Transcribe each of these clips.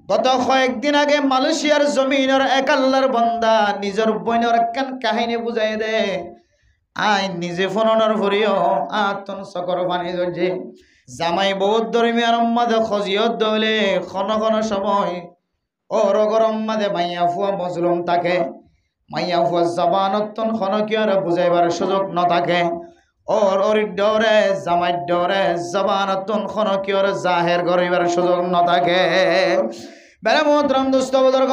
গত কয়েকদিন আগে মালয়েশিয়ার জমিনের এক আল্লাহর বান্দা নিজের বোনের একখান কাহিনী বুঝাই দে আই নিজে ফোনর ভরিও আতন সকর পানি ধরছে জামাই বহুত ধর্মীয় মাঝে খজিয়ত দলে খন খন সময় ও রগরম মাঝে মাইয়া ফুয়া মজলুম থাকে মাইয়া ফুয়া জবানতন খনকিয়র বুঝাইবার সুযোগ নথাকে ওর ডরে জামাই ডরে জবানতন খনকিয়র জাহের করিবার সুযোগ নথাকে বেড়ে মোহতরম দুস্থ বুজুর্গ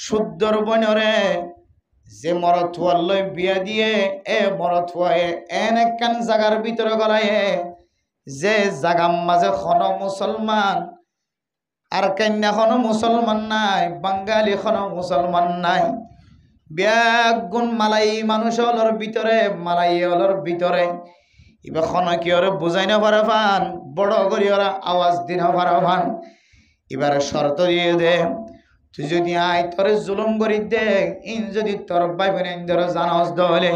শুদ্ধর বনরে যে মরথুয়ার লই বিয়া দিয়ে এ মরথুয়ায় এন একখান জাগার ভিতরে গলায় যে জাগাম মাঝে খন মুসলমান আর কন্যা খন মুসলমান নাই বাঙালি খন মুসলমান নাই ব্যাগুণ মালাই মানুষ হলর ভিতরে মালাই হলর ভিতরে এবার খন কি ওরে বুঝাই না পারে ফান বড় করি ওরা আওয়াজ দিন পারে ফান এবার শর্ত দিয়ে দে তুই যদি আয় তোরে জুলুম করি দে ইন যদি তোর ভাই বোন ধরে জানাস দলে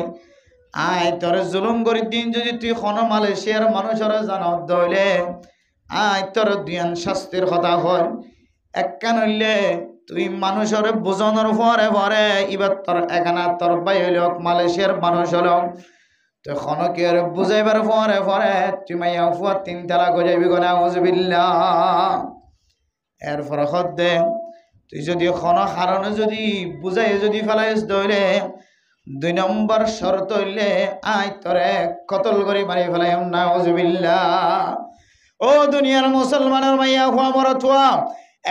আয় তোরে জুলুম করি দিন যদি তুই খন মালয়েশিয়ার মানুষের জানাস দলে আয় তোর দুয়ান শাস্তির কথা হয় একখান হইলে তুই মানুষের বোঝানোর পরে পরে এবার তোর এখানা তোর ভাই হইল মালয়েশিয়ার মানুষ হলো তুই খনকে বুঝাইবার পরে পরে তুই মাইয়া ফুয়া 3 তালাক হয়ে যাবি গোনা উজবিল্লাহ এরপর দে তুই যদি খন কারণে যদি বুঝাই যদি ফেলাইস দইলে 2 নম্বর শর্ত হইলে আয় তোরে কতল করে মারি ফেলাই না উজবিল্লাহ ও দুনিয়ার মুসলমানের মাইয়া ফুয়া মরথুয়া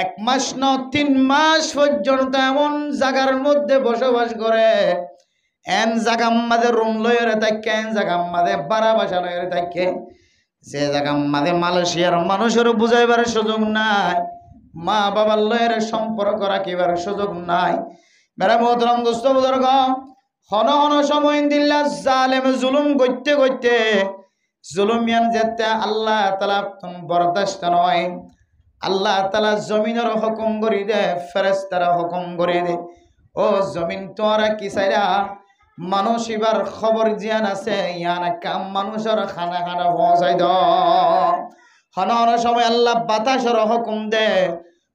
1 মাস ন 3 মাস পর্যন্ত এমন জায়গার মধ্যে বসবাস করে এন জায়গার মাঝে রুম লইরে থাকে এন জায়গার মাঝে বাড়া বাসা লইরে থাকে যে জায়গার মাঝে মালয়েশিয়ার মানুষের বুঝাইবার সুযোগ নাই মা বাবার লইরে সম্পর্ক রাখিবার সুযোগ নাই মেরা মোহতরম দোস্ত বুজুর্গ হন হন সময় দিল্লা জালেম জুলুম করতে করতে জুলুমিয়ান যেতে আল্লাহ তাআলা বরদাস্ত নয় আল্লাহ তাআলা জমিনের হুকুম করে দে ফেরেশতারা হুকুম করে দে ও জমিন তোরা কি চাইরা মানুষ এবার খবর জিয়ান আছে ইয়ান কাম মানুষের খানা খানা পৌঁছাই দ হন হন সময় আল্লাহ বাতাসের হুকুম দে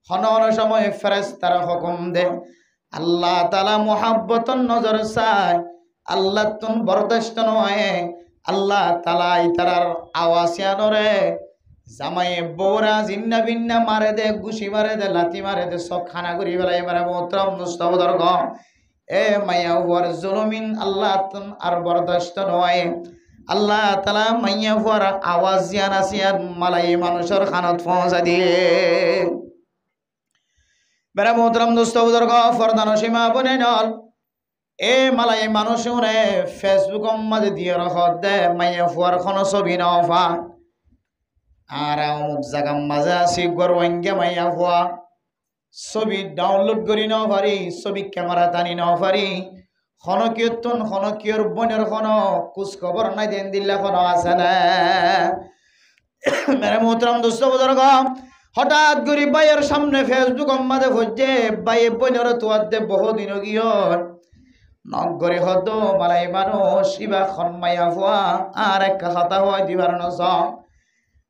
হন হন সময় ফেরেশতারা হুকুম দে আল্লাহ তাআলা মুহাব্বতন নজর চায় আল্লাহ তুন বরদাস্ত নয় আল্লাহ তাআলা ইতার আওয়াসিয়ানরে জামাইয়ে বৌরা জিন্না বিন্না মারে দে গুছি মারে দে লাথি মারে দে সব খানা করি বেলায় মারে মোহতরম মুস্তাবদর্গ এ মাইয়া হুয়ার জুলুমিন আল্লাহ তুন আর বরদাস্ত নয় আল্লাহ তাআলা মাইয়া হুয়ার আওয়াজ জিয়ান আসিয়ান মালাই মানুষের খানত পৌঁছা দিয়ে বেড়া মোহতরম মুস্তাবদর্গ ফরদান সীমা বনে নল এ মালাই মানুষ উনে ফেসবুক মাঝে দিয়ে রাখ দে মাইয়া হুয়ার খন ছবি নফা আর অমুক জায়গার মাঝে আছি গরওয়াঙ্গে মাইয়া হুয়া ছবি ডাউনলোড করি ন পারি ছবি ক্যামেরা টানি ন পারি খনকিয়তন খনকিয়র বনের খন কুচ খবর নাই দেন দিল্লা খন আছে না মেরে মোহতরম দোস্ত বুজুর্গ হঠাৎ করি বাইয়ের সামনে ফেসবুক মাঝে ভজে বাইয়ে বনের তোয়ার দে বহুদিন গিয়ে নগরে হতো মালাই মানুষ ইবা খন মাইয়া হুয়া আর এক কথা হয় দিবার নস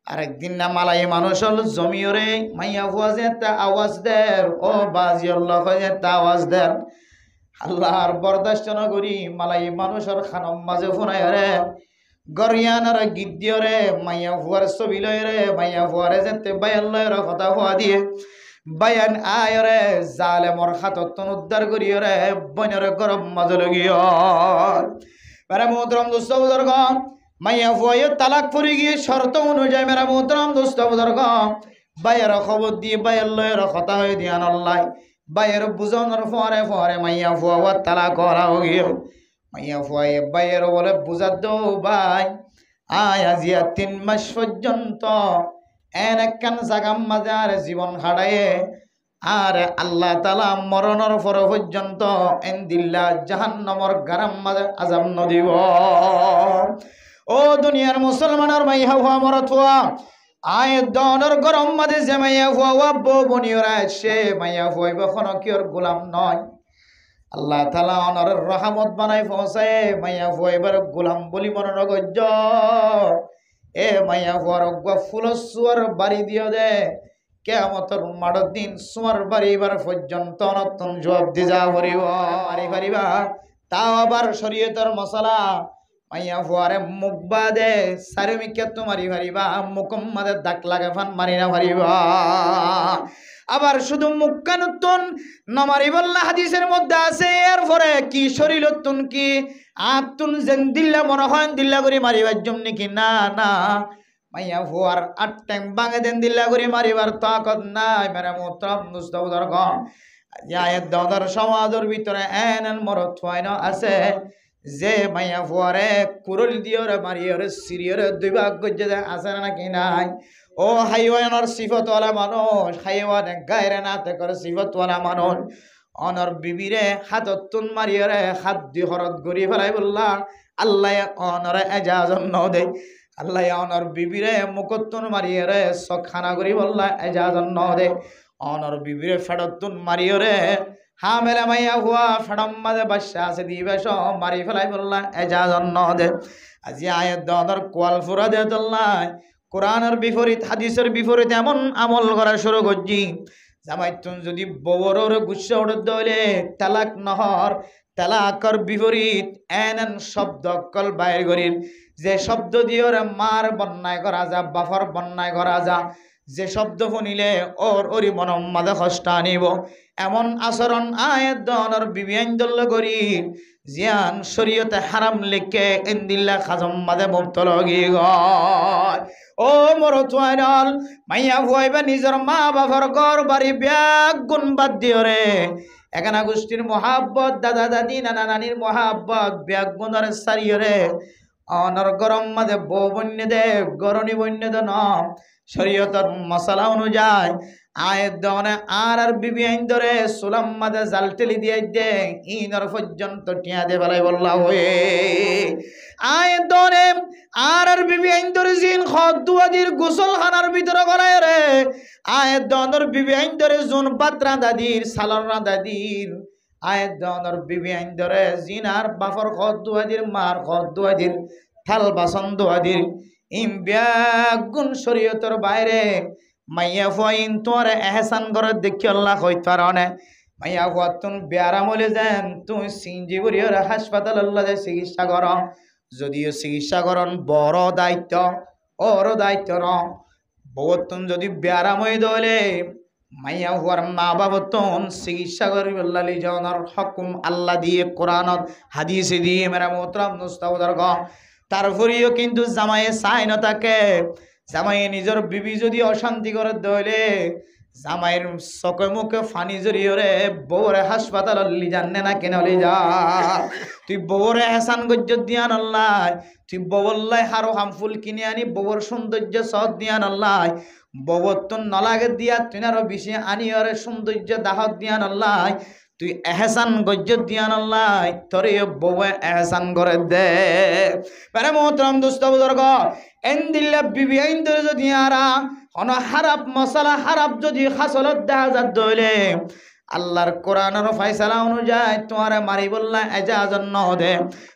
আরেকদিন না মালাই মানুষ হল জমিয়রে মাইয়া ফুয়া যে একটা আওয়াজ দের ও বাজিয়াল্লাহ একটা আওয়াজ দের আল্লাহর বরদাস্ত ন করি মালাই মানুষের খানম মাঝে ফোনাই রে গরিয়ানার গিদ্দিয়রে মাইয়া ফুয়ার ছবি লয় রে মাইয়া ফুয়ারে যেতে বায়ান লয়ের কথা হওয়া দিয়ে বায়ান আয় রে জালেমর হাতত উদ্ধার করি রে বনের গরম মাঝে লগিয় মেরা মোহতরম দোস্ত বুজুর্গ মাইয়া ফুয়ায় তালাক পড়ে গিয়ে শর্ত অনুযায়ী মেরা মোহতরম দোস্ত বুজুর্গ বাইয়ের খবর দিয়ে বাইয়ের লয়ের কথা হয়ে দিয়ান আল্লাহ বাইয়ের বুঝানোর পরে পরে মাইয়া ফুয়া তালাক করা গিয়ে মাইয়া ফুয়ায় বাইয়ের বলে বুঝা দৌ ভাই আয় আজিয়া 3 মাস পর্যন্ত এন একখান জাগাম মাঝে আর জীবন হারায়ে আর আল্লাহ তাআলা মরণের পর পর্যন্ত এন দিল্লা জাহান্নামর গারাম মাঝে আযাব নদিব ও দুনিয়ার মুসলমানের মাইয়া হুয়া মরথুয়া আয় দনের গরম মাঝে যে মাইয়া হুয়া বউ বনিয়রা সে মাইয়া হুয়া কখনো কিওর গোলাম নয় আল্লাহ তাআলা অনর রহমত বানাই পৌঁছায় মাইয়া হুয়া এবার গোলাম বলি মরণ গজ্জ এ মাইয়া হুয়ার ফুলসুয়ার বাড়ি দিও দে কিয়ামতের মাঠের দিন সুমার বাড়িবার পর্যন্ত নতুন জবাব দি যা করিব মারি পারিবা তাও আবার শরীয়তের মশলা মাইয়া ফুয়ারে মুখ বাদে সারমিকে তোমারি পারিবা মুকম্মাদে দাগ লাগে ফান মারি না পারিবা আবার শুধু মুখ কানুতুন নমারি বললা হাদিসের মধ্যে আছে এরপরে কি শরীরতুন কি আতুন যেন দিল্লা মনে হয় দিল্লা করে মারিবার জন্য কি না না মাইয়া ফুয়ার 8 টাইম বাঙে দেন দিল্লা করে মারিবার তাকত নাই মেরে মোহতরম মুস্তাউদার গম আয়াত দাদার সমাজের ভিতরে এনন মরত হয়না আছে যে মাইয়া ফুয়ারে কুরল দিয়রে মারিয়রে সিরিয়রে দুই ভাগ গজ্জে আছে নাকি নাই ও হাইওয়ানের সিফতওয়ালা মানুষ হাইওয়ানে গায়রে নাতে করে সিফতওয়ালা মানুষ অনর বিবিরে হাততুন মারিয়রে হাত দি হরত গরি ফেলাই বললা আল্লাহ অনরে এজাজত ন দে আল্লাহ অনর বিবিরে মুকতুন মারিয়রে সখানা গরি বললা এজাজত ন দে অনর বিবিরে ফেডতুন মারিয়রে হা মেলা মাইয়া হুয়া ফেডম মাঝে বাসা আছে দিবে সব মারি ফেলাই বললা এজাজত ন দে আজি আয়াত দর কোয়াল ফুরা দে তোল্লাই কোরআনের বিপরীত হাদিসের বিপরীত এমন আমল করা শুরু করছি জামাইতুন যদি ববরের গুচ্ছা উড়ে দইলে তালাক নহর তালাকর বিপরীত এন শব্দ কল বাইর করির যে শব্দ দিয়ে মার বন্যায় করা যা বাফর বন্যায় করা যা যে শব্দ শুনিলে ওর ওরি মনম মাদে কষ্ট আনিব এমন আচরণ আয়াত দনের বিবিয়ান করি জিয়ান শরীয়তে হারাম লিখে ইন্দিল্লা খাজম মাদে মুবতল গিয়ে গয় ও মরতুয়াইনাল মাইয়া ভুয়াইবা নিজের মা বাবার ঘর বাড়ি ব্যাগ গুণ বাদ দিও রে এখানা গোষ্ঠীর মহাব্বত দাদা দাদি নানা নানির মহাব্বত ব্যাগ গুণের সারিও রে অনর গরম মাদে বউ বন্য দে গরণী বন্য দে ন শরীয়তের মশলা অনুযায়ী আয়ের দনে আর বিবি আইন ধরে সুলাম মাদে জাল টেলি দিয়ে দে ইনর পর্যন্ত টিয়া দে বেলায় বললা হয়ে আয়ের দনে আর বিবি আইন ধরে জিন খদ দুয়াদির গোসল খানার ভিতরে গলায় রে আয়ের দনর বিবি আইন ধরে জুন পাত্রা দাদির সালরা দাদির আয়ের দনর বিবি আইন ধরে জিন আর বাফর খদ দুয়াদির মার খদ দুয়াদির থাল বাসন দুয়াদির ইম ব্যাগুন শরীয়তের বাইরে মাইয়া ফুয়াইন তোর এহসান করে দেখি আল্লাহ হইতে পারে মাইয়া ফুয়া তুন ব্যারামলে যান তুই সিঞ্জিবুরিয়র হাসপাতাল আল্লাহ চিকিৎসা কর যদিও চিকিৎসা করন বড় দায়িত্ব ওর দায়িত্ব ন বউতুন যদি ব্যারাম হয়ে দলে মাইয়া হুয়ার মা বাবতুন চিকিৎসা করি আল্লাহ লিজনের হুকুম আল্লাহ দিয়ে কোরআনত হাদিসে দিয়ে মেরা মোহতরম মুস্তাউদার গ তারপরেও কিন্তু জামাইয়ে চাই না তাকে জামাইয়ে নিজের বিবি যদি অশান্তি করে দইলে জামাইয়ের চকে মুখে ফানি জড়িয়ে বউরে হাসপাতাল লি জানে না কেন লি যা তুই বউরে হেসান গজ্জ দিয়ান আল্লাহ তুই বউল্লাই হারো হামফুল কিনে আনি বউর সৌন্দর্য সদ দিয়ান আল্লাহ বউর তো নলাগে দিয়া তুই আরো বেশি আনি ওরে সৌন্দর্য দাহত দিয়ান আল্লাহ তুই এহসান গজ্জ দিয়ান আল্লাহ তোরে বউয়ে এহসান করে দে পারে মোহতরম দোস্ত বুজুর্গ এন্দিল্লা বিবি আইন ধরে যদি আরা অন হারাপ মশলা হারাপ যদি খাসলত দেখা যাত দইলে আল্লাহর কোরআনের ফয়সালা অনুযায়ী তোমারে মারি বললা এজাজত ন দে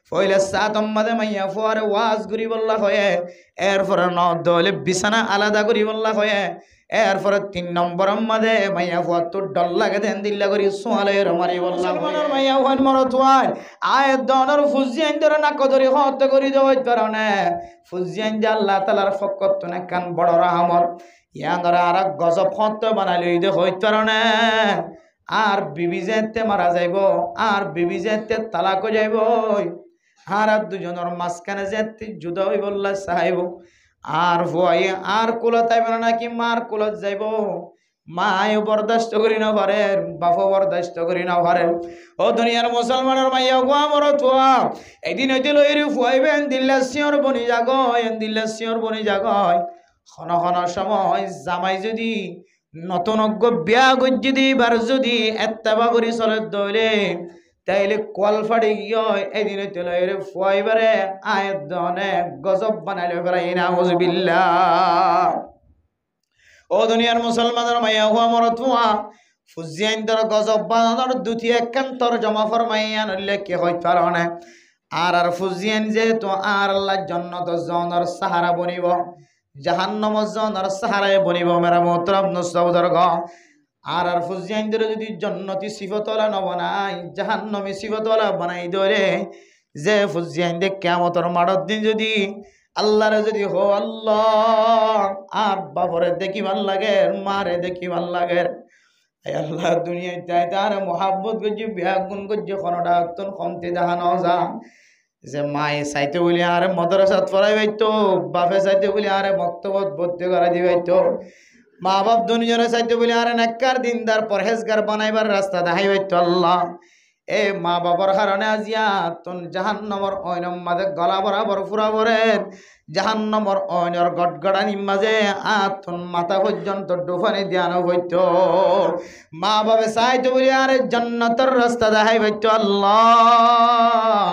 ফইলে সাতম মাদে মাইয়া ফুয়ারে ওয়াজ করি বললা হয়ে এরপরে ন দইলে বিছানা আলাদা করি বললা হয়ে এরপরে 3 নম্বর মাদে মাইয়া ফুয়া তো ডল লাগে দেন দিল্লা করি সোয়ালের মারি বললা মনের মাইয়া ফুয়ান মরতুয়ার আয়াত দনর ফুজিয়ান ধরে না কদরি হতে করি দেওয়ার কারণে ফুজিয়ান যে আল্লাহ তাআলার ফকত না কান বড় রহমত ইয়ানরা আর গজব হতে বানাইলি দে হইত কারণে আর বিবি যেতে মারা যাইব আর বিবি যেতে তালাক যাইব আর দুজনের মাঝখানে যেতে জুদা হই বললা চাইব আর ভয় আর কুলত আইব নাকি মার কুলত যাইব মায় বরদাস্ত করি না পারে বাপ বরদাস্ত করি না পারে ও দুনিয়ার মুসলমানের মাইয়া গোয়া মর তোয়া একদিন হইতে লইরি ফুয়াইবেন দিল্লা সিয়র বনি জাগয় দিল্লা সিয়র বনি জাগয় খন খন সময় জামাই যদি নতুন অজ্ঞ বিয়া গজ্জি বার যদি এত্তাবা করি চলে দইলে তাইলে কল ফাড়ি গিয়ে এদিন হইতে লইরি ফুয়াইবারে আয়াত দনে গজব বানাইলে ফেরাই নাউজুবিল্লাহ ও দুনিয়ার মুসলমানের মাইয়া হুয়া মরতুয়া ফুজিয়ান তোর গজব বানানোর দুটি একান্তর জমা ফরমাইয়া নইলে কে হইতে পারে না আর ফুজিয়ান যেহেতু আর আল্লাহ জান্নাত জনের সাহারা বনিব জাহান্নামত জনের সাহারায় বনিব মেরা মোহতরম নসউদর গ আর ফুজিয়াইনদের যদি জন্নতি সিফতওয়ালা নবনাই জাহান্নামী সিফতওয়ালা বানাই ধরে যে ফুজিয়াইনদে কিয়ামতের মাঠের দিন যদি আল্লাহরে যদি হো আল্লাহ আর বাবরে দেখি ভাল লাগে মারে দেখি ভাল লাগে আল্লাহ দুনিয়ায় তাই তার মোহাব্বত করছি বিয়া গুণ করছি কোনটা তন কমতে দেখানো যা যে মায়ে চাইতে বলি আরে মাদ্রাসাত পড়াই বাইতো বাপে চাইতে বলি আরে মক্তবত ভর্তি করাই দিবাইতো মা বাপ দুনিয়ারে চাইতে বলি আরে নেককার দিনদার পরহেজগার বানাইবার রাস্তা দেখাই বাইতো আল্লাহ এ মা বাবার কারণে আজিয়া তন জাহান্নামর অয়নম মাঝে গলা বরাবর ফুরা বরেন জাহান্নামর অয়নর গটগড়ানি মাঝে আতন মাথা পর্যন্ত ডুফানি দিয়ানো হইত মা বাবা চাইতে বলি আরে জান্নাতের রাস্তা দেখাই বাইতো আল্লাহ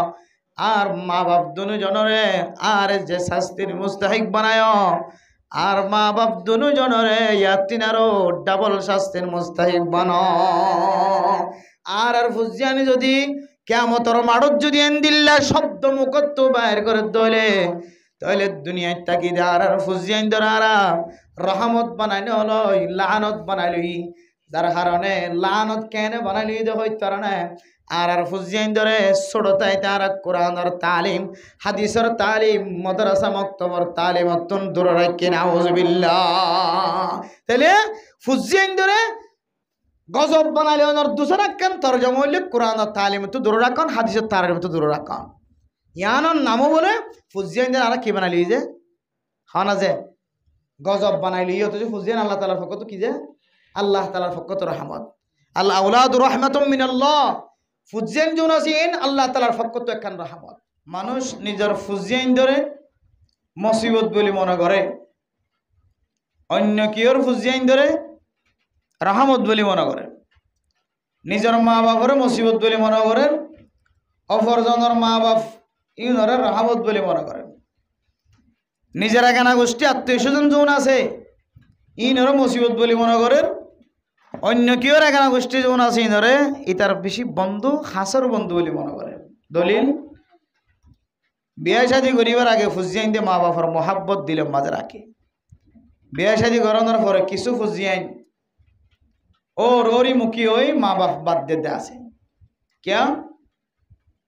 আর মা বাপ দুজনরে আর যে শাস্তির মুস্তাহিক বানায় আর মা বাপ দুজনরে ইয়াতিনারও ডাবল শাস্তির মুস্তাহিক বানাও আর ফুজিয়ানি যদি কিয়ামতের মাঠত যদি এন্দিল্লা শব্দ মুখত বাইর করে দলে তাহলে দুনিয়ায় তাকি আর ফুজিয়ান ধরা রহমত বানাইলে হলো লানত বানাইলি যার কারণে লানত কেন বানাইলি হই তারা আর ফুজিয়ান ধরে ছোটতাই তার কোরআনের তালিম হাদিসের তালিম মাদ্রাসা মক্তবর তালিম অত্যন্ত দূর রাখেন আউযুবিল্লাহ তাহলে ফুজিয়ান ধরে গজব বানাইলে ওনার দুসরা কেন তরজমা হইলে কোরআনের তালিম তো দূর রাখুন হাদিসের তালিম তো দূর রাখুন ইয়ানোর নামও বলে ফুজিয়ান ধরে আর কি বানাইলি যে হ্যাঁ না যে গজব বানাইলি অথচ ফুজিয়ান আল্লাহ তাআলার পক্ষ তো কি যে আল্লাহ তাআলার পক্ষ তো রহমত আল্লাহ আউলাদুর রাহমাতুম মিনাল্লাহ ফুজিয়ান যখন আছেন আল্লাহ তাআলার পক্ষ তো একখান রহমত মানুষ নিজের ফুজিয়ান ধরে মুসিবত বলে মনে করে অন্য কিওর ফুজিয়ান ধরে রহমত বলে মনে করে নিজের মা বাপরে মুসিবত বলে মনে করেন অপরজনের মা বাপ ইউনরে রহমত বলে মনে করেন নিজের একানা গোষ্ঠী আত্মীয় স্বজন যখন আছে ইনরে মুসিবত বলে মনে করেন অন্য কেউর একানা গোষ্ঠী যখন আছে ইনরে ইতার বেশি বন্ধু হাসর বন্ধু বলে মনে করেন দলিল বিয়া শাদী করিবার আগে ফুজিয়াইন দিয়ে মা বাপর মহাব্বত দিলে মাঝে রাখে বিয়া শাদী করানোর পরে কিছু ফুজিয়াইন ওরি মুখী হয়ে মা বাপ বাদ দিতে আছে क्या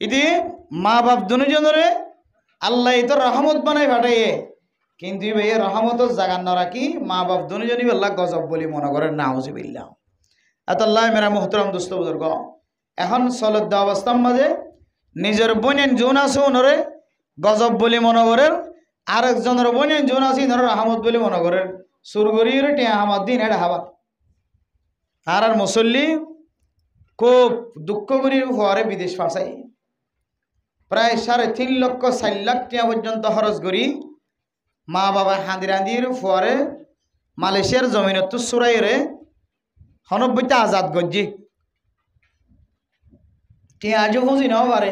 इति মা বাপ দুজনরে আল্লাহ তো রহমত বানাই ফাটাইয়ে কিন্তু এই রহমতের জায়গা না রাখি মা বাপ দুজনই আল্লাহ গজব বলে মনে করে নাউজুবিল্লাহ আল্লাহ মেরা মোহতরম দোস্ত বুজুর্গ এখন চলদ্দ অবস্থার মাঝে নিজের বোনেন জোন আছে ওনরে গজব বলে মনে করেন আরেকজনের বোনেন জোন আছে ইনরে রহমত বলে মনে করেন সুরগরির টিয়া আমার দিন এটা হাবা আর মুসল্লি খুব দুঃখ করির হওয়ারে বিদেশ ফাঁসাই প্রায় 3.5 লক্ষ 4 লাখ টাকা পর্যন্ত খরচ করি মা বাবা হাঁদিরাঁদির ফুয়ারে মালয়েশিয়ার জমিনত চুরাইরে 90টা আজাদ গজ্জি টিয়া আজও ফুঁজি নাও পারে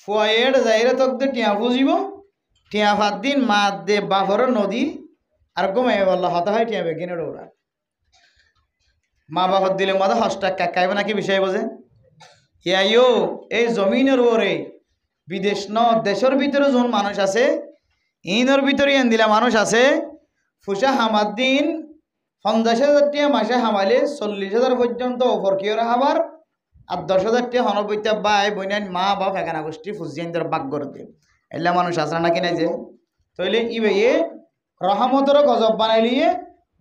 ফুয়াইয়ের যাইরে তক টিয়া ফুঁজিব টিয়া 5 দিন মা দে বাফর নদী আর ঘুমাই বললো হতা হয় টিয়া বেগিনে ওরা মা বাবার দিলে মাথা হসটা কাকাইবে নাকি বিষয় বোঝে ইয়াইও এই জমিনের ওরে বিদেশ ন দেশের ভিতরে যখন মানুষ আছে ইনের ভিতরে এন দিলা মানুষ আছে ফুসা হামার দিন 50,000 টাকা মাসে হামাইলে 40,000 পর্যন্ত অফর কিয়র হাবার আর 10,000 টাকা 90টা বাই বইনান মা বাপ একানা গোষ্ঠী ফুজিয়ানদের বাগ করে দেব এলা মানুষ আছে নাকি নাই যে তাইলে ইবে রহমতের গজব বানাইলিয়ে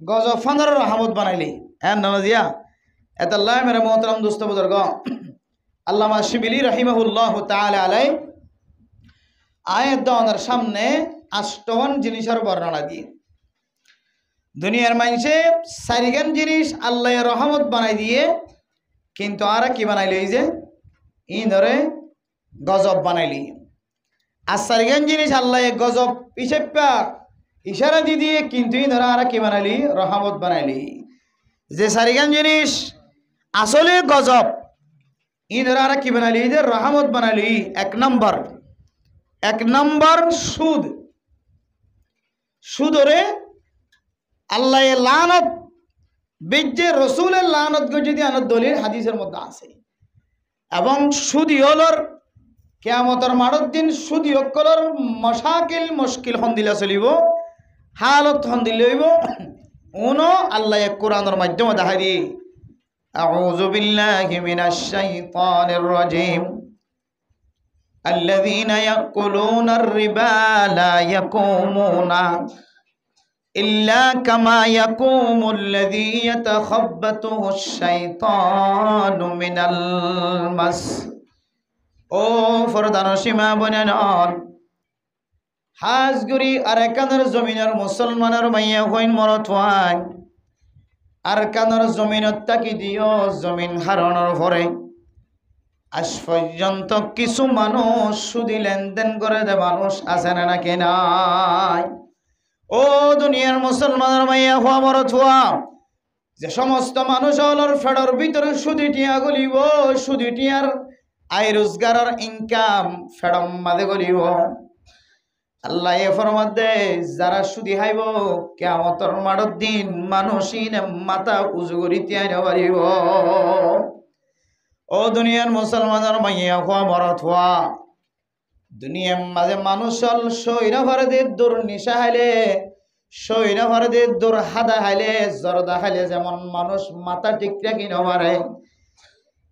গজব ফান্দার রহমত বানাইলি হ্যাঁ নজিয়া এত আল্লাহ মেরে মোহতরম দোস্ত বুজুর্গ আল্লামা শিবিলি রহিমাহুল্লাহ তাআলা আলাই আয়াত দাওয়ার সামনে 58 জিনিসের বর্ণনা দিয়ে দুনিয়ার মানুষে 4 জিনিস আল্লাহ রহমত বানাই দিয়ে কিন্তু আর কি বানাইলি এই যে ইনরে গজব বানাইলি আর 4 জিনিস আল্লাহ গজব হিসেবে ইশারা দিয়ে কিন্তু ইনরে আর কি বানাইলি রহমত বানাইলি যে 4 জিনিস আসলে গজব ইনরে আর কি বানাইলি যে রহমত বানাইলি এক নম্বর সুদ সুদরে আল্লাহ লানত বেজে রসুলের লানত যদি আনত দলিল হাদিসের মধ্যে আছে এবং সুদি হলর কিয়ামতের মাঠের দিন সুদি অকলর মশাকিল মুশকিল হন্দিলা চলিব হালত হন দিলে হইব উনো আল্লাহ কোরআনের মাধ্যমে দেখাই দি আউযু বিল্লাহি মিনাশ শাইতানির রাজিম আল্লাযীনা ইয়াকুলুনার রিবা লা ইয়াকুমুনা ইল্লা কামা ইয়াকুমুল্লাযী ইয়াতাখাব্বাতুহুশ শাইতানু মিনাল মাস। ও ফরদান সীমা বনানন হাজগুড়ি আর কানের জমিনের মুসলমানের মাইয়া হইন মরত হয় আর কানের জমিনত তাকি দিও জমিন হারানোর পরে আজ পর্যন্ত কিছু মানুষ সুদি লেনদেন করে দে মানুষ আছে না নাকি নাই? ও দুনিয়ার মুসলমানের মাইয়া হওয়া মরত হওয়া যে সমস্ত মানুষ হলর ফেডর ভিতরে সুদি টিয়া গলিব, সুদি টিয়ার আয় রোজগারের ইনকাম ফেডম মাঝে গলিব। আল্লাহ এ ফরমাদে যারা সুদি হাইব কিয়ামতের মাঠের দিন মানুষই মাথা উঁচু করি তিয়াই পারিব। ও দুনিয়ার মুসলমানের মাইয়া হওয়া মরত হওয়া দুনিয়ার মাঝে মানুষ হল সৈরা ভারতের দূর নিশা হাইলে, সৈরা ভারতের দূর হাদা হাইলে, জর্দা হাইলে যেমন মানুষ মাথা ঠিক রাখি নপারে,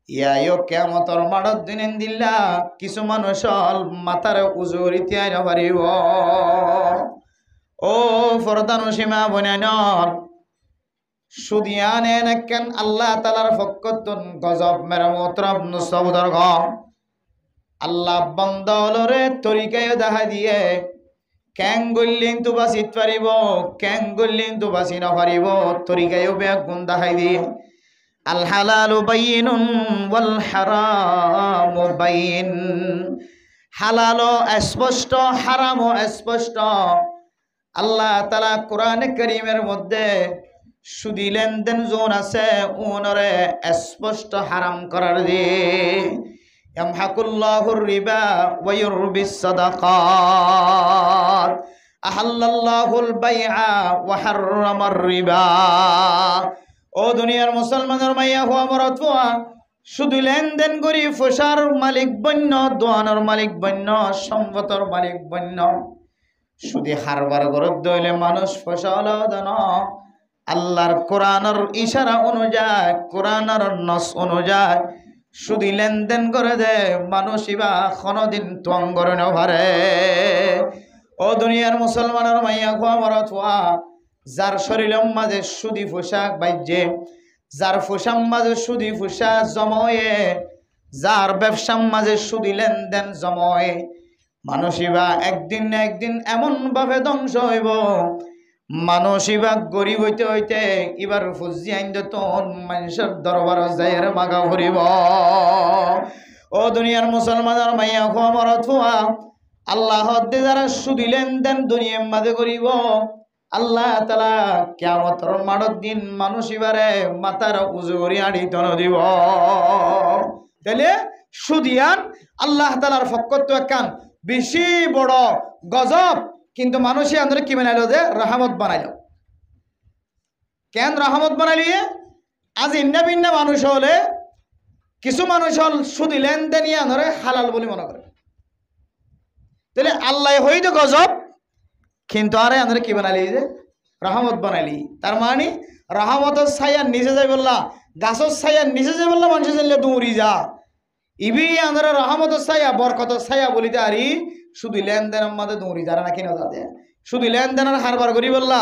ইয়াইও কিয়ামতের মাঠের দিন দিল্লা কিছু মানুষ হল মাথার উজুর ইতিয়াই পারিব। ও ফরদান সীমা বনানর সুদিয়ান এনেকেন আল্লাহ তালার ফক্কতুন গজব মেরামত রব নুসবুদর গ আল্লাহ বন্দলরে তরিকায় দেখা দিয়ে ক্যাং গল্লিন তু বাঁচিত পারিব, ক্যাং গল্লিন তু বাঁচি নপারিব তরিকায় বেগ গুণ দেখাই দিয়ে আল হালালু বাইয়িনুন ওয়াল হারামু বাইয়িন। হালালও স্পষ্ট, হারামও স্পষ্ট। আল্লাহ তাআলা কোরআনে কারীমের মধ্যে সুদি লেনদেন জোন আছে উনরে স্পষ্ট হারাম করার দিয়ে ইয়ামহাকুল্লাহুর রিবা ওয়া ইউরবিস সাদাকাত আহাল্লাল্লাহুল বাইআ ওয়া হাররামার রিবা। ও দুনিয়ার মুসলমানের মাইয়া হওয়া মরত হওয়া শুধু লেনদেন করি ফসার মালিক বন্য, দোয়ানোর মালিক বন্য, সম্পতর মালিক বন্য। শুধু হারবার গরত দইলে মানুষ ফসল দান আল্লাহর কোরআনের ইশারা অনুযায়ী, কোরআনের নস অনুযায়ী শুধু লেনদেন করে দে মানুষ ইবা কোনদিন তোয়াং করে নভারে। ও দুনিয়ার মুসলমানের মাইয়া হওয়া মরত হওয়া যার শরীরের মাঝে সুদি পোশাক বাইজে, যার পোশাক মাঝে সুদি পোশাক জময়ে, যার ব্যবসার মাঝে সুদি লেনদেন জময়ে, মানুষইবা একদিন না একদিন এমন ভাবে ধ্বংস হইব, মানুষইবা গরিব হইতে হইতে এবার ফুজি আইন তখন মানুষের দরবার যাইয়ের মাগা ভরিব। ও দুনিয়ার মুসলমানের মাইয়া হওয়া মরত হওয়া আল্লাহ যারা সুদি লেনদেন দুনিয়ার মাঝে করিব আল্লাহ তাআলা কিয়ামতের মাঠের দিন মানুষ ইবারে মাথার উজু করি আড়ি তন দিব। তাহলে সুদিয়ান আল্লাহ তাআলার ফকত একখান বেশি বড় গজব, কিন্তু মানুষই আমাদের কি বানাইলো যে রহমত বানাইল। কেন রহমত বানাইলি? আজ ইন্না ভিন্ন মানুষ হলে কিছু মানুষ হল সুদি লেনদেন আনরে হালাল বলে মনে করে, তাহলে আল্লাহ হইতো গজব, কিন্তু আরে আমরা কি বানালি যে রহমত বানাইলি। তার মানে রহমতের ছায়া নিচে যাই বললা, গাছের ছায়া নিচে যাই বললা মানুষ জানলে দৌড়ি যা ইবি আমরা রহমতের ছায়া বরকতের ছায়া বলিতে আরি শুধু লেনদেনের মধ্যে দৌড়ি যারা নাকি না যাতে শুধু লেনদেনের হারবার করি বললা,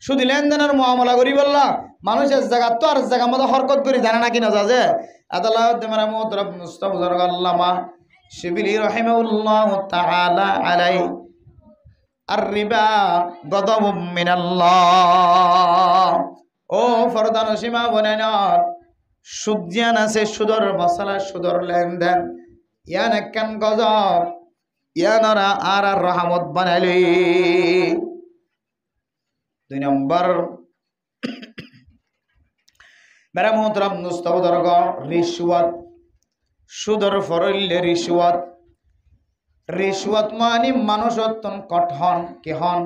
শুধু লেনদেনের মুআমালা করি বললা, মানুষের জায়গা তো আর জায়গার মধ্যে হরকত করি জানে নাকি না যাতে আদালত মেরামত রব মুস্তাফিজুর আল্লামা শিবিলি রাহিমাহুল্লাহ তাআলা আলাইহি আর রিবা গদবুম মিনাল্লাহ। ও ফরদান সীমা বনানর সুদ জ্ঞান আছে, সুদর মশলা, সুদর লেনদেন ইয়ান একখান গজব, ইয়ানরা আর আর রহমত বানাইলি। 2 নম্বর মেরা মোহতরম মুস্তাফিজুর রিশওয়াত, সুদর ফরইলে রিশওয়াত। রিশওয়াত মানে মানুষ অত্যন্ত কঠন কি হন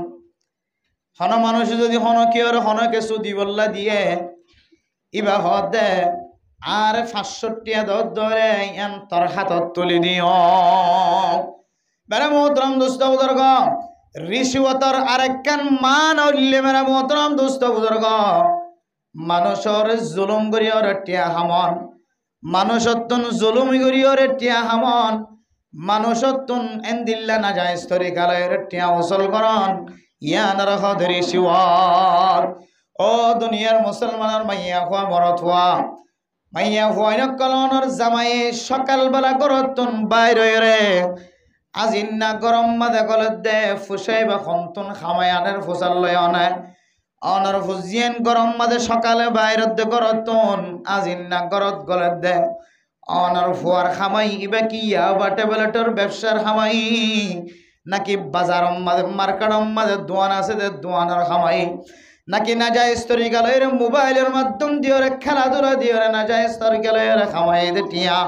হন মানুষ যদি হন কি আর হনকে সুদি বল্লা দিয়ে ইবা হদে আর 500 ধরে এন তোর হাতত তুলি দিও। বেড়ে মোহতরম দোস্ত রিশওয়াতর আরেকখান মান হইলে মেরা মোহতরম দোস্ত বুজুর্গ মানুষের জুলুম করিয়র টিয়া হামন মানুষত্বন জুলুম করিয়র টিয়া হামন মানুষত্বন এন্দিল্লা না যায় স্তরিকালয়ের টিয়া ওসল করন ইয়ানার হদরি শিওয়ার ও দুনিয়ার মুসলমানের মাইয়া হওয়া মরত হওয়া মাইয়া হওয়াই কলনের জামাই সকালবেলা গরতন বাইরে রে আজিন্না গরম মাদে গলত দে ফুসাই বা খন্তন খামায়ানের ফুসাল লয় অনে অনার ফুজিয়েন গরম মাদে সকালে বাইরত দে গরতন আজিন্না গরত গলত দে অনার ফুয়ার খামাই ইবা কি বা টেবলেটর ব্যবসার খামাই নাকি বাজার মাদে মার্কেট মাদে দোয়ান আছে দে দোয়ানের খামাই নাকি না যায় স্তরিকালয়ের মোবাইলের মাধ্যম দিয়ে খেলাধুলা দিয়ে না যায় স্তরিকালয়ের খামাই দে টিয়া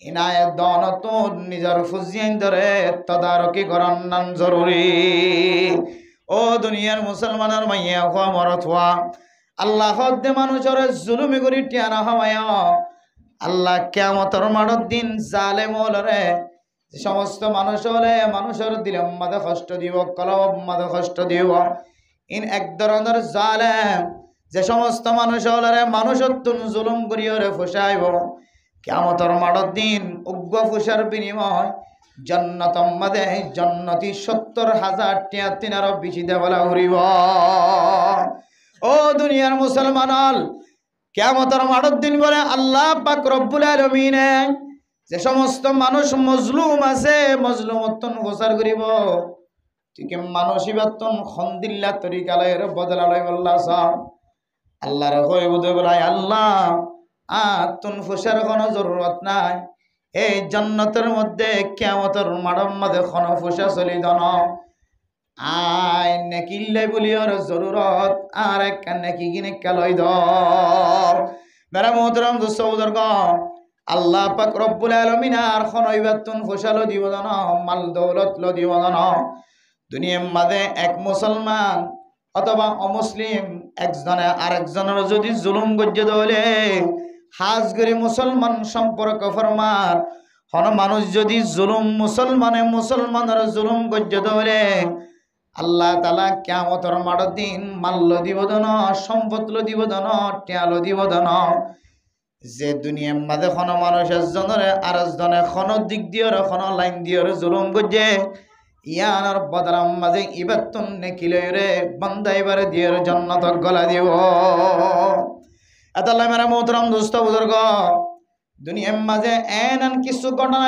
ইনায় দনতুন নিজের ফুজিয়ান ধরে তদারকি করার নাম জরুরি ও দুনিয়ার মুসলমানের মাইয়া হওয়া মরত হওয়া আল্লাহ হদ্দে মানুষের জুলুমি করি টিয়ানা হওয়ায় আল্লাহ কিয়ামতের মাঠের দিন জালেম হলরে সমস্ত মানুষ হলে মানুষের দিলে মাদে কষ্ট দিব কলব মাদে কষ্ট দিব ইন এক ধরনের জালেম যে সমস্ত মানুষ হলরে মানুষত্বন জুলুম করিয়রে ফুসাইব কিয়ামতের মাঠের দিন উগ্র ফুসার বিনিময় জান্নাতম মাদে জান্নতি ৭০,০০০ টিয়া তিনারও বেশি দেওয়ালা উড়িব ও দুনিয়ার মুসলমান কিয়ামতের মাঠের দিন বলে আল্লাহ পাক রব্বুল আলামিনে যে সমস্ত মানুষ মজলুম আছে মজলুমত্বন গোসার করিব ঠিক মানসিবাত্তন খন্দিল্লা তরিকালয়ের বদলালয় বল্লা সব আল্লাহর হয়ে বুঝে বলাই আল্লাহ তুন ফুসার কোনো জরুরত নাই এই জান্নাতের মধ্যে কিয়ামতের মাঠের মধ্যে কোনো ফুসা চলি দন আই নেকিল্লে বলিওর জরুরত আর এক নেকি কিনে কালই দ মেরা মোহতরম দোস্ত বুজুর্গ আল্লাহ পাক রব্বুল আলামিন আর খনইবাতুন ফুসালো দিব দন মাল দৌলত লো দিব দন দুনিয়ার মাঝে এক মুসলমান অথবা অমুসলিম একজনে আরেকজনের যদি জুলুম গজ্জে দলে হাজ করে মুসলমান সম্পর্ক ফরমার হন মানুষ যদি জুলুম মুসলমানের জুলুম গজ্জে দলে আল্লাহ তাআলা কিয়ামতের মাঠের দিন মাল্য দিব দন সম্পদ দিব দন টিয়াল দিব দন যে দুনিয়ার মাঝে কোনো মানুষের জনরে আরেকজনে কোনো দিক দিয়ে কোনো লাইন দিয়ে জুলুম গজ্জে ইয়ানার বদলাম মাঝে ইবাতুন নেকিলরে বান্দাইবার দিয়ে জান্নাত গলা দিব আল্লাহ মেরা মোহতরম দোস্ত বুজুর্গ দুনিয়ার মাঝে এমন কিছু ঘটনা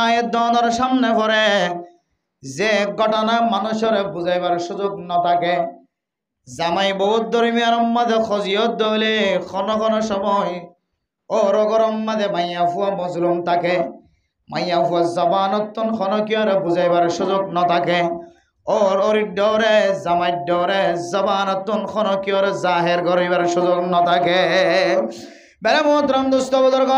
আয়াত দনের সামনে পড়ে যে ঘটনা মানুষের বুঝাইবার সুযোগ না থাকে জামাই বহুত দরমিয়ার মাঝে খজিয়ত দলে ক্ষণ সময় ও রগরম মাঝে মাইয়া ফুয়া মজলুম থাকে মাইয়া ফুয়া জবানতন ক্ষণকিয়র বুঝাইবার সুযোগ না থাকে ওর ডরে জামাই ডরে জবানতন ক্ষণকিয়র জাহের করিবার সুযোগ না থাকে বেলা মোহতরম দোস্ত বুজুর্গ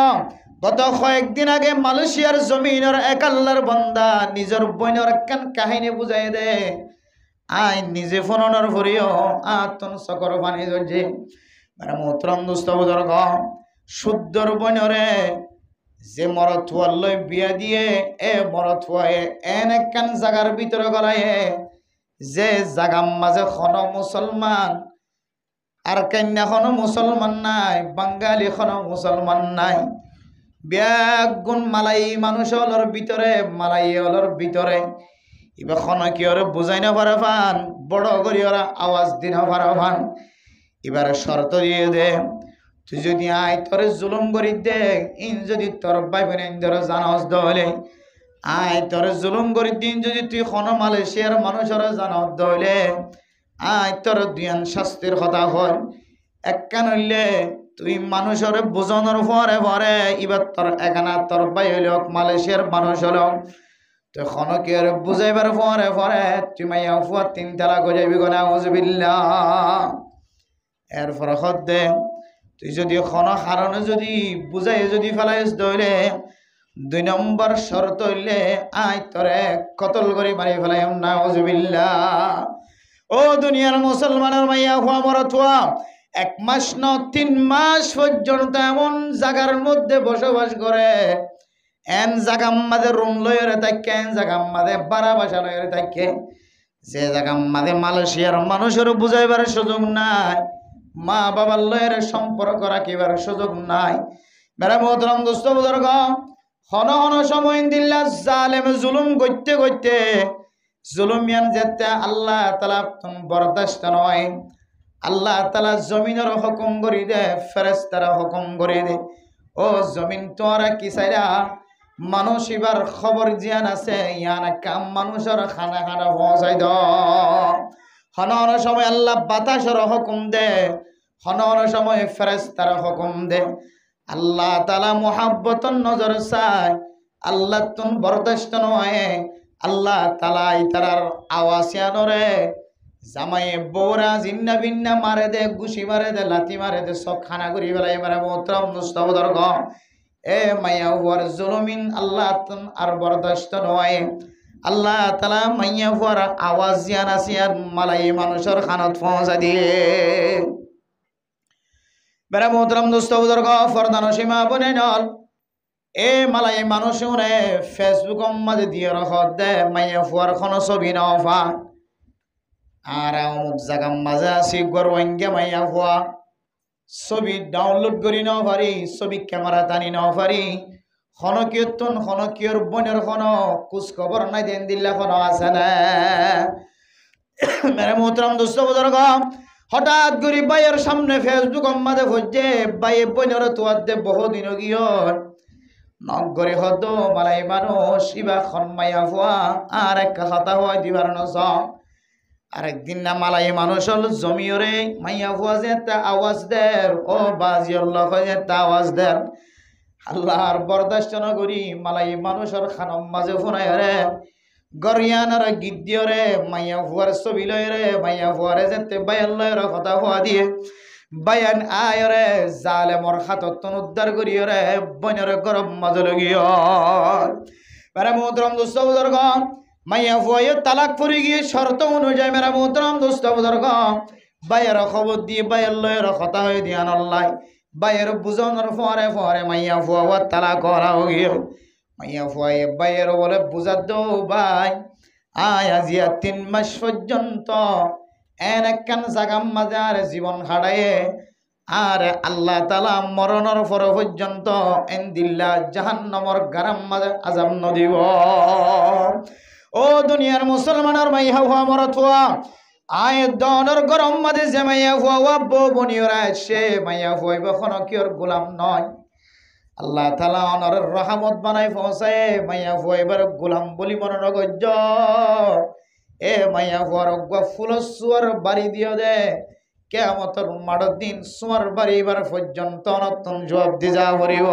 গত কয়েকদিন আগে মালয়েশিয়ার জমিনের এক আল্লাহর বান্দা নিজের বোনের একখান কাহিনী বুঝাই দে আই নিজে ফোনের ভরিও আতন সকর পানি ধরছে বেলা মোহতরম দোস্ত বুজুর্গ শুদ্ধর বোনরে যে মরথুয়ার লই বিয়া দিয়ে এ মরথুয়ায় এন একখান জাগার ভিতরে গলায় যে জাগাম মাঝে খন মুসলমান আর কন্যা খন মুসলমান নাই বাঙালি খন মুসলমান নাই ব্যাগুণ মালাই মানুষ হলর ভিতরে মালাই হলর ভিতরে এবার খন কি ওরে বুঝাই না পারে ফান বড় করি ওরা আওয়াজ দিন পারে ফান এবারে শর্ত দিয়ে দে তুই যদি আয় তোরে জুলুম করি দেখ ইন যদি তোর ভাই বোন ধরে জানাস দলে আয় তোরে জুলুম করি দিন যদি তুই কোনো মালয়েশিয়ার মানুষের জানাস দলে আয় তোর দুয়ান শাস্তির কথা হয় একখান হইলে তুই মানুষের বোঝানোর পরে পরে এবার তোর এখানা তোর ভাই হইল মালয়েশিয়ার মানুষ হল তুই খনকে বুঝাইবার পরে পরে তুই মাইয়া ফুয়া 3 তালাক হয়ে যাবি গনা উজবিল্লাহ এরপর হদ দে তুই যদি কোনো কারণে যদি বুঝাই যদি ফেলাইস দইলে 2 নম্বর শর্ত হইলে আয় তোরে কতল করে মারি ফেলাই নাউজুবিল্লাহ ও দুনিয়ার মুসলমানের মাইয়া হুয়া মরতুয়া 1 মাস ন 3 মাস পর্যন্ত এমন জায়গার মধ্যে বসবাস করে এন জায়গা আমাদের রুম লইরে থাকে এন জায়গা আমাদের বাড়া বাসা লইরে থাকে যে জায়গা মাঝে মালয়েশিয়ার মানুষের বুঝাইবার সুযোগ নাই, মা বাবার লয়ের সম্পর্ক রাখিবার সুযোগ নাই। মেরা মোহতরম দোস্ত বুজুর্গ, হন হন সময় দিল্লা জালেম জুলুম করতে করতে জুলুমিয়ান যেতে আল্লাহ তাআলা বরদাস্ত নয়। আল্লাহ তাআলা জমিনের হুকুম করে দে, ফেরেশতারা হুকুম করে দে, ও জমিন তোরা কি চাইরা মানুষ এবার খবর জিয়ান আছে ইয়ান কাম মানুষের খানা খানা পৌঁছাই দ। হন হন সময় আল্লাহ বাতাসের হুকুম দে, হন হন সময় ফেরেশতারা হুকুম দে। আল্লাহ তাআলা মুহাব্বতন নজর চায়, আল্লাহ তুন বরদাস্ত নয়। আল্লাহ তাআলা ইতারার আওয়াসিয়ানরে জামাই বৌরা জিন্না বিন্না মারে দে, গুছি মারে দে, লাথি মারে দে, সব খানা করি বেলায় মারে মোহতরম মুস্তাবদর্গ। এ মাইয়া হুয়ার জুলুমিন আল্লাহ তুন আর বরদাস্ত নয়। আল্লাহ তাআলা মাইয়া হুয়ার আওয়াজ জিয়ান আসিয়ান মালাই মানুষের খানত পৌঁছা দিয়ে। বেড়া মোহতরম দোস্ত বুজুর্গ, ফরদান সীমা বনে নল এ মালাই মানুষ উনে ফেসবুক মাঝে দিয়ে রখত দে মাইয়া ফুয়ার খন ছবি নফা আর অমুক জায়গা মাঝে আসি গরওয়াঙ্গে মাইয়া ফুয়া ছবি ডাউনলোড করি ন পারি, ছবি ক্যামেরা টানি ন পারি, খনকিয়তন খনকিয়র বনের খন কুচ খবর নাই দেন দিল্লা খন আছে না। মেরে মোহতরম দোস্ত বুজুর্গ, হঠাৎ করে বাইয়ের সামনে ফেসবুক মাঝে ভজে বাইয়ে বইনের তোয়ার দে বহুদিন গিয়ে নগরে হদ মালাই মানুষ ইবা খন মাইয়া ফুয়া আর এক কথা হয় দিবার নস। আরেকদিন না মালাই মানুষ হল জমিয়রে মাইয়া ফুয়া যে একটা আওয়াজ দের, ও বাজিয়র লোক যে একটা আওয়াজ দের। আল্লাহর বরদাস্ত নগরী মালাই মানুষের খানম মাঝে ফোনাই রে গরিয়ানার গিদ্দিয়রে মাইয়া ফুয়ার ছবি লয় রে, মাইয়া ফুয়ারে যেতে বায়ান লয়ের কথা হওয়া দিয়ে বায়ান আয়রে জালেমর হাতত উদ্ধার করিও রে বনের গরম মাঝে লগিও। মেরা মোহতরম দোস্ত বুজুর্গ, মাইয়া ফুয়ায় তালাক পড়ে গিয়ে শর্ত অনুযায়ী মেরা মোহতরম দোস্ত বুজুর্গ বায়ের খবর দিয়ে বায়ের লয়ের কথা হয়ে দিয়ান আল্লাহ বায়ের বুঝানোর ফরে ফরে মাইয়া ফুয়া তালাক করা গিয়ে মাইয়া ফুয়াই বাইয়ের বলে বুঝা দো ভাই আয় আজিয়া 3 মাস পর্যন্ত এন একখান জাগাম মাঝে আর জীবন হারায়ে আর আল্লাহ তাআলা মরণের পর পর্যন্ত এন দিল্লা জাহান্নামর গারাম মাঝে আযাব নদিব। ও দুনিয়ার মুসলমানের মাইয়া ফুয়া মরত ফুয়া আয় দনের গরম মাঝে যে মাইয়া ফুয়া বউ বনিয়রা সে মাইয়া ফুয়াই কখনো কিওর গোলাম নয়। আল্লাহ তাআলা অনরের রহমত বানাই পৌঁছায় মাইয়া ফুয়া এবার গোলাম বলি মনে নগজ। এ মাইয়া ফুয়ার ফুলের সুয়ার বাড়ি দিও দে কিয়ামতের মাঠের দিন সুয়ার বাড়ি এবার পর্যন্ত নতুন জবাব দি যা করিব।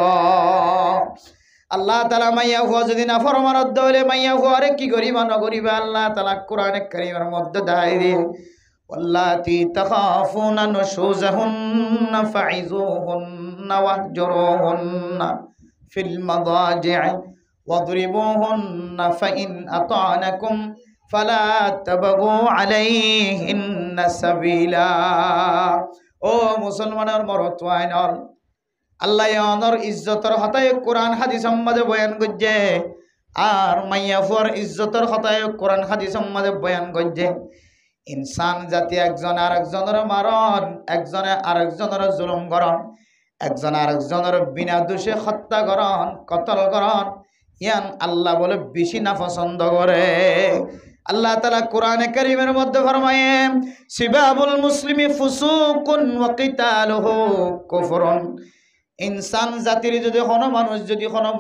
আল্লাহ তাআলা মাইয়া ফুয়া যদি না ফরমানত দইলে মাইয়া ফুয়ারে কি করিবা নকরিবা আল্লাহ তাআলা কোরআনে কারীমের মধ্যে দাই দিয়ে ওয়াল্লাতি তাখাফুনা নুশুজাহুন্না ফাইযুহুন্না ওয়াহজুরুহুন্না ফিল মাদাজি'i ওয়াদরিবুহুন্না ফাইন আতা'নাকুম ফালা তাবগু আলাইহিন্না সাবিলা। ও মুসলমানের মরদ ওয়াইনর আল্লাহ অনর ইজ্জতের হতায় কোরআন হাদিস মাঝে বয়ান করছে আর মাইয়া ফুয়ার ইজ্জতের হতায় কোরআন হাদিস মাঝে বয়ান করছে। ইনসান জাতি একজন আরেকজনের মারণ, একজনে আরেকজনের জুলুম করণ, একজন আরেকজনের বিনা দোষে হত্যা করণ কতল করণ ইয়ান আল্লাহ বলে বেশি না পছন্দ করে। আল্লাহ তাআলা কোরআনে কারীমের মধ্যে ফরমায়ে সিবাবুল মুসলিমি ফুসুকুন ওয়া কিতালুহু কুফরুন। ইনসান জাতির যদি কোনো মানুষ যদি কোনো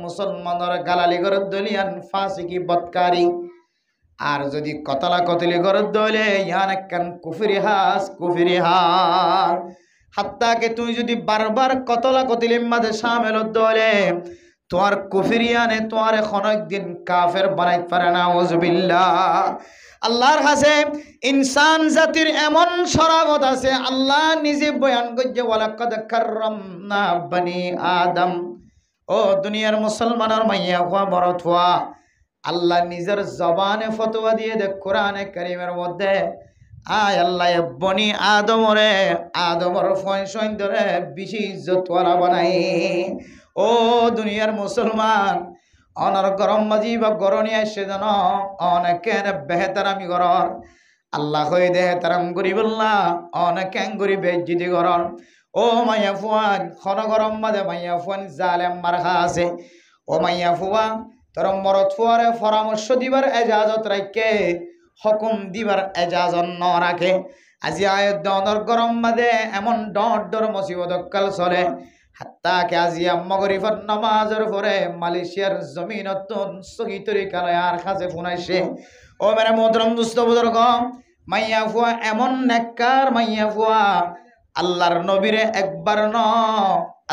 মুসলমানের গালালি করে দলিয়ান ফাসিকি বদকারী আর যদি কতলা কতলি করে দলে ইয়ান একখান কুফরি হাস হাত্তাকে তুই যদি বারবার কতলা কতলির মাঝে শামিল দলে তোমার কুফরিয়ানে তোমার এখন একদিন কাফের বানাইতে পারে না। আউযুবিল্লাহ। আল্লাহর কাছে ইনসান জাতির এমন শরাফত আছে আল্লাহ নিজে বয়ান করছে ওয়ালাকাদ কাররামনা বনি আদম। ও দুনিয়ার মুসলমানের মাইয়া হুয়া মরদ হুয়া আল্লাহ নিজের জবানে ফতোয়া দিয়ে দে কোরআনে কারীমের মধ্যে আয় আল্লাহ বনি আদমর ফয়সইন ধরে বেশি ইজ্জত ওয়ালা বানাই। ও দুনিয়ার মুসলমান অনার গরম মাঝি বা গরনি আসে যেন অনেকের বেহেতার আমি গরর আল্লাহ হয়ে দেহে তারাম করি বললা অনেকেন করি বেজ্জিতি গরর ও মাইয়া ফুয়ান খন গরম মাঝে মাইয়া ফুয়ান জালেম মার্খা আছে ও মাইয়া ফুয়া তোর মরত ফুয়ারে পরামর্শ দিবার এজাজত রাখে হুকুম দিবার এজাজত ন রাখে আজি আয়ত অনর গরম মাঝে এমন ডর ডর মুসিবত কাল চলে হাত্তাকে আজি মগরিফর নামাজের পরে মালয়েশিয়ার জমিনত সহি তরিকায় আর কাছে ফোনাইছে ও মেরে মোহতরম দুস্থ বুজুর্গ মাইয়া ফুয়া এমন নেককার মাইয়া ফুয়া আল্লাহর নবীরে একবার ন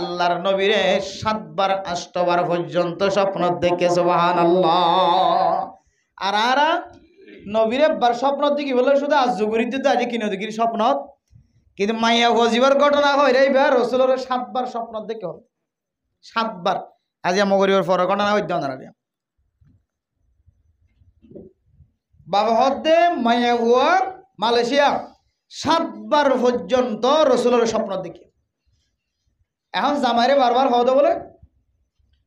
আল্লাহর নবীরে 7 বার 8 বার পর্যন্ত স্বপ্ন দেখে সুবহানাল্লাহ আর নবীরে একবার স্বপ্ন দেখি বলে শুধু আজগুরিতে তো আজ কিনো দেখি স্বপ্ন কিন্তু মাইয়া ফজিবার ঘটনা হয় রে বা রাসূলের 7 বার স্বপ্ন দেখে 7 বার আজ মগরিবার পর ঘটনা হইতো না রে বাবা হদ্দে মাইয়া হুয়া মালয়েশিয়া 7 বার পর্যন্ত রাসূলের স্বপ্ন দেখি এখন জামাইরে বারবার হদ বলে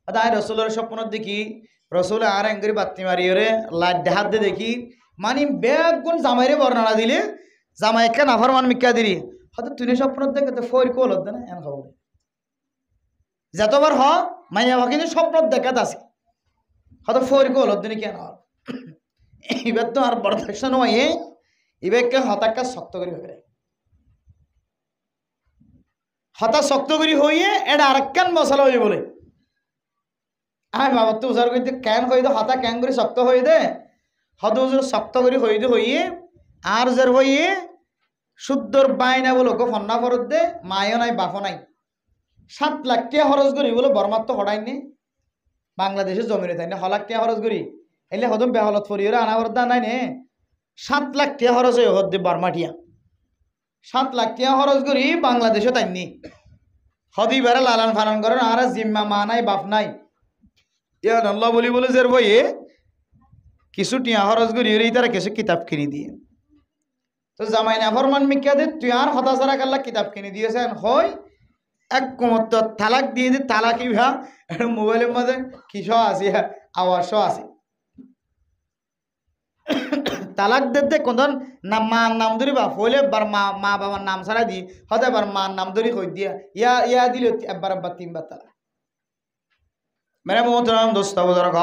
তাই রাসূলের স্বপ্ন দেখি রাসূল আর এঙ্গরি বাতি মারিয়ে লাড হাত দিয়ে দেখি মানে বেগুন জামাইরে বর্ণনা দিলে জামাইকে নাফরমান মিক্কা দিলি হয়তো তুই স্বপ্ন দেখে তো ফোর কোল হতো না এন খবর যতবার হ মাইয়া কিন্তু স্বপ্ন দেখাত আছে হয়তো ফোর কোল হতো না কেন এবার তো আর বরদাস্ত নয় এবারকে হতাক্কা শক্ত করে হবে হতা শক্ত করে হইয়ে এটা আরেকখান মশলা হয়ে বলে আয় বাবা তো উজার করতে ক্যান হয়ে দে হতা ক্যান করে শক্ত হয়ে দে হত উজুর শক্ত করে হয়ে দে হইয়ে আর যার হইয়ে শুদ্ধর বাইনা বলো গো ফন্না ফরত দে মায়ও নাই বাফও নাই 7 লাখ টাকা খরচ করি বলে বর্মার তো হটাইনি বাংলাদেশে জমিনে তাই না 1 লাখ টাকা খরচ করি এলে হদম বেহলত ফরিয়ে আনা বরদা নাই নে 7 লাখ টাকা খরচ হয়ে হদ বর্মাটিয়া 7 লাখ টাকা খরচ করি বাংলাদেশে তাইনি হদি বেড়া লালান ফালান করেন আর জিম্মা মা নাই বাপ নাই ইয়ান আল্লাহ বলি বলে যে বইয়ে কিছু টিয়া খরচ করি তারা কিছু কিতাব কিনে দিয়ে তো জামাই না ফরমান মিক্কা দে তুই আর হতাশারা কাল্লা কিতাব কিনে দিয়েছেন হয় এক কুমত তালাক দিয়ে দি তালাকি ভা মোবাইলের মধ্যে কিস আছে আওয়াজও আছে তালাক দে কোন না মার নাম ধরি বা হইলে বার মা বাবার নাম ছাড়া দি হতে বার মার নাম ধরি হই দিয়া ইয়া দিল একবার 3 বার তালাক মেরে মোহতরম দোস্ত বুজুর্গ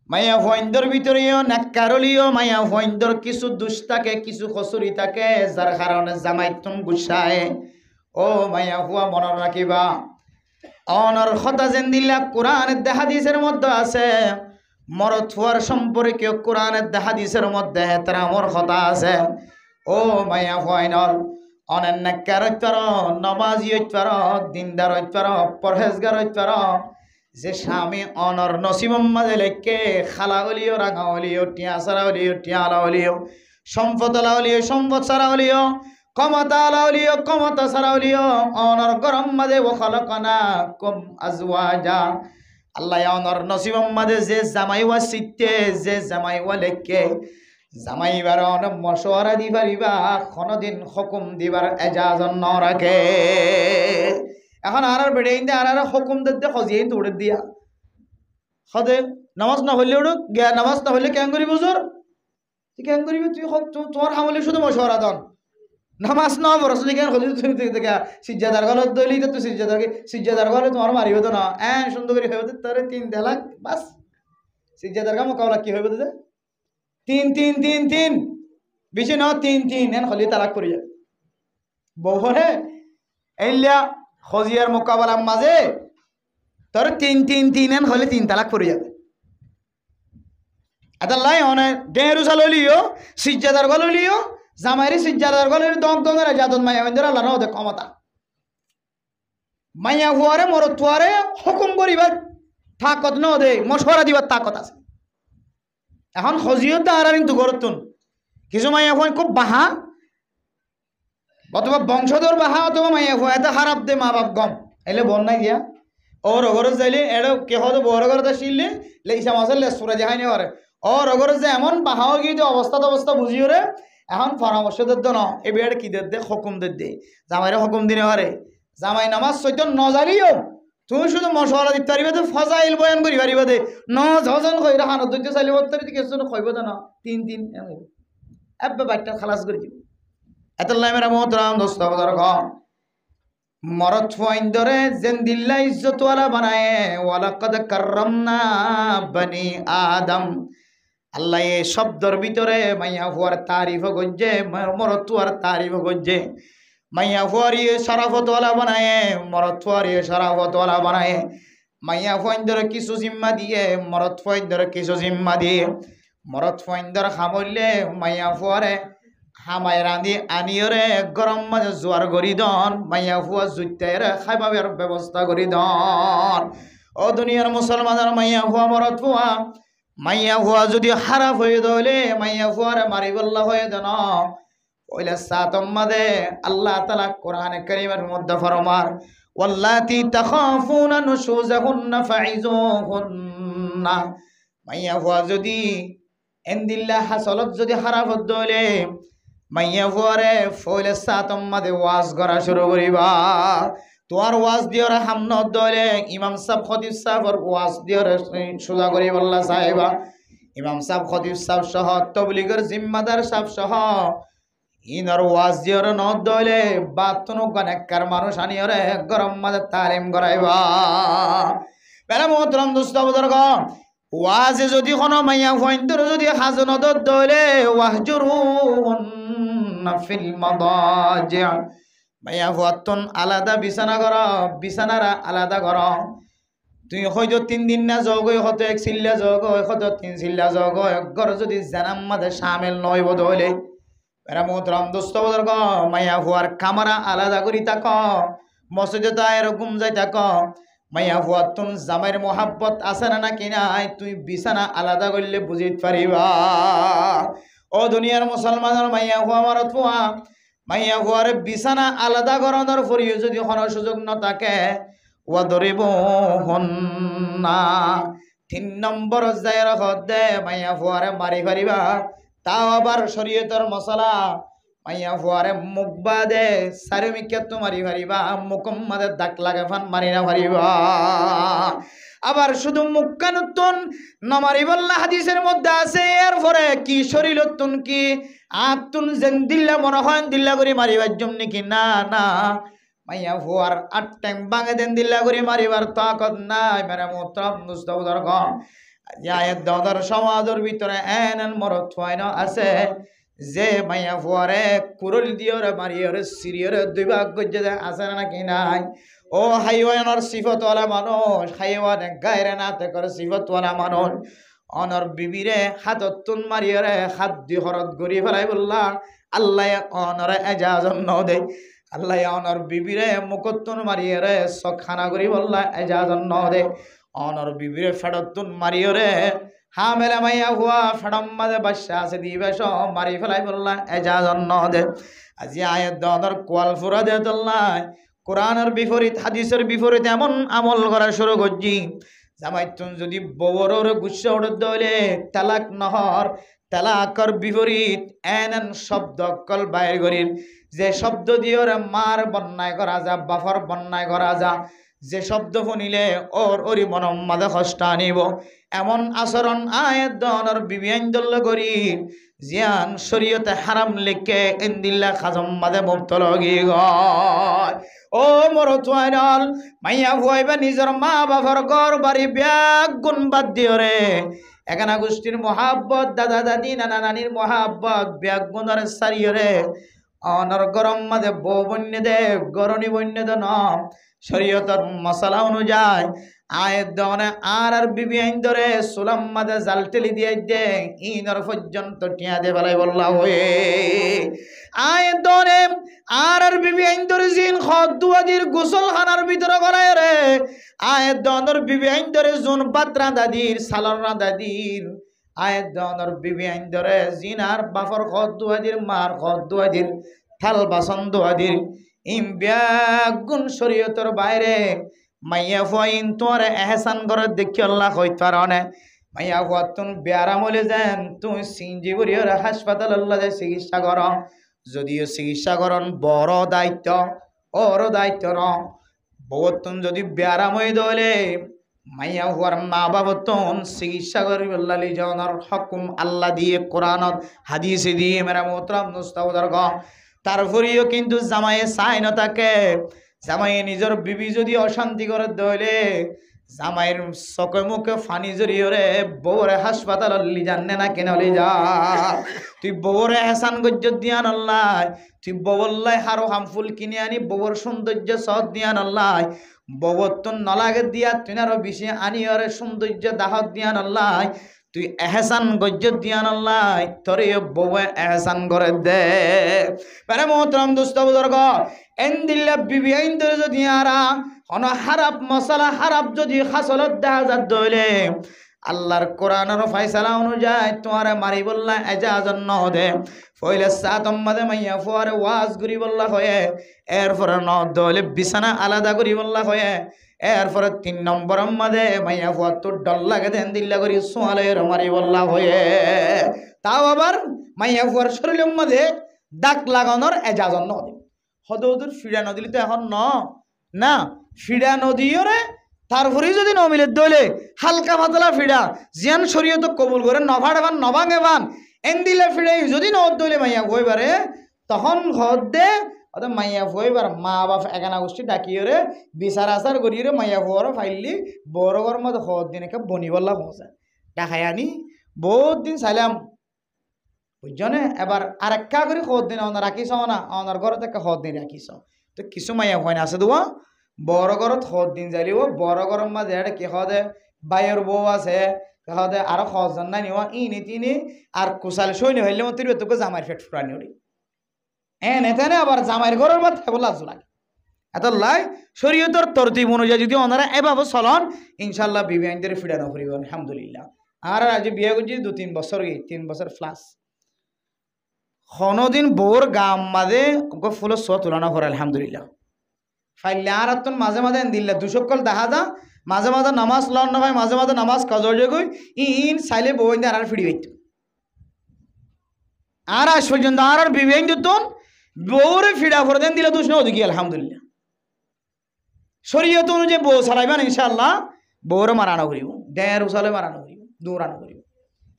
মাইয়া ফইন্দর ভিতরেও নাক্কারলিও মাইয়া ফইন্দর কিছু দুষ থাকে কিছু কসুরি থাকে যার কারণে জামাই তুম গুছায় ও মাইয়া হুয়া মনে রাখিবা অনর কথা যেন দিলা কোরআনের হাদিসের মধ্যে আছে মরদ হওয়ার সম্পর্কে কোরআনের হাদিসের মধ্যে তারা আমার কথা আছে ও মাইয়া ফইনর অনেক নাক্কার হইতার নমাজি হইতার দিনদার হইতার পরহেজগার হইতার যে স্বামী অনর নসিবম মাঝে লেখকে খালা হলিও রাঙা হলিও টিয়া সারা হলিও টিয়ালা হলিও সম্পদলা হলিও সম্পদ সারা হলিও ক্ষমতা আলা হলিও ক্ষমতা সারা হলিও অনর গরম মাঝে ও খলকনা কম আজওয়াজা আল্লাহ অনর নসিবম মাঝে যে জামাইওয়া সিটে যে জামাইওয়া লেখকে জামাইবার অনেক মশওয়ারা দি পারিবা কোনদিন হুকুম দিবার এজাজত ন রাখে এখন আর বেড়ে ইন্দে আর হুকুম দিতে খজিয়ে দৌড়ে দিয়া সদে নামাজ না হইলে উড়ুক গিয়া নামাজ না হইলে কেন করিব জোর তুই কেন করিবি তুই তোমার হামলে শুধু মশওয়ারা দন নামাজ না বরস কেন হলি তুমি দেখা সিজ্জাদার গলত দলি তো সিজ্জাদার গলে তোমার মারিব তো না সুন্দর করে হইব তোরে 3 তালাক বাস সিজ্জাদার কাম কাওলা কি হইব তো 3 বেশি না 3 এন হলি তালাক করি যায় বহরে এইলা খজিয়ার মোকাবেলার মাঝে তোর 3 এন হলে 3 তালাক পড়ে যাবে আদাল্লাই অনে ডেরু চালিও সিজ্জাদার গলিও জামাইরি সিজ্জাদার গলিও দং দঙের জাদত মাইয়া বন্ধুরা আল্লাহ নদে ক্ষমতা মাইয়া হুয়ারে মরত তুয়ারে হুকুম করিবার তাকত নদে মশওয়ারা দিবার তাকত আছে এখন খজিও তার কিন্তু গরতুন কিছু মাইয়া হুয়ান খুব বাহা অথবা বংশধর বাহা অথবা মাইয়া হুয়া এত খারাপ দে মা বাপ গম এলে বন নাই দিয়া ওর অগর যাইলে এড়ো কে হতো বড় ঘরতে শিললে লেইসা মাসের লেস পুরা যাহাই নে পারে ওর অগর যে এমন বাহাও গিয়ে অবস্থা বুঝিও রে এখন পরামর্শ দিত না এ বিয়ার কি দে হুকুম দে জামাইরে হুকুম দিনে পারে জামাই নামাজ সৈত নজারিও তুমি শুধু মশলা দিতে পারিবে তো ফজাইল বয়ান করি পারিবে দে ন জন কইরা হানত ধরতে চাইলে ওর দিকে কইব না তিন তিন এবে বাচ্চা খালাস করে দিব এত মেরা মোহতরাম দোস্ত বুজুর্গ মরদ ফাইন্দরে জিন্দিল্লাহ ইজ্জত ওয়ালা বানায়ে ওয়ালাকাদ কাররামনা বনি আদম আল্লাহ এই শব্দর ভিতরে মাইয়া হুয়ার তারিফ গজ্জে মরদ ওয়ার তারিফ গজ্জে মাইয়া হুয়ার শরাফত ওয়ালা বানায়ে মরদ হুয়ার শরাফত ওয়ালা বানায়ে মাইয়া ফাইন্দরে কিছু জিম্মা দিয়ে মরদ ফাইন্দরে কিছু জিম্মা দিয়ে মরদ ফাইন্দর খামইলে মাইয়া হুয়ারে হামাই রাঁধি আনিয়রে গরম মাঝে জোয়ার গড়ি দন মাইয়া ফুয়া জুইতাইরে খাইবাবের ব্যবস্থা করি দন ও দুনিয়ার মুসলমানের মাইয়া ফুয়া মরত ফুয়া মাইয়া ফুয়া যদি খারাপ হয়ে দলে মাইয়া ফুয়ারে মারিবল্লা হয়ে দেন ওইলে সাতম্মাদে আল্লাহ তাআলা কোরআনে কারীমের মধ্যে ফরমার ওয়াল্লাতি তাখাফুনা নুশুজাহুন্না ফাইজুহুন্না মাইয়া ফুয়া যদি এন্দিল্লাহ হাসলত যদি খারাপ দলে মাইয়া ফুয়ারে ফইলে সাতম্মাদে ওয়াজ করা শুরু করিবা তোমার ওয়াজ দিওরে হামনত দলে ইমাম সাহেব খতিব সাহেবর ওয়াজ দিওরে সোজা করি বললা সাহেবা ইমাম সাহেব খতিব সাহেব সহ তবলিগের জিম্মাদার সাহেব সহ ইনর ওয়াজ দিওরে ন দলে বাতনো গনেকার মানুষ আনিয়রে গরম মাঝে তালিম করাইবা বেলা মোহতরম দোস্ত বুজুর্গ ওয়াজে যদি কোনো মাইয়া ফাইন্দর যদি হাজনত দলে ওয়াহজুরুহুন্না ফিল মাদাজি মাইয়া ফাতন আলাদা বিছানা কর বিছানারা আলাদা কর তুই হয়তো 3 দিন না যোগ হয়তো এক সিল্লা যোগ হয়তো 3 সিল্লা যোগ একবার যদি জানাম মাঝে শামিল নয় বদলে এরা মোহতরম দোস্ত বুজুর্গ মাইয়া ফুয়ার কামরা আলাদা করি তাক মসজিদে তা এরকম যাই তাক মাইয়া ফুয়াতুন জামাইয়ের মোহাব্বত আছে না নাকি নাই তুই বিছানা আলাদা করলে বুঝিতে পারিবা ও দুনিয়ার মুসলমানের মাইয়া ফুয়া মারত ফুয়া মাইয়া ফুয়ারে বিছানা আলাদা করানোর পরেও যদি কোনো সুযোগ না থাকে ওয়াদরিবুহুন্না 3 নম্বর জায়গা হদে মাইয়া ফুয়ারে মারি পারিবা তাও আবার শরীয়তের মশলা মাইয়া ফুয়ারে মুখ বাদে সারমিকে তো মারি পারিবা মুকম মাদে দাগ লাগে ফান মারি না পারিবা আবার শুধু মুখ কানুতন নমারি বল্লা হাদিসের মধ্যে আছে এরপরে কি শরীরতুন কি আতুন জিন্দিল্লা মনে হয় দিল্লা করে মারিবার জন্য কি না না মাইয়া ফুয়ার 8 টাইম বাঙে দেন দিল্লা করে মারিবার তাকত নাই মেরে মোহতরম দোস্ত বুজুর্গ আয়াত দর সমাজের ভিতরে এনন মরদ ফাইন আছে যে মাইয়া ফুয়ারে কুরল দিয়রে মারিয়রে সিরিয়রে 2 ভাগ গজ্জে আছে নাকি নাই ও হাইওয়ানের সিফতওয়ালা মানুষ হাইওয়ানে গায়রে নাতে করে সিফতওয়ালা মানুষ অনর বিবিরে হাততুন মারিয়রে হাত দি হরত গরি ফেলাই বললা আল্লাহ অনরে এজাজত ন দে আল্লাহ অনর বিবিরে মুকত্তুন মারিয়রে সখানা করি বললা এজাজত ন দে অনর বিবিরে ফেডতুন মারিয়রে হা মেলা মাইয়া হুয়া ফেডম মাঝে বাদশা আছে দিবেশ মারি ফেলাই বললা এজাজত ন দে আজি আয়াত দর কোয়াল ফুরা দে তোল্লাই কোরআনের বিপরীত হাদিসের বিপরীত এমন আমল করা শুরু করছি জামাইতুন যদি বড়র গুচ্ছা উঠে দলে তালাক নহর তালাকর বিপরীত এন শব্দ কল বাইর করির যে শব্দ দিয়ে মার বন্যায় করা যা বাফর বন্যায় করা যা যে শব্দ শুনিলে ওর ওরি মনম মাঝে কষ্ট আনিব এমন আচরণ আয়াত দনের বিবিয়াইন করি জিয়ান শরীয়তে হারাম লিখে ইন্দিল্লা খাজম মাঝে মুবতলা গিয়ে গয় ও মরত ওয়াইনাল মাইয়া ফুয়াইবা নিজের মা বাবার ঘর বাড়ি ব্যাগ গুণ বাদ দিও রে একানা গোষ্ঠীর মহাব্বত দাদা দাদি নানা নানির মহাব্বত ব্যাগ গুণের সারিও রে অনর গরম মাঝে বউ বন্য দে গরণী বন্য দে ন শরীয়তের মশলা অনুযায়ী আয়ের দনে আর বিবি আইন ধরে সুলাম মাঝে জাল টেলি দিয়ে দে ইনর পর্যন্ত টিয়া দে বেলায় বললা হয়ে আয়ের দনে আর বিবি আইন ধরে জিন দুয়াদির গোসল খানার ভিতরে করায় রে আয়ের দনের বিবি আইন ধরে জোন পাত্রা দাদির সালর দাদির আয়ের দনের বিবি আইন ধরে জিন আর বাফর দুয়াদির মার দুয়াদির থাল বাসন দুয়াদির ইম ব্যাগুন শরীয়তের বাইরে মাইয়া ফুয়াইন তোর এহসান করে দেখি আল্লাহ কইতে পারে মাইয়া ফুয়া তুন বেয়ারাম হলে যান তুই সিঞ্জি করিয়র হাসপাতাল আল্লাহ চিকিৎসা কর যদিও চিকিৎসা করন বড় দায়িত্ব ওর দায়িত্ব ন বউতন যদি ব্যারাম হয়ে দলে মাইয়া হওয়ার মা বাবতন চিকিৎসা করি বললালি জনের হকুম আল্লাহ দিয়ে কোরআনত হাদিসে দিয়ে মেরা মোহতরম মুস্তাউদার গ তারপরেও কিন্তু জামাইয়ে চাই না তাকে জামাইয়ে নিজের বিবি যদি অশান্তি করে দলে জামাইয়ের চকে মুখে ফানি জড়িয়ে বউরে হাসপাতাল লি জানে না কেন লি যা তুই বউরে এহসান গজ্জত দিয়া নল্লাই তুই বউল্লাই হারো হামফুল কিনে আনি বউর সৌন্দর্য সদ দিয়া নল্লাই বউর তো নলাগে দিয়া তুই আরো বেশি আনি ওরে সৌন্দর্য দাহত দিয়া নল্লাই তুই এহসান গজ্জত দিয়া নল্লাই তোরে বউয়ে এহসান করে দে মানে মোহতরম দোস্ত বুজুর্গ এন্দিল্লা বিবি আইন্দর যদি আরা অন হারাপ মশলা হারাপ যদি খাসলত দেখা যাত দইলে আল্লাহর কোরআনের ফয়সালা অনুযায়ী তোমারে মারি বললা এজাজত ন দে ফইলে সাতম মাদে মাইয়া ফুয়ারে ওয়াজ করি বললা হয়ে এরপরে ন দইলে বিছানা আলাদা করি বললা হয়ে এরপরে 3 নম্বর মাদে মাইয়া ফুয়া তো ডল লাগে দেন দিল্লা করি সোয়ালের মারি বললা হয়ে তাও আবার মাইয়া ফুয়ার শরীরের মধ্যে দাগ লাগানোর এজাজত ন দে হদৌদুর ফিরা নদিলে তো এখন না ফিরা নদীরে তারপরে যদি নমিলে দলে হালকা পাতলা ফিরা জিয়ান শরীয়ত কবুল করে নভাড়াবান নভাঙে বান এন্দিলে ফিরে যদি ন দলে মাইয়া হইবারে তখন ঘর দে অত মাইয়া হইবার মা বাপ একানা গোষ্ঠী ডাকিয়ে বিচার আচার করিয়ে মাইয়া হওয়ার ফাইলি বড় ঘর মতো হদ দিন একে বনি বললা পৌঁছায় দেখাই আনি বহুত দিন চাইলাম বুঝছনে এবার আর একা করে হদ দিন অনার রাখিস না অনার ঘরে থেকে হদ দিন রাখিস তো কিছু মাইয়া হয় না আছে দেওয়া বড় ঘরত হদ দিন যাইলিও বড় ঘরের মাঝে এটা কি হদে বাইয়ের বউ আছে হদে আরো সজন নাই নিও ইনি তিনি আর কুশাল সৈন্য হইলে মতো তোকে জামাইয়ের ফেট ফুরানি উড়ি নেতেনে আবার জামাইয়ের ঘরের মধ্যে থাকবো লাজ লাগে এত লাই শরীয়তর তরতিব অনুযায়ী যদি ওনারা এভাবে চলন ইনশাল্লাহ বিবি আইনদের ফিরানো ফুরিব আলহামদুলিল্লাহ আর আজ বিয়ে করছি 2-3 বছর 3 বছর প্লাস কোনোদিন বউর গাম মাঝে ফুলের শ তুলনা করে আলহামদুলিল্লাহ ফাইলে আর মাঝে মাঝে দিল্লা দুসকল দেখা যা মাঝে মাঝে নামাজ লন না ভাই মাঝে মাঝে নামাজ কাজর গই ইন চাইলে বউ আর ফিরি হইত আর আজ পর্যন্ত আর বিবেন দিত বউরে ফিরা করে দেন দিলে দুষ না ওদিকে আলহামদুলিল্লাহ শরীয়ত অনুযায়ী বউ চালাইবেন ইনশাআল্লাহ বউরে মারানো করিব দেড় উসালে মারানো করিব দৌড়ানো করিব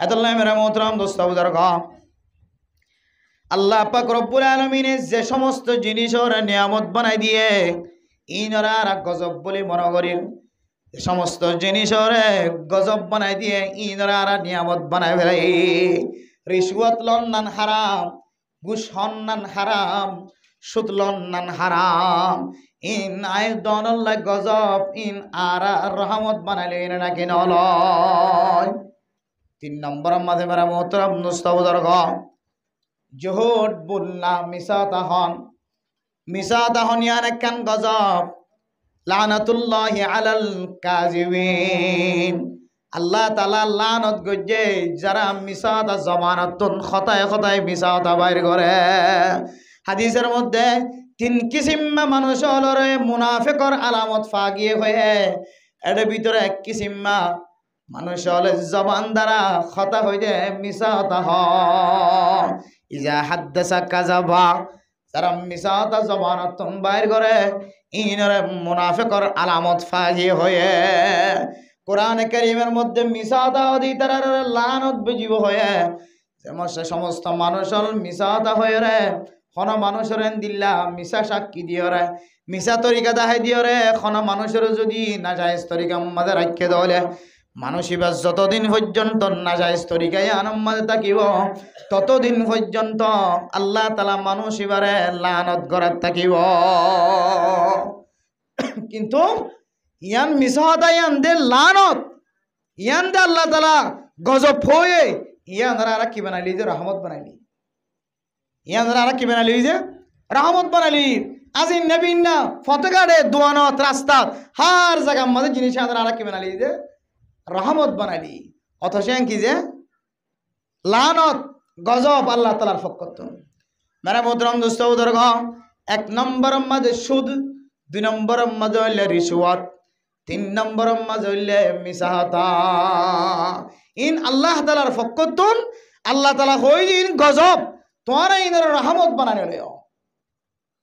এতলাই মেরা মোহতরম দোস্ত বুজুর্গ আল্লাহ পাক রব্বুল আলামিন যে সমস্ত জিনিসের নিয়ামত বানাই দিয়ে ইনরা আর গজব বলে মনে করেন সমস্ত জিনিসের গজব বানাই দিয়ে ইনরা আর নিয়ামত বানাই ফেলে রিশওয়াত লন্নান হারাম ঘুষ হন্নান হারাম সুদ লন্নান হারাম ইন আয় দনল্লাহ গজব ইন আর রহমত বানাইলে ইন নাকি নলয় 3 নম্বর মাঝে মেরা মোহতরম দোস্ত বুজুর্গ জোহর বললা মিসাতাহন ইয়ান কান গজব লানাতুল্লাহি আলাল কাযিবিন আল্লাহ তাআলা লানত গজে যারা মিসাতা জবানাতুন খতায় মিসাতা বাইর করে হাদিসের মধ্যে 3 কিসিম মানুষ হলরে মুনাফিকর আলামত ফাগিয়ে হয়ে এর ভিতরে 1 কিসিম মানুষ হলে জবান দ্বারা খতা হইতে মিসাতা হয় ইজা হাদ্দাসা কাযাবা যারা মিসাতা জবানাতুন বাইর করে ইনরে মুনাফিকর আলামত ফাগিয়ে হয়ে কোরআন কারীমের মধ্যে মিসাতা দি তার লানত বিজিব হয়ে যেমন সমস্ত মানুষ মিসাতা হয়ে রে কোন মানুষের দিল্লা মিশা সাক্ষী দিয়ে রে মিশা তরিকা দাহাই দিয়ে রে কোন মানুষের যদি নাজায়েজ তরিকা মাঝে রাখে দলে মানুষিবা যতদিন পর্যন্ত নাজায়েজ তরিকায় আনন্দ থাকিব ততদিন পর্যন্ত আল্লাহ তাআলা মানুষিবারে লানত গড়াত থাকিব কিন্তু ইয়ান মিসাহাদা ইয়ান দে লানত ইয়ান দে আল্লাহ তাআলা গজব হয়ে ইয়ান আর কি বানাইলি যে রহমত বানাইলি ইয়ান আর কি বানাইলি যে রহমত বানাইলি আজি নবী না ফতগাড়ে দোয়ানত রাস্তা হার জায়গা মধ্যে জিনিস আর কি বানাইলি যে রহমত বানাইলি অথচ কি যে লানত গজব আল্লাহ তাআলার পক্ষ মেরা মোহতরম দোস্ত বুজুর্গ 1 নম্বর মাঝে সুদ 2 নম্বর মাঝে হইলে রিশওয়াত 3 নম্বর মাঝে হইলে মিসাহাতা ইন আল্লাহ তাআলার পক্ষ আল্লাহ তাআলা হইদিন গজব তোমার ইনের রহমত বানাইলে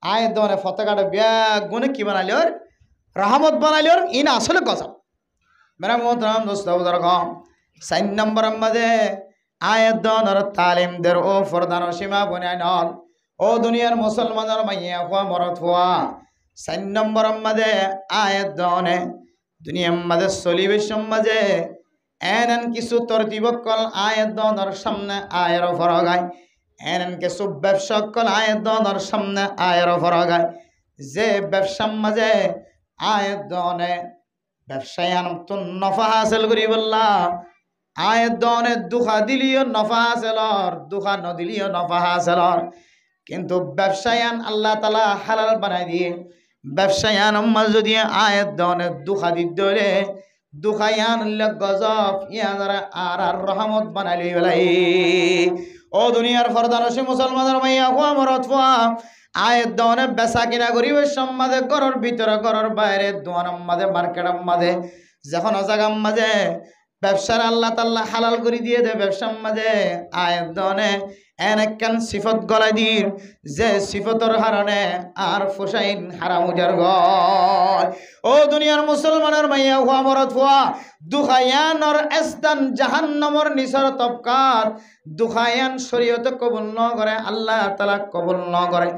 আয় দরে ফতকাটা বিয়া গুনে কি বানাইলে রহমত বানাইলেও ইন আসলে গজব। মেরা মোহতরম দোস্ত বুজুর্গ, 4 নম্বর মধ্যে আয়াত দনর তালিম দের ও ফরদান সীমা বনায় নল ও দুনিয়ার মুসলমানের মাইয়া হওয়া মরত হওয়া। 4 নম্বর মধ্যে আয়াত দনে দুনিয়ার মধ্যে চলিবে সমাজে এনন কিছু তরতিবকল আয়াত দনর সামনে আয়ের ফরগায়, এনন কিছু ব্যবসাকল আয়াত দনর সামনে আয়ের ফরগায়। যে ব্যবসার মাঝে আয়াত দনে ব্যবসায়ান তো নফা হাসিল করি বললা, আয়াত দনে দুখা দিলিও নফা হাসিলর, দুখা নদিলিও নফা হাসিলর। কিন্তু ব্যবসায়ান আল্লাহ তাআলা হালাল বানাই দিয়ে ব্যবসায়ান মাঝ যদি আয়াত দনে দুখা দিলে দুখায়ান গজব ইয়ানারা আর রহমত বানাইলি বেলাই। ও দুনিয়ার ফরদানসি মুসলমানের মাইয়া হওয়া মরত হওয়া আয়ের দোকানে বেচা কিনা করিবে সম্মাদে ঘরের ভিতরে ঘরের বাইরে দোকানের মাঝে মার্কেটের মাঝে যখন জায়গার মাঝে ব্যবসার আল্লাহ তাআলা হালাল করে দিয়ে দেয় ব্যবসার মাঝে আয়ের দোকানে এনেকান সিফত গলাই দিন যে সিফতর হারণে আর ফুসাইন হারাম উজার গয়। ও দুনিয়ার মুসলমানের মাইয়া হুয়া মরত হুয়া দুখায়ানর স্থান জাহান্নামর নিসর তবকাত দুখায়ান শরীয়তে কবুল ন করে, আল্লাহ তাআলা কবুল ন করে।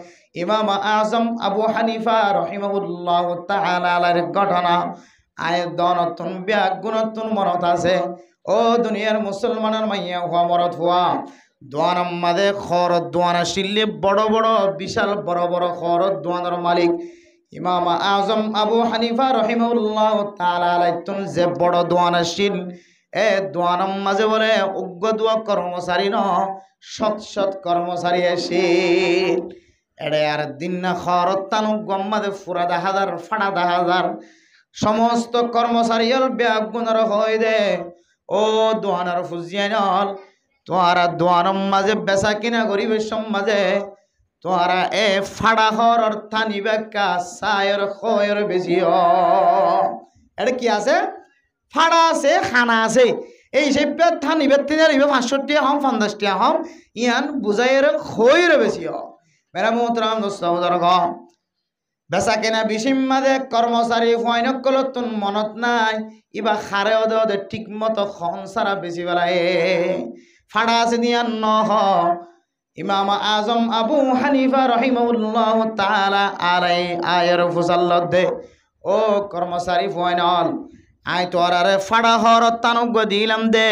ইমাম আজম আবু হানিফা রহিমাহুল্লাহ তাআলা আলার ঘটনা আয়াত দনতুন ব্যাগ গুণতুন মরত আছে। ও দুনিয়ার মুসলমানের মাইয়া হুয়া মরত হুয়া দোয়ানার মাঝে খর দোয়ানা শিল্লে বড় বড় বিশাল বড় বড় খর দোয়ানার মালিক ইমাম আজম আবু হানিফা রহিমাহুল্লাহ তাআলা আলাইতুন যে বড় দোয়ানা শিল এ দোয়ানার মাঝে বলে উগ্র দোয়া কর্মচারী ন সৎ সৎ কর্মচারী এসে এড়ে আর দিন না খর তানু গম্মাদে ফুরা 10,000 ফাড়া 10,000 সমস্ত কর্মচারী ব্যাগ গুণর হয়ে দে। ও দোয়ানার ফুজিয়ানল তোরা দোয়ানম মাঝে বেচা কিনা গরিবের সমাজে তোরা এ ফাড়া হর অর্থানি বেকা সায়র খয়ের বেশি এটা কি আছে? ফাড়া আছে, খানা আছে। এই সে থানি বেতে 500 টাকা হম 50 টাকা হম ইয়ান বুঝাইয়ের খয়ের বেশি মেরা মোহতরম দোস্ত বুজুর্গ, বেচা কেনা বিশিম মাঝে কর্মচারী ফয়নকল তুন মনত নাই ইবা খারে ওদের ঠিক মতো খন সারা বেশি বেলায় ফাড়া আছে দিয়ান নহ। ইমাম আজম আবু হানিফা রহিমাহুল্লাহ তাআলা আলাই আয়ের ফুসাল্লত দে ও কর্মচারী ফয়নল আয় তোরারে ফাড়া হর তানুগ দিলাম দে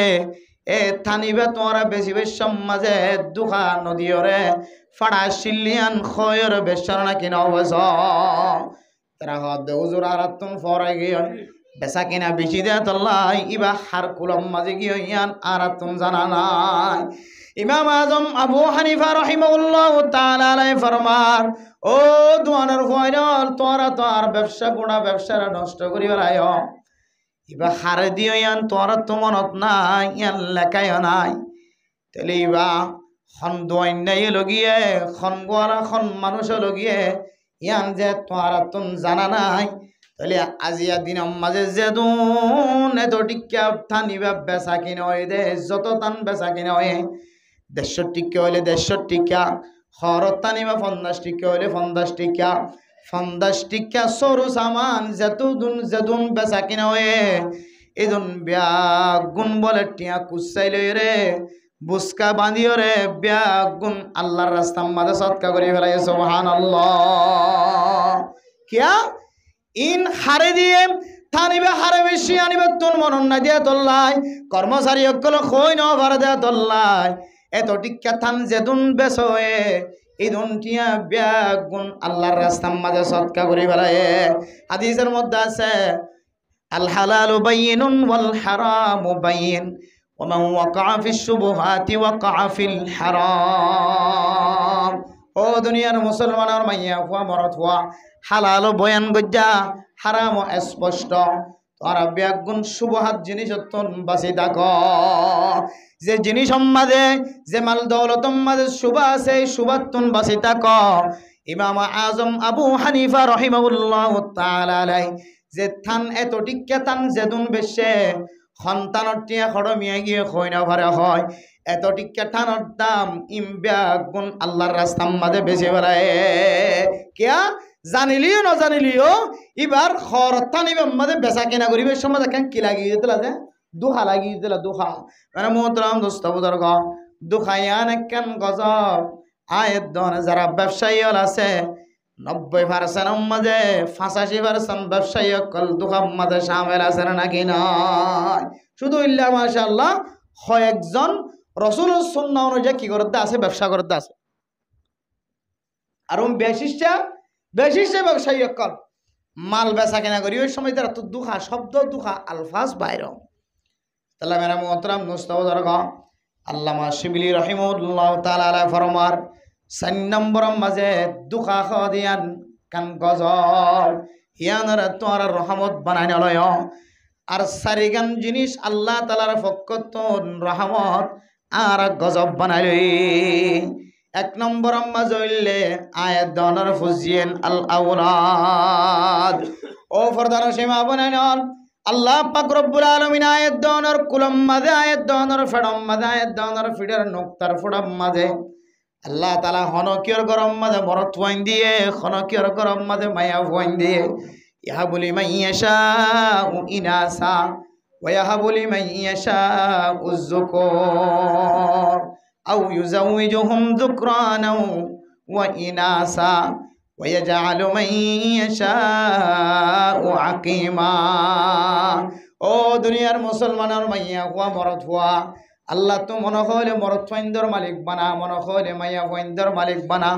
এ থানিবে তোরা বেশি বেশ মাঝে দুখা নদীরে ফাড়া শিলিয়ান খয়ের বেশর না কিনা অবশ্য তারা হদ হুজুর আর তুম ফরাই গিয়ে বেচা কিনা বেশি দে তল্লাই ইবা হার কুলম মাঝে গিয়ে ইয়ান আর তুম জানা নাই। ইমাম আজম আবু হানিফা রহিমাহুল্লাহ তাআলা আলাইহি ফরমান ও দোয়ানের ফয়নল তোরা তো আর ব্যবসা গোড়া ব্যবসারা নষ্ট করি বেলায় ইবা হারে দিও ইয়ান তোরা তো মনত নাই ইয়ান লেখায় নাই তাহলে ইবা খন দোয়াইন নাই লগিয়ে খন গোয়ালা খন মানুষ লগিয়ে ইয়ান যে তোরা তুম জানা নাই তাহলে আজিয়া দিন মাঝে যে দুন এত টিকা থানিবা বেচা কিনে হয়ে দে যত টান বেচা কিনে হয়ে 150 টিকা হইলে 150 টিকা খরচ টানিবা 50 টিকা হইলে 50 টিকা 50 টিকা সরু সামান যেতুন বেচা কিনা হয়ে এজন ব্যাগ গুণ বলে টিয়া কুচাইলে রে বুসকা বাঁধিও রে ব্যাগ গুণ আল্লাহর রাস্তার মাঝে সৎকা করে ফেলাই সুবহানাল্লাহ। কিয়া ইন হারে দিয়ে থানিবে হারে বেশি আনিবে তোর মনন না দিয়া তোল্লাই কর্মচারী অকল খই ন ভাড়া দেয়া তোল্লাই এত টিকা থান যেদুন বেসয়ে ইদুন টিয়া ব্যাগ গুণ আল্লাহর রাস্তার মাঝে সৎকা করে ফেলায়। হাদিসের মধ্যে আছে আল হালালু বাইয়িনুন ওয়াল হারামু বাইয়িন ওয়া মান ওয়াকা'a ফিশ শুবহাতি ওয়াকা'a ফিল হারাম। ও দুনিয়ার মুসলমানের মাইয়া হুয়া মরত হুয়া হালাল বয়ান গজ্জা হারাম স্পষ্ট তোরা ব্যাগুন শুভহাত জিনিস বাঁচি থাক যে জিনিস মাঝে যে মাল দৌলত মাঝে শুভ আছে শুভাতুন বাঁচি থাক। ইমাম আজম আবু হানিফা রহিমাহুল্লাহ তাআলা আলাইহি যে থান এত টিকা থান যেদুন বেশে সন্তানৰ টিয়া খড়মিয়া গিয়ে খৈনা ভরা হয় এত টিকা থানোর দাম ইম ব্যাগুন আল্লাহর রাস্তার মাঝে বেশি বেড়ায় কিয়া জানিলিও নজানিলিও এবার খরতানিবে আমাদের বেচা কেনা করিবে সময় দেখেন কি লাগিয়ে দিতে লাগে দুহা লাগিয়ে দিতে দুহা মানে মোহতরাম দোস্ত বুজুর্গ দুখায়ান কেন গজব আয়ের দন যারা ব্যবসায়ী আছে 90% মাঝে 85% ব্যবসায়ী কল দুখার মাঝে সামিল আছেন নাকি নয় শুধু ইল্লা মাশাআল্লাহ কয়েকজন রাসূলের সুন্নাহ অনুযায়ী কি করতে আছে ব্যবসা করতে আছে আর বেশিষ্ট ব্যবসায়ী কল মাল বেচা কেনা করি ওই সময় তারা তো দুখা শব্দ দুখা আলফাজ বাইর তাহলে মেরা মোহতরাম মুস্তাফা আল্লামা শিবলি রহিমুল্লাহ তাআলা ফরমার 4 নম্বর মাঝে দুখা খাদিয়ান কান গজব ইয়ানরা তোর রহমত বানাই নলয় আর সারিগান জিনিস আল্লাহ তাআলার পক্ষতন রহমত আর গজব বানাইলে 1 নম্বর মাঝে হইলে আয়াত দনর ফুজিয়েন আল আওলাদ ও ফরদার সীমা বানাইন আল্লাহ পাক রব্বুল আলামিন আয়াত দনর কুলম মাঝে আয়াত দনর ফেডম মাঝে আয়াত দনর ফিডার নক্তার ফুডম মাঝে আল্লাহ তাআলা হনকিয়র গরম মাঝে মরত ওয়াইন দিয়ে হনকিয়র গরম মাঝে মায়া ওয়াইন দিয়ে ইহা বলি মাইয়াশা ইনাসা ওয়া ইহা বলি মাইয়াশা উযকুর আও ইউযাউজুহুম যুকরানা ওয়া ইনাসা ওয়া ইয়াজআলু মাইয়াশা আকিমা ও দুনিয়ার মুসলমানের মাইয়া ওয়া মরত ওয়া আল্লাহ তো মনে হলে মরত ফাইন্দর মালিক বানা মনে হলে মাইয়া ফাইন্দর মালিক বানা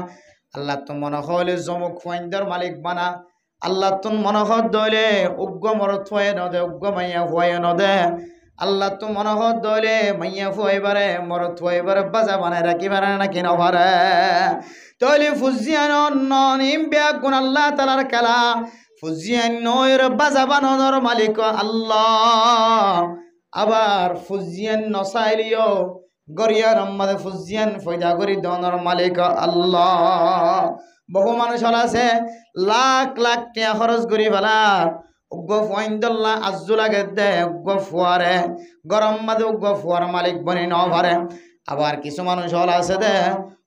আল্লাহ তো মনে হলে জমক ফাইন্দর মালিক বানা আল্লাহ তো মনে হলে উগ্র মরত হয়ে নদে উগ্র মাইয়া হয়ে নদে আল্লাহ তো মনে হলে মাইয়া ফুয়াইবারে মরত হইবারে বাজা বানায় রাখিবারে নাকি নভারে তলে ফুজিয়ান নন ইম্বিয়া গুণ আল্লাহ তাআলার কালা ফুজিয়ান নয়ের বাজা বানানোর মালিক আল্লাহ আবার ফুজিয়ান নসাইলিও গরিয়ার আম্মাদে ফুজিয়ান ফয়দা করি দনর মালিক আল্লাহ বহু মানুষ আছে লাখ লাখ টাকা খরচ করি ফেলার উগ্র ফয়ন্দল্লা আজ্জু লাগে দে উগ্র ফুয়ারে গরম মাদে উগ্র ফুয়ার মালিক বনি নভারে আবার কিছু মানুষ আছে দে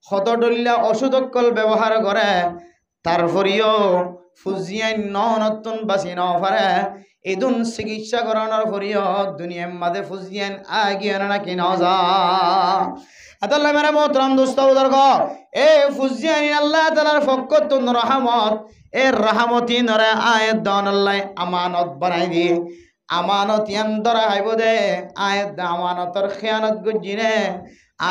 শতডল্লা ওষুধকল ব্যবহার করে তারপরেও ফুজিয়ান নতুন বাঁচি নভারে এদুন চিকিৎসা করানোর পরেও দুনিয়ার মাঝে ফুজিয়ান আগিয়ে নাকি নজা আল্লাহ মেরা মোহতরম দোস্ত বুজুর্গ এ ফুজিয়ানি আল্লাহ তাআলার পক্ষতুন রহমত এর রহমতি নরে আয়াত দান আল্লাহ আমানত বানাই দিয়ে আমানত ইয়ান্তরা আইব দে আয়াত আমানতর খেয়ানত গজিনে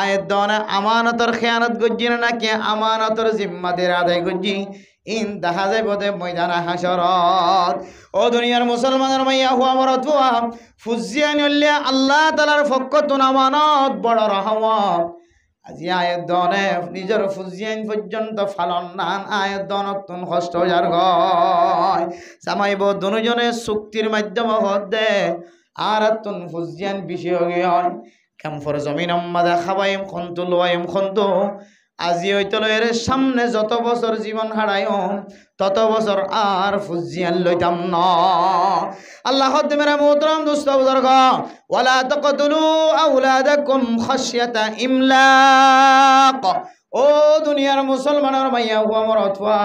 আয়াত দান আমানতর খেয়ানত গজিনে নাকি আমানতর জিম্মাদারি আদায় গজি ইন দেখা যাইব দে ময়দান হাসরত ও দুনিয়ার মুসলমানের মাইয়া হুয়া মরত হুয়া ফুজিয়ানি আল্লাহ তাআলার পক্ষতুন আমানত বড় রহমত আজি আয়াত দনে নিজের ফুজিয়ান পর্যন্ত ফালন নান আয়াত দনতুন কষ্ট যার গয় জামাইব দুজনে চুক্তির মাধ্যমে হদে আর তুন ফুজিয়ান বিষয় হয় কেমফর জমিন আম্মাদা খাবাইম খন্তু লোয়াইম খন্তু আজি হইতল এর সামনে যত বছর জীবন হারাইম তত বছর আর ফুজিয়ান লইতাম না আল্লাহ মেরা মোহতরম দোস্ত বুজুর্গ ওয়ালা তাকতুলু আওলাদাকুম খাশিয়াতা ইমলাক ও দুনিয়ার মুসলমানের মাইয়া হুয়া মরত হুয়া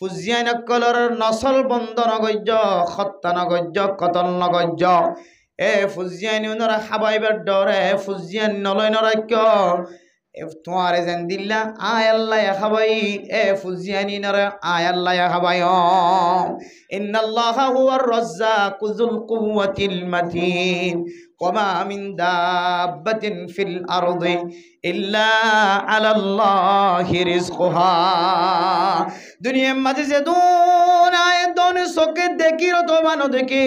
ফুজিয়ান কলর নসল বন্ধ নগজ্য হত্যা নগজ্য কতল নগজ্য এ ফুজিয়ান নরা খাবাইবার ডরে ফুজিয়ান নলয় নরাক্য তোমার যেন দিল্লা আয় আল্লাহ খাবাই এ ফুজিয়ানি নরে আয় আল্লাহ খাবাই ইন্নাল্লাহা হুয়ার রাজ্জাকু যুল কুওয়াতিল মাতিন ওয়া মিন দাব্বাতিন ফিল আরদি ইল্লা আলাল্লাহি রিজকুহা দুনিয়ার মাঝে যে দুন আয় দন চোখে দেখি অথবা দেখি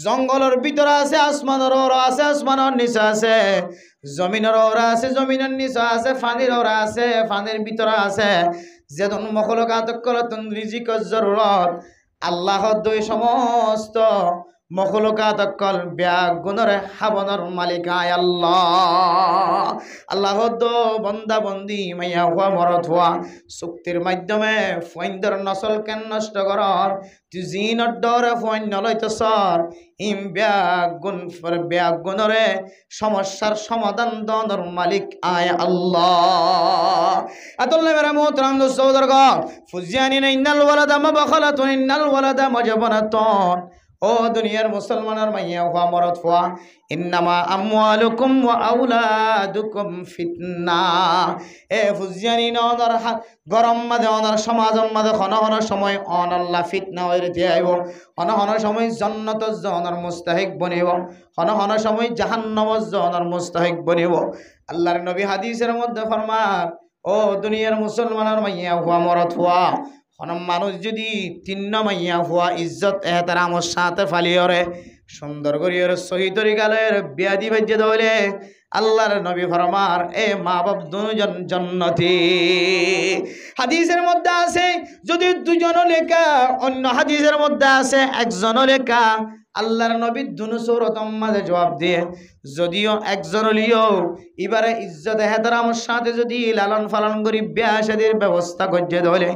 জঙ্গলের ভিতরে আছে আসমানের ওরা আছে আসমানের নিচে আছে জমিনের ওরা আছে জমিনের নিচে আছে পানির ওরা আছে পানির ভিতরে আছে যেদিন মখলুকাত কলতুন রিজিকের জরুরত আল্লাহর দুই সমস্ত মখলুকাত অকল ব্যাগুণরে হাবনর মালিক আয় আল্লাহ। আল্লাহ দো বন্দা বন্দি মাইয়া হুয়া মরত হুয়া চুক্তির মাধ্যমে ফৈন্দর নসল কেন নষ্ট করার তুই জিনত ডরে ফৈন্য লইতেছর ইম ব্যাগুণরে সমস্যার সমাধান দনর মালিক আয় আল্লাহ। আতুল্লাহ মেরা মোহতরাম দোস্ত বুজুর্গ ফুজিয়ানিন ইন্নাল ওয়ালাদা মাবখালাতুন ইন্নাল ওয়ালাদা মাজবানাতুন। ও দুনিয়ার মুসলমানের মাইয়া হুয়া মরদ হুয়া ইন্নামা আমওয়ালুকুম ওয়া আওলাদুকুম ফিতনা। এ ফুজিয়ানি নদর গরম মাঝে অনার সমাজ মাঝে হন হন সময় অনাল্লাহ ফিতনা হয়ে যাইব, হন হন সময় জন্নত জনের মুস্তাহিক বনিব, হন হন সময় জাহান্নাম জনের মুস্তাহিক বনিব। আল্লাহর নবী হাদিসের মধ্যে ফরমান ও দুনিয়ার মুসলমানের মাইয়া হুয়া মরদ হুয়া মানুষ যদি তিন মাইয়া হুয়া ইজ্জত এহতারামর সাথে ফালিয়রে সুন্দর করিয়র সহি তরিকালের বিয়াদি ভাজ্য দলে আল্লাহর নবী ফরমার এ মা বাপ দুজন জান্নাতি। হাদিসের মধ্যে আছে যদি দুজন লেখা, অন্য হাদিসের মধ্যে আছে একজন লেখা। আল্লাহর নবী দুনো সৌরতম মাঝে জবাব দিয়ে যদিও একজন লিও এবারে ইজ্জত এহতারামর সাথে যদি লালন পালন করি বিয়া শাদীর ব্যবস্থা করছে দলে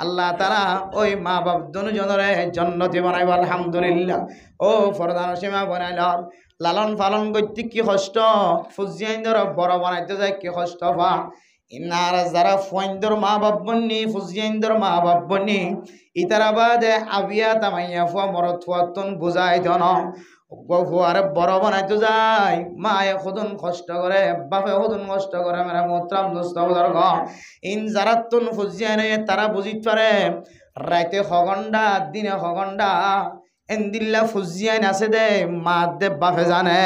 আল্লাহ তারা ওই মা বাপ দুজনরে জান্নাতি বানাইব। আলহামদুলিল্লাহ। ও ফরদান সীমা বানাইল লালন পালন করতে কি কষ্ট, ফুজিয়াইন্দর বড় বানাইতে যায় কি কষ্ট পা। ইনারা যারা ফুয়াইন্দর মা বাপ বন্নি ফুজিয়াইন্দর মা বাপ বন্নি ইতারা বাদে আবিয়া তামাইয়া ফুয়া মরত ফুয়াতন বুঝাই দন ফুয়ারে বড় বানাইতে যায়। মায়ে খুদুন কষ্ট করে, বাপে খুদুন কষ্ট করে। মেরা মোহতরাম দোস্ত বুজুর্গ ইন যারা তুন ফুজিয়াই নয় তারা বুঝিত পারে রাইতে হগন্ডা দিনে হগন্ডা এন্দিল্লা ফুজিয়াইন আছে দে মা দে বাপে জানে।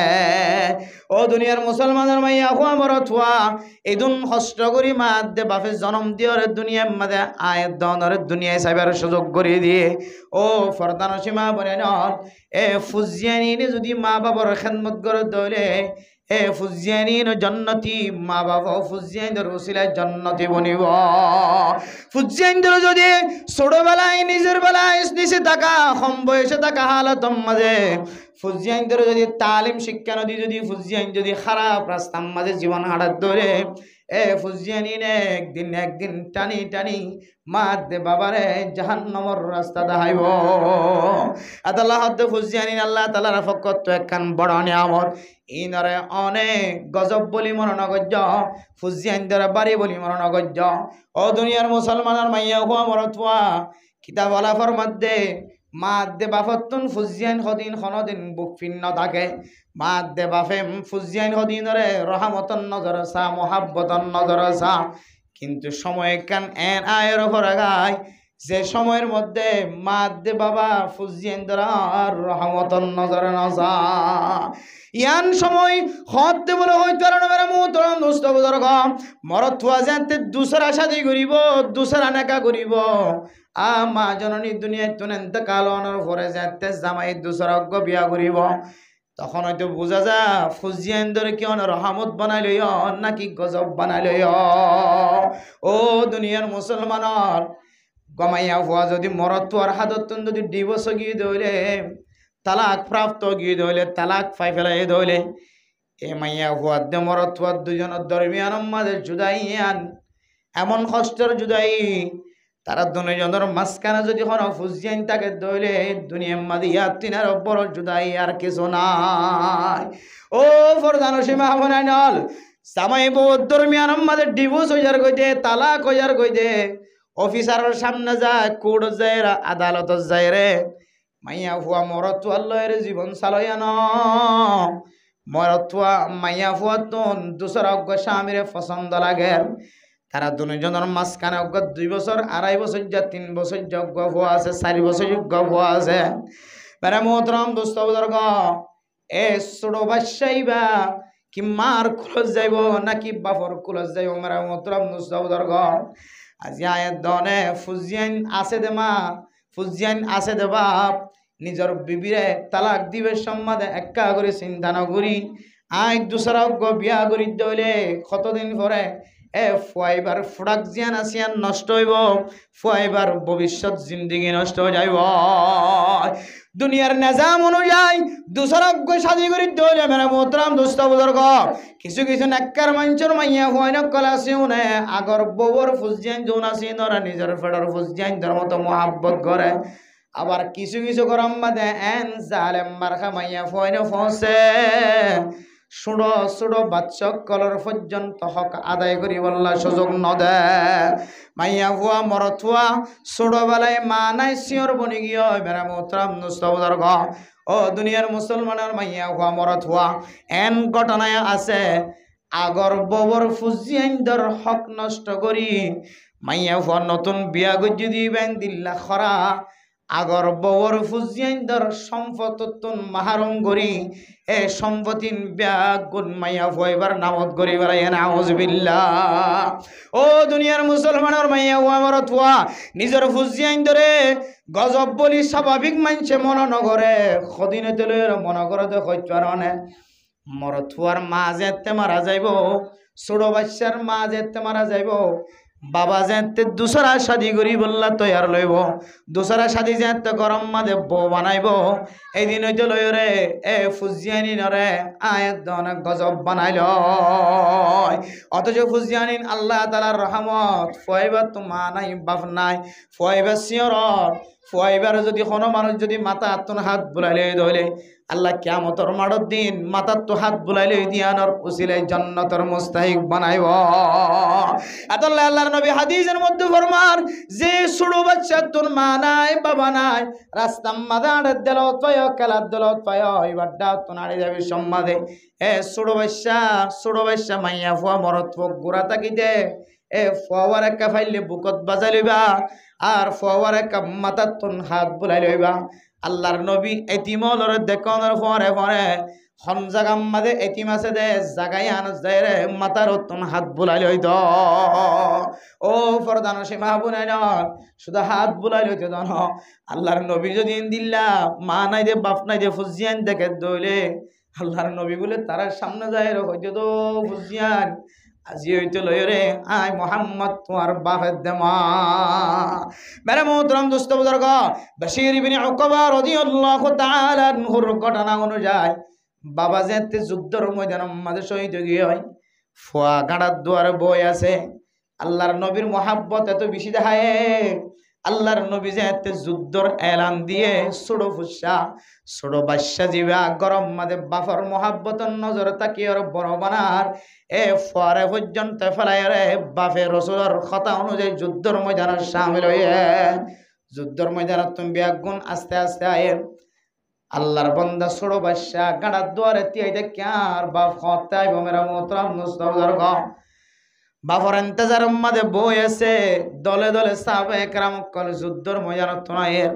ও দুনিয়ার মুসলমানের মাইয়া হুয়া মরত হুয়া এদুন কষ্ট করি মা দে বাপে জন্ম দিওরে দুনিয়ার মাঝে আয়ের দনরে দুনিয়ায় সাইবার সুযোগ করে দিয়ে ও ফরদান সীমা বনে নন এ ফুজিয়ানি যদি মা বাবার খেদমত করে দলে এ ফুজিয়ানিন জান্নাতি মা বাবা ফুজিয়াইনদের ওসিলায় জান্নাতি বনিব। ফুজিয়াইনদের যদি ছোটবেলায় নিজের বেলায় নিচে থাকা কম বয়সে থাকা হালাতম মাঝে ফুজিয়াইনদের যদি তালিম শিক্ষা নদী যদি ফুজিয়াইন যদি খারাপ রাস্তার মাঝে জীবন হাঁটার ধরে এ ফুজিয়ানিন একদিন টানি টানি মা দে বাবারে জাহান্নামের রাস্তা দেখাইব। আল্লাহ হদ্দে ফুজিয়ানিন আল্লাহ তাআলার ফকত একখান বড় নিয়ামত ইনরে অনেক গজব বলি মরণ গজ্জ ফুজিয়াইনদের বাড়ি বলি মরণ গজ্জ। ও দুনিয়ার মুসলমানের মাইয়া হুয়া মরত হুয়া কিতাব আলাফর মধ্যে মা দে বাফতুন ফুজিয়াইন হদিন খনদিন বুক ফিন্ন থাকে। মা দে বাফেম ফুজিয়াইন হদিনরে রহমতন নজর সা মোহাব্বতন নজর সা কিন্তু সময় কান এন আয়ের ভরা গায় যে সময়ের মধ্যে মা দে বাবা ফুজিয়াইনদের রহমতন নজর নজা ইয়ান সময় হদ দে বলে হইতো মেরা মোহতরম দোস্ত বুজুর্গ মরত হুয়া যেতে দুসরা শাদী করিব দুসরা নেকা করিব মা জননী দুনিয়ায় তুন এতেকাল হওয়ার পরে যেতে জামাই দুসরা বিয়া করিব তখন হয়তো বোঝা যা ফুজিয়াইনদের কি রহমত বানাই লই নাকি গজব বানাই লই। ও দুনিয়ার মুসলমানের গমাইয়া হুয়া যদি মরত হুয়ার হাতত যদি ডিভোর্স গিয়ে দইলে তালাক প্রাপ্ত গিয়ে দইলে তালাক পাই ফেলাই দইলে এ মাইয়া হুয়ার দে মরত হুয়ার দুজনের দরমিয়ান মাঝে জুদাই আন এমন কষ্টের জুদাই তারা দুজনের মাঝখানে যদি কোনো ফুজিয়াইন তাকে দইলে দুনিয়ার মাঝে ইয়ার তিনার বড় জুদাই আর কিছু নাই। ও ফরদান সীমা বনাই নল জামাই বউ দরমিয়ান মাঝে ডিভোর্স হয়ে যার কইতে তালাক হয়ে যার কইতে অফিসারের সামনে যায় কোর্ট যায় আদালত যায় রে মাইয়া হুয়া মরত আল্লাহর জীবন চালয়া ন মরত হুয়া মাইয়া হুয়া তুন দুসরা স্বামীরে পছন্দ লাগে তারা দুজনের মাঝখানে 2 বছর 2.5 বছর যা 3 বছর যোগ্য হওয়া আছে 4 বছর যোগ্য হওয়া আছে। মেরা মোহতরম দোস্ত বুজুর্গ এ ছোট বাচ্চাইবা কি মার কুলস যাইব নাকি বাপর কুলস যাইব। মেরা মোহতরম দোস্ত বুজুর্গ আজি আয়াত দনে ফুজিয়াইন আছে দে মা ফুজিয়াইন আছে দে বাপ নিজের বিবিরে তালাক দিবে সম্মাদে একা করে চিন্তা নকরি আই দুসরা বিয়া করি দইলে কতদিন পরে ফুয়াইবার ফুরাক জিয়ান আসিয়ান নষ্ট হইব, ফুয়াইবার ভবিষ্যৎ জিন্দিগি নষ্ট হয়ে যাইব। দুনিয়ার নিজাম অনুযায়ী দুসরজ্ঞ শাদি করি দৌলে মেরা মোহতরাম দোস্ত বুজুর্গ, কিছু কিছু নাক্কার মঞ্চর মাইয়া ফুয়াইন কলাসিও নে আগর বউর ফুজিয়ান যৌন আসি নরা নিজের ফেডার ফুজিয়ান ধর মতো মহাব্বত করে। আবার কিছু কিছু গরম বাদে এন জালেম মারখা মাইয়া ফুয়াইন ফসে সুড়ো সুড়ো বাচ্চা কলর পর্যন্ত হক আদায় করি বললা সুযোগ নদে। মাইয়া ফুয়া মরথুয়া সুড়ো বেলায় মা নাই শিওর বনি গিয়ে মেরা মোহতরাম নুস্তবদর গ। ও দুনিয়ার মুসলমানের মাইয়া ফুয়া মরথুয়া এন ঘটনায় আছে আগর ববর ফুজিয়াইন্দর হক নষ্ট করি মাইয়া ফুয়া নতুন বিয়া গজ্জি দিবেন দিল্লা খরা আগর ববর ফুজিয়াইন্দর সম্পত্তুন মাহারম করি এ সম্পত্তিন ব্যাগ গুণ মাইয়া ফুয়াইবার নামত করি বেড়াই নাউজুবিল্লাহ। ও দুনিয়ার মুসলমানের মাইয়া ফুয়া মরথুয়া নিজের ফুজিয়াইন্দরে গজব বলি স্বাভাবিক মানছে মন নগরে সদিনে তেলের মন করতে হইতে মরথুয়ার মা যেতে মারা যাইব, ছোট বাচ্চার মা যেতে মারা যাইব, বাবা যেতে দুসরা শাদি করি বললা তৈয়ার লইব, দুসরা শাদি যেতে গরম মাদে বউ বানাইব। এই দিন হইতে লই রে এ ফুজিয়ানি নরে আয়াত অনেক গজব বানাইল। অথচ ফুজিয়ানিন আল্লাহ তাআলার রহমত ফুয়াইবার তো মা নাই বাপ নাই, ফুয়াইবার সিয়র ফুয়াইবার যদি কোনো মানুষ যদি মাথা আত্মন হাত বুলাইলে ধরলে আল্লাহ কিয়ামতের মাঠের দিন মাথার তো হাত বুলাইলে দিয়ানোর উসিলাই জান্নাতের মুস্তাহিক বানাইব। আতাল্লাহ আল্লাহর নবী হাদিসের মধ্যে ফরমান যে ছোট বাচ্চা তোর মা নাই বাবা নাই রাস্তার মাদার দেলত পায় খেলার দেলত পায় এবার ডাও তো নাড়ি যাবে সম্মাদে। ছোট বাচ্চা মাইয়া ফুয়া মরত গোড়া তাকিতে ফুয়ার একা ফাইলে বুকত বাজাই লইবা আর ফুয়ার একা মাথার তোন হাত বুলাই লইবা। আল্লাহর নবী এতিমলর দেখনের পরে পরে হন জাগাম মাঝে এতিম আছে দে জাগাই আন যায় রে মাথার তোন হাত বুলাই লইত। ও ফরদান সীমা বুনাই ন শুধু হাত বুলাই লইত জান আল্লাহর নবী যদি দিল্লা মা নাই দে বাপ নাই দে ফুজিয়ান দেখে দইলে আল্লাহর নবী বলে তারা সামনে যায় রে হইতে তো ফুজিয়ান আজি হইতে লই রে আই মোহাম্মদ তোমার বাপের দেমা। মেরে মোহতরম দোস্ত বুজুর্গ, বশীর ইবনে উকবা রাদিয়াল্লাহু তাআলা আনহুর ঘটনা অনুযায়ী বাবা যেতে যুদ্ধের ময়দানের মাঝে শহীদ হয়ে হয়, ফুয়া গাড়ার দুয়ারে বই আছে। আল্লাহর নবীর মহাব্বত এত বেশি দেখায় আল্লাহর নবী যেতে যুদ্ধর এলান দিয়ে ছোট বাচ্চা জিবা গরম মাঝে বাফর মহাব্বতের নজর তাকিয়ে বড় বানার ফুয়ারে পর্যন্ত ফেলাই রে বাফে রসুলের কথা অনুযায়ী যুদ্ধর ময়দানের সামিল হয়ে যুদ্ধর ময়দানের তুমি ব্যাগুন আস্তে আস্তে আয়ের আল্লাহর বন্দা ছোট বাচ্চা গাড়ার দুয়ারে তিয়াই দেখে আর বাপ খতাইব মেরা মোহতরম মুস্তাফার বাফর ইন্তজার মাঝে বই আছে দলে দলে সাহাবা একরাম কল যুদ্ধর ময়দানত তোনায়ের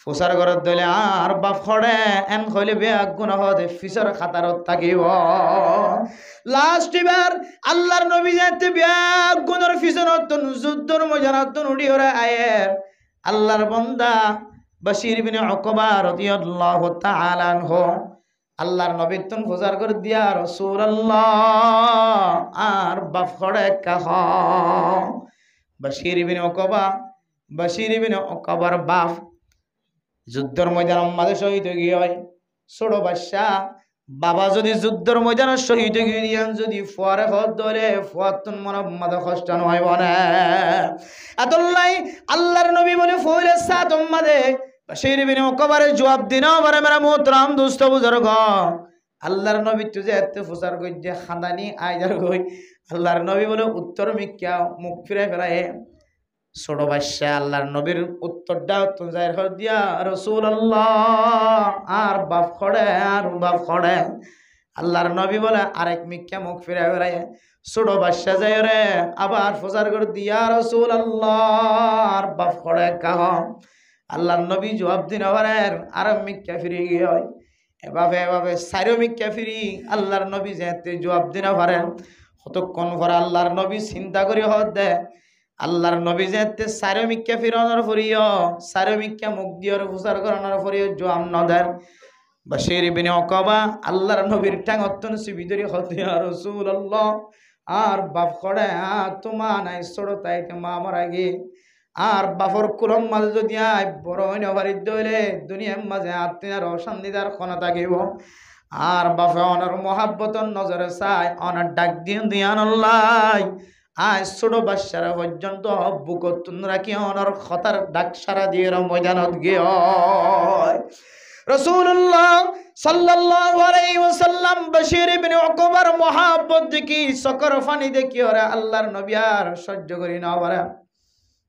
ফুসার ঘরের দলে আর বাপ খড়ে এন কইলে বেগুন হতে ফিসর খাতারত থাকিব। লাস্ট এবার আল্লাহর নবী যাতে বেগুনের ফিসরত যুদ্ধর ময়দানত উড়ি ওরে আয়ের আল্লাহর বান্দা বশীর ইবনে উকবা রাদিয়াল্লাহু তাআলা আনহু আল্লাহর নবী তুন ফুসার করে দিয়া রাসূলুল্লাহ আর বাপ খড়ে কাহ বশীর ইবনে উকবার বাপ যুদ্ধের ময়দানের মাঝে শহীদ হয়ে গিয়ে হয়। ছোট বাচ্চা বাবা যদি যুদ্ধের ময়দানের শহীদ হয়ে গিয়ে যদি ফুয়ারে হত ধরে ফুয়ার তুন মনে মাথা কষ্ট নয় বনে আতল্লাই আল্লাহর নবী বলে ফুলের সাথ মাদে বশীর ইবনে উকবারে জবাব দিনা বারে মেরা মোহতরম দোস্ত বুজুর্গ আল্লাহর নবী তুজে এত ফুসার কই যে খানদানি আইজার কই আল্লাহর নবী বলে উত্তর মিক্কা মুখ ফিরে ফেলায় ছোট বাচ্চা আল্লাহর নবীর উত্তরটা তো জাহির করে দিয়া রাসূলুল্লাহ আর বাপ খড়ে আল্লাহর নবী বলে আরেক মিক্কা মুখ ফিরে ফেলায় ছোট বাচ্চা যায় রে আবার ফুসার করে দিয়া রাসূলুল্লাহ আর বাপ খড়ে কাহ আল্লাহর নবী জবাব দিন আর মিক্কা ফিরে গিয়ে হয় এভাবে সাইরো মিক্কা ফিরি আল্লাহর নবী যেতে জবাব দিন পারেন কতক্ষণ পরে আল্লাহর নবী চিন্তা করি হত দে আল্লাহর নবী যেতে সাইরো মিক্কা ফিরানোর পরিও সাইরো মিক্কা মুখ দিয়র ফুসার করানোর পরিও জবাব নদের বশীর ইবনে উকবা আল্লাহর নবীর ঠ্যাং অত্যন্ত সুবিধরি হত ইয়া রাসূলুল্লাহ আর বাপ করে তোমা নাই ছোট তাইতে মা মারা গে আর বাপর কুলম মাঝে যদি আয় বড় হইন বাড়ির দইলে দুনিয়ার মাঝে আত্মীয়ার অশান্তিদার ক্ষণা থাকিব আর বাপে অনার মহাব্বতর নজরে চাই অনার ডাক দিয়ে দিয়ান আয় ছোট বাচ্চারা পর্যন্ত বুকতুন রাখি অনার খতার ডাক সারা দিয়ে ময়দানত গিয়ে রাসূলুল্লাহ সাল্লাল্লাহু আলাইহি ওয়াসাল্লাম বশির ইবনে উকবার মহাব্বত দেখি চকর পানি দেখি ওরে আল্লাহর নবী আর সহ্য করি না পারে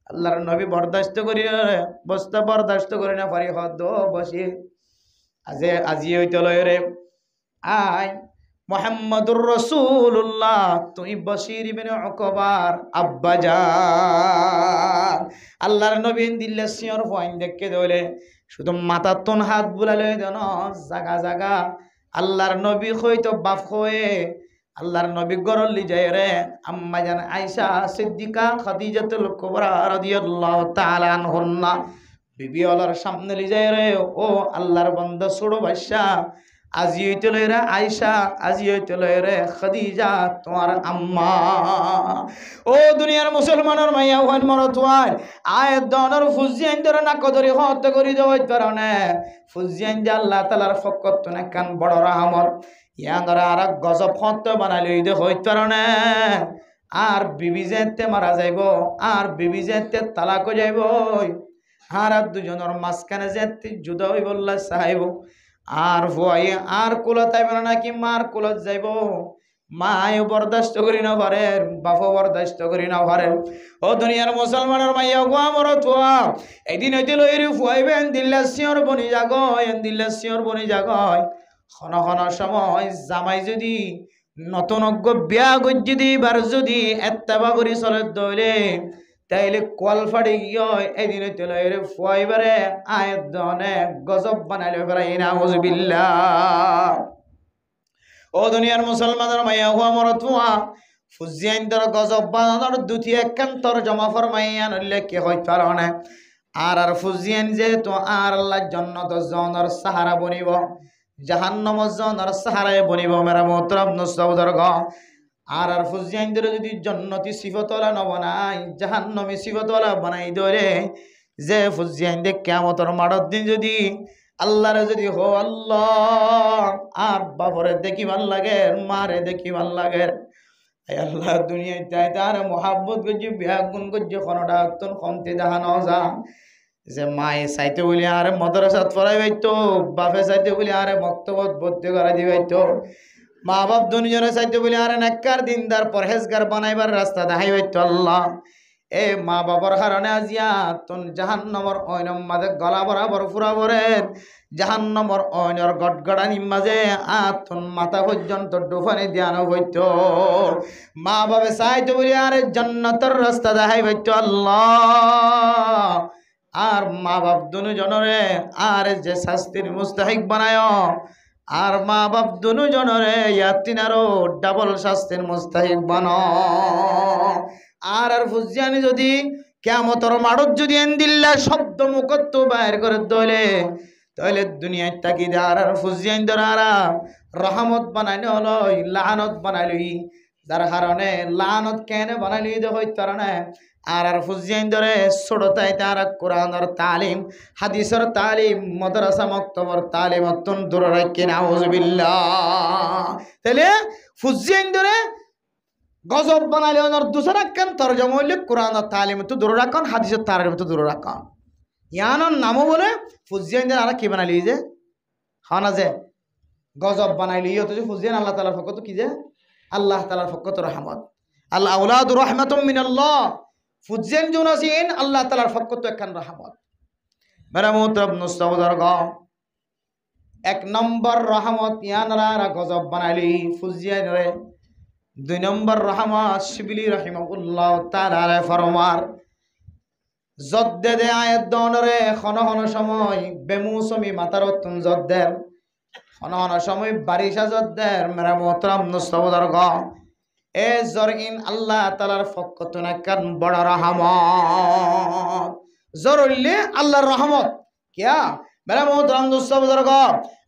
আল্লাহর নবী বরদাস্ত করি বস্তা বরদাস্ত করি না পারি হদ বসির আজি হইতে লয় রে আয় মুহাম্মদুর রাসূলুল্লাহ তুই বশির ইবনে উকবার আব্বা জান আল্লাহর নবী দিল্লা সিয়র পয়েন্ট দেখকে দলে শুধু মাথার তোন হাত বুলালে যেন জাগা জাগা আল্লাহর নবী হইতো বাপ হয়ে আল্লাহর নবী গরল্লি যায় রে আম্মা জান আয়েশা সিদ্দিকা খাদিজাতুল কুবরা রাদিয়াল্লাহু তাআলা আনহুন্না বিবি ওলার সামনে লি যায় রে ও আল্লাহর বান্দা ছোট বাদশা আজি হইতে লয় রে আয়েশা আজি হইতে লয় রে খাদিজা তোমার আম্মা ও দুনিয়ার মুসলমানের মাইয়া ওখান মরত হয় আয় দনর ফুজিয়ান ধরে না কদরি হত্যা করি দেওয়ার কারণে ফুজিয়ান যে আল্লাহ তাআলার ফকত না কান বড় রহমত ইয়ানরা আর গজব হত্যা বানাইলে দে হইত কারণে আর বিবি যেতে মারা যাইব আর বিবি যেতে তালাক যাইব আর দুজনের মাঝখানে যেতে জুদা হইব আল্লাহ চাইব আর ভয় আর কুলত আইব না নাকি মার কুলত যাইব মায় বরদাস্ত করি না পারে বাপও বরদাস্ত করি না পারে ও দুনিয়ার মুসলমানের মাইয়া গোয়া মর থুয়া এদিন হইতে লইরি ফুয়াইবেন দিল্লা সিয়র বনি জাগয় দিল্লা সিয়র বনি জাগয় খন খন সময় জামাই যদি নতুন অজ্ঞ বিয়া গজ্জি দিবার যদি এত্তাবা করি চলে দইলে তাইলে কল ফাড়ি গিয়ে এদিন হইতে লইরি ফুয়াইবারে আয়ের দনে গজব বানাইলে ফেরাই নাউযুবিল্লাহ ও দুনিয়ার মুসলমানের মাইয়া হুয়া মরতুয়া ফুজিয়ান দর গজব বানানোর দুটি একখান তরজমা ফরমাইয়া নইলে কি হইতে পারে আর ফুজিয়ান যেহেতু আর আল্লাহ জান্নাত জনের সাহারা বনিব জাহান্নাম জনের সাহারায় বনিব মেরা মোহতরম নসউদর গ আর ফুজিয়ান দর যদি জান্নাতি সিফতওয়ালা ন বানাই জাহান্নামী সিফতওয়ালা বানাই দরে যে ফুজিয়ান দে কিয়ামতের মাঠের দিন যদি আল্লাহরে যদি হো আল্লাহ আর বাপরে দেখি ভাল লাগে মারে দেখি ভাল লাগে আল্লাহ দুনিয়ায় তাই তার মোহাব্বত করছি বিয়া গুণ করছি কোনটা তখন কমতে দেখা ন যা যে মায়ে চাইতে বলি আরে মাদ্রাসাত পড়াই বাইতো বাপে চাইতে বলি আরে মক্তবত ভর্তি করাই দিবাইতো মা বাপ দুনিজনে চাইতে বলি আরে নেককার দিনদার পরহেজগার বানাইবার রাস্তা দেখাই বাইতো আল্লাহ এ মা বাবার কারণে আজিয়া তোন জাহান্নামর অয়নম মাঝে গলা বরাবর ফুরাবরের জাহান্নামর অয়নর গটগড়ানি মাঝে তোন মাথা পর্যন্ত ডুফানি দিয়ানো হইত মা বাবা চাইতো বলি আরে জান্নাতের রাস্তা দেখাই বাইতো আল্লাহ আর মা বাপ দুজনরে আর যে শাস্তির মুস্তাহিক বানায় আর মা বাপ দুজনরে ইয়াতিনারও ডাবল শাস্তির মুস্তাহিক বানায় আর ফুজিয়ানি যদি কিয়ামতের মাঠত যদি এন্দিল্লা শব্দ মুখত বাইর করে দলে তাহলে দুনিয়ায় তাকি আর ফুজিয়ান দ্বারা রহমত বানাইলে হলো লানত বানাইলি যার কারণে লানত কেন বানাইলি হইতে কারণে আর ফুজিয়ান ধরে ছোটতাই তার কোরআনের তালিম হাদিসের তালিম মাদ্রাসা মক্তবর তালিম অত্যন্ত দূর রাখি নাউযুবিল্লাহ তাহলে ফুজিয়ান ধরে গজব বানাইলে ওনার দুসরা কেন তরজমা হইলে কোরআনের তালিম তো দূর রাখন হাদিসের তালিম তো দূর রাখন ইয়ানোর নামও বলে ফুজিয়ান আর কি বানাইলি যে হনা যে গজব বানাইলি তো যে ফুজিয়ান আল্লাহ তাআলার পক্ষ তো কি যে আল্লাহ তাআলার পক্ষ তো রহমত আল আওলাদু রাহমাতুম মিনাল্লাহ ফুজিয়ান যুন আছেন আল্লাহ তাআলার পক্ষ তো একখান রহমত মেরা মুহতরম নসউদর গ এক নম্বর রহমত ইয়ানরা গজব বানাইলি ফুজিয়ান রে দুই নম্বর রহমত শিবলি রহিমাহুল্লাহ তাআলা ফরমার জদ্দে দে আয়াত দনরে খন খন সময় বেমৌসুমি মাতারতুন জদ্দের খন খন সময় বারিশা জদ্দের মেরা মুহতরম নসউদর গ এ জরইন আল্লাহ তাআলার পক্ষ থেকে কান বড় রহমত জরইলে আল্লাহর রহমত কিয়া মেরা মুহতরম নসউদর গ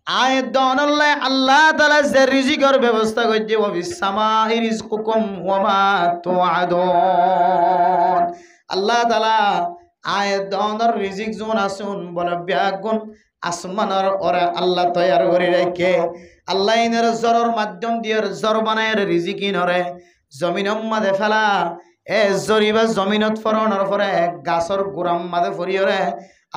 আয়াত দনল্লাহ আল্লাহ তাআলা যে রিজিকের ব্যবস্থা করছে ওয়া ফিস সামাই রিজকুকুম ওয়া মা তুআদুন আল্লাহ তাআলা আয়াত দনর রিজিক জোন আসুন বলে ব্যাগুন আসমানের ওরা আল্লাহ তৈয়ার করে রাখে আল্লাহ ইনের জরর মাধ্যম দিয়ে জর বানায় রিজিক ইনরে জমিনের মাঝে ফেলা এ জরিবা জমিনত ফরনের পরে গাছর গোড়াম মাঝে ফরিয়রে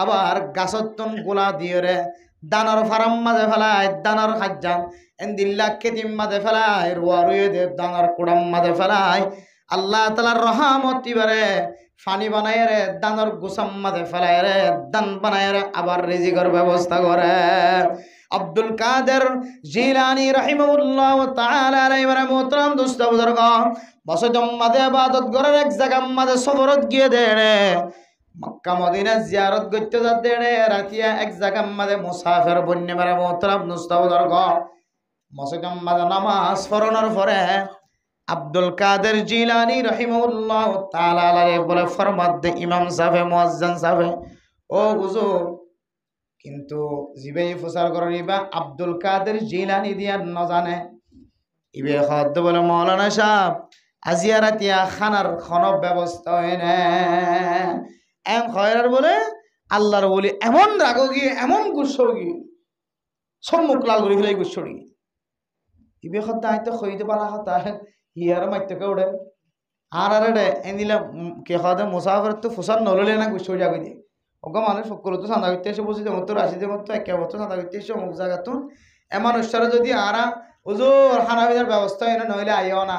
আবার গাছর তুন গোলা দিয়রে দানর ফারাম মাঝে ফেলায় দানর খাজ্জান এন্দিল্লা কেতিম মাঝে ফেলায় রুয়া রুয়ে দে দানর কুড়াম মাঝে ফেলায় আল্লাহ তাআলার রহমত ইবারে ফানি বানায় রে দানর গুসাম মাঝে ফেলায় রে দান বানায় রে আবার রিজিকের ব্যবস্থা করে আব্দুল কাদের জিলানী রাহিমাহুল্লাহ তাআলা আলাইহি ওয়া মুহতারাম দোস্ত বুজুর্গ বসতম মাঝে ইবাদত করার এক জায়গা মাঝে সফরত গিয়ে দেড়ে মক্কা মদিনা জিয়ারত করতে যাতে রাতিয়া এক জায়গা মাঝে মুসাফির বন্যে মেরে মোহতারাম দোস্ত বুজুর্গ বসতম মাঝে নামাজ পড়ানোর পরে আব্দুল কাদের জিলানী রাহিমাহুল্লাহ তাআলা আলাইহি বলে ফরমাত দে ইমাম সাহেব মুয়াজ্জিন সাহেব ও হুজুর কিন্তু জিবে প্রচার করার ইবা আব্দুল কাদের জিলানী দিয়া ন জানে ইবে হদ বলে মাওলানা সাহেব আজিয়া রাতিয়া খানার খনব ব্যবস্থা হয় না এম খয়রার বলে আল্লাহর বলি এমন রাগো গিয়ে এমন গুচ্ছ গিয়ে সব মুখ লাল করে ফেলে গুচ্ছ গিয়ে ইবে হদ হয়তো খইতে পারা হতা হিয়ার মাইতকে ওড়ে আর রে এনিলা কে হদে মুসাফির তো ফুসার নললে না গুচ্ছ যাবে দিয়ে ওকে মানুষ সকল তো চাঁদা করতে এসে বসে যেমন তো রাশিদের মতো একে বছর চাঁদা করতে এসে অমুক জায়গাতুন এমন অনুষ্ঠানে যদি আরা হুজুর খানা পিনার ব্যবস্থা হয় না নইলে আইও না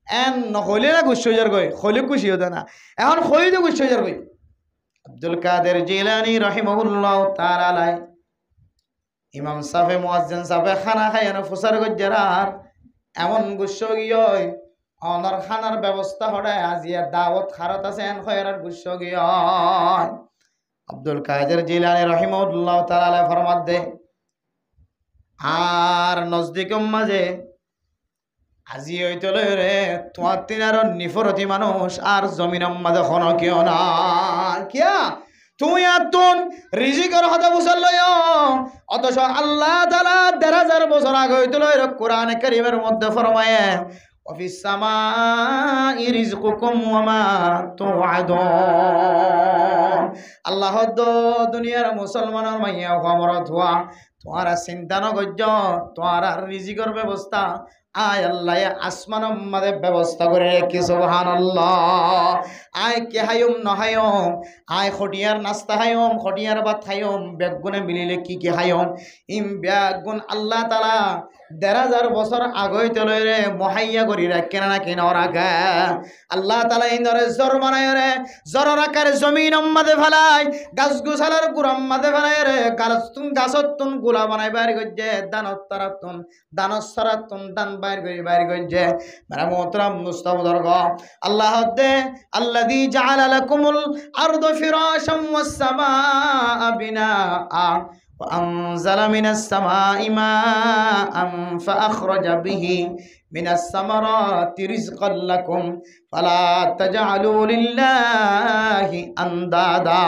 এন নহলে না গুচ্ছ যার গই হলে খুশি হতো না এখন হইতে গুচ্ছ যার গই আব্দুল কাদের জিলানী রাহিমাহুল্লাহ তাআলা আলাইহি ইমাম সাহেব মুয়াজ্জিন সাহেব খানা খায় না ফুসার গজ্জার এমন গুচ্ছ গিয়ে অনর খানার ব্যবস্থা হড়ে আজিয়া দাওয়াত খারাত আছে এন খয়রার গুচ্ছ গিয়ে আব্দুল কাদের জিলানী রাহিমাহুল্লাহ তাআলা ফরমাত দে আর নজদিকম মাঝে আজি হইতে রে তোমার তিনার নিফরতি মানুষ আর জমিনম মাঝে খন কেউ না কিয়া তুমি আতুন রিজিকের হতা বুঝল অথচ আল্লাহ তাআলা ১,৫০০ বছর আগে হইতে রে কোরআনে কারীমের মধ্যে ফরমায়ে ওয়াফিস সামাই রিজকুকুম ওয়া মা তুআদুন আল্লাহ দুনিয়ার মুসলমানের মাইয়া খবরত হওয়া তোমারা চিন্তা নগর্য তোমার রিজিকের ব্যবস্থা আয় আল্লাহ আসমান মাঝে ব্যবস্থা করে রেখে সুবহানাল্লাহ আয় কে হায়ম নহায়ম আয় খটিয়ার নাস্তা হায়ম খটিয়ার ভাত হায়ম বেগুনে মিলিলে কি হায়ম ইম বেগুন আল্লাহ তাআলা ১,৫০০ বছর আগে তলে রে মহাইয়া করি রাখে না কেন রাখে আল্লাহ তাআলা ইন্দরে জর বানায় রে জরর আকারে জমিন মাঝে ফেলায় গাছ গুছালার গুড়াম মাঝে ফেলায় রে গাছতুন গুলা বানাই বাইর গজ্জে দানসরাতুন দান বাইর গজ্জে মেরা মোহতারাম মুস্তাফদরগ আল্লাহ দে আল্লাযী জাআলা লাকুমুল আরদা ফিরাশাম ওয়াস সামাআ বিনাআ وأنزل من السماء ماء فأخرج به من الثمرات رزقا لكم فلا تجعلوا لله أندادا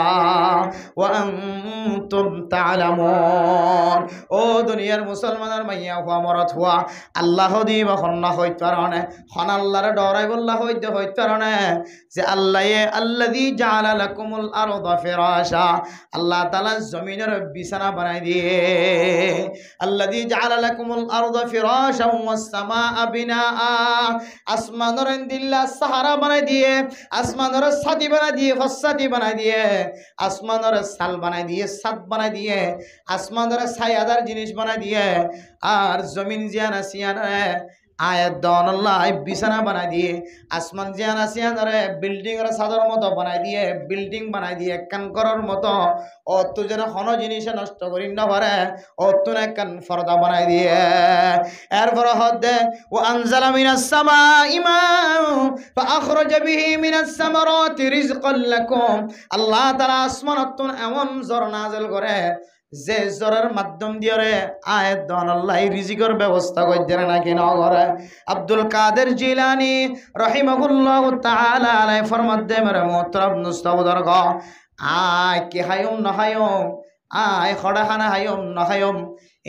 وأنتم تعلمون ও দুনিয়ার মুসলমানের মাইয়া হওয়া মরত হওয়া আল্লাহ দিব খন্না হইতে পারে খন আল্লাহর ডরাই বল্লা হইতে পারে যে আল্লাহ আল্লাযী জাআলা লাকুমুল আরদা ফিরাশা আল্লাহ তাআলা জমিনের বিছানা বানাই দিয়ে আল্লাযী জাআলা লাকুমুল আরদা ফিরাশা ওয়াস সামাআ বিনাআ আসমানের দিল্লা সাহারা বানাই দিয়ে আসমানের ছাতি বানাই দিয়ে ফসাতি বানাই দিয়ে আসমানের সাল বানাই দিয়ে সাত বানাই দিয়ে আসমানের ছায়াদার জিনিস বানাই দিয়ে আর জমিন জিয়ানা সিয়ানা আয়াত দন আল্লাহ বিছানা বানাই দিয়ে আসমান জিয়ানা সিয়ানা বিল্ডিং এর সাদর মতো বানাই দিয়ে বিল্ডিং বানাই দিয়ে কান করার মতো ও তো যেন কোনো জিনিস নষ্ট করি না পারে ও তো কান ফরদা বানাই দিয়ে এরপর হদে ও আনজালা মিনাস সামাই মা ফাআখরাজা বিহি মিনাস সামারাতি রিজকান লাকুম আল্লাহ তাআলা আসমানতন এমন ঝড় নাযিল করে যে জ্বরের মাধ্যম দিয়ে রে আয়াত দন আল্লাহ রিজিকের ব্যবস্থা করতে না কেন করে আব্দুল কাদের জিলানী রাহিমাহুল্লাহ তাআলা আলাইহি ফরমাত দে মেরে মোহতারাম মুস্তাফদরগ আয় কে হায়ম না হায়ম আয় খড়া খানা হায়ম না হায়ম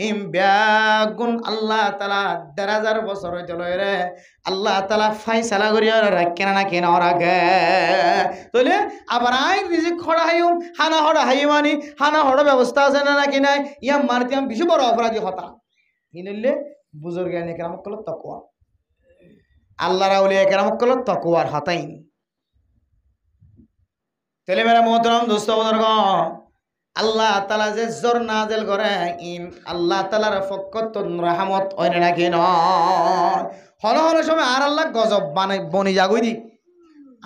ইম ব্যাগুন আল্লাহ তালা ১,৫০০ বছর হইতে রে আল্লাহ তালা ফাইসালা করিয়া রাখে না কেন রাখে তাহলে আবার আই রিজিক খড়া হাইম হানা হড়া হাইমানি হানা হড়া ব্যবস্থা আছে না নাকি নাই ইয়া মারতে আমি বেশি বড় অপরাধী হতা কিনলে বুজুর্গ জ্ঞানী কেরামত কল তকওয়া আল্লাহ রাউলিয়া কেরামত কল তকওয়ার হতাইন তাহলে মেরা মোহতরম দোস্ত বুজুর্গ আল্লাহ তালা যে জোর নাজেল করে ইন আল্লাহ তালার ফকতুন রহমত ওইনে নাকি নয় হল হল সময় আর আল্লাহ গজব বানাই বনি যাগুই দি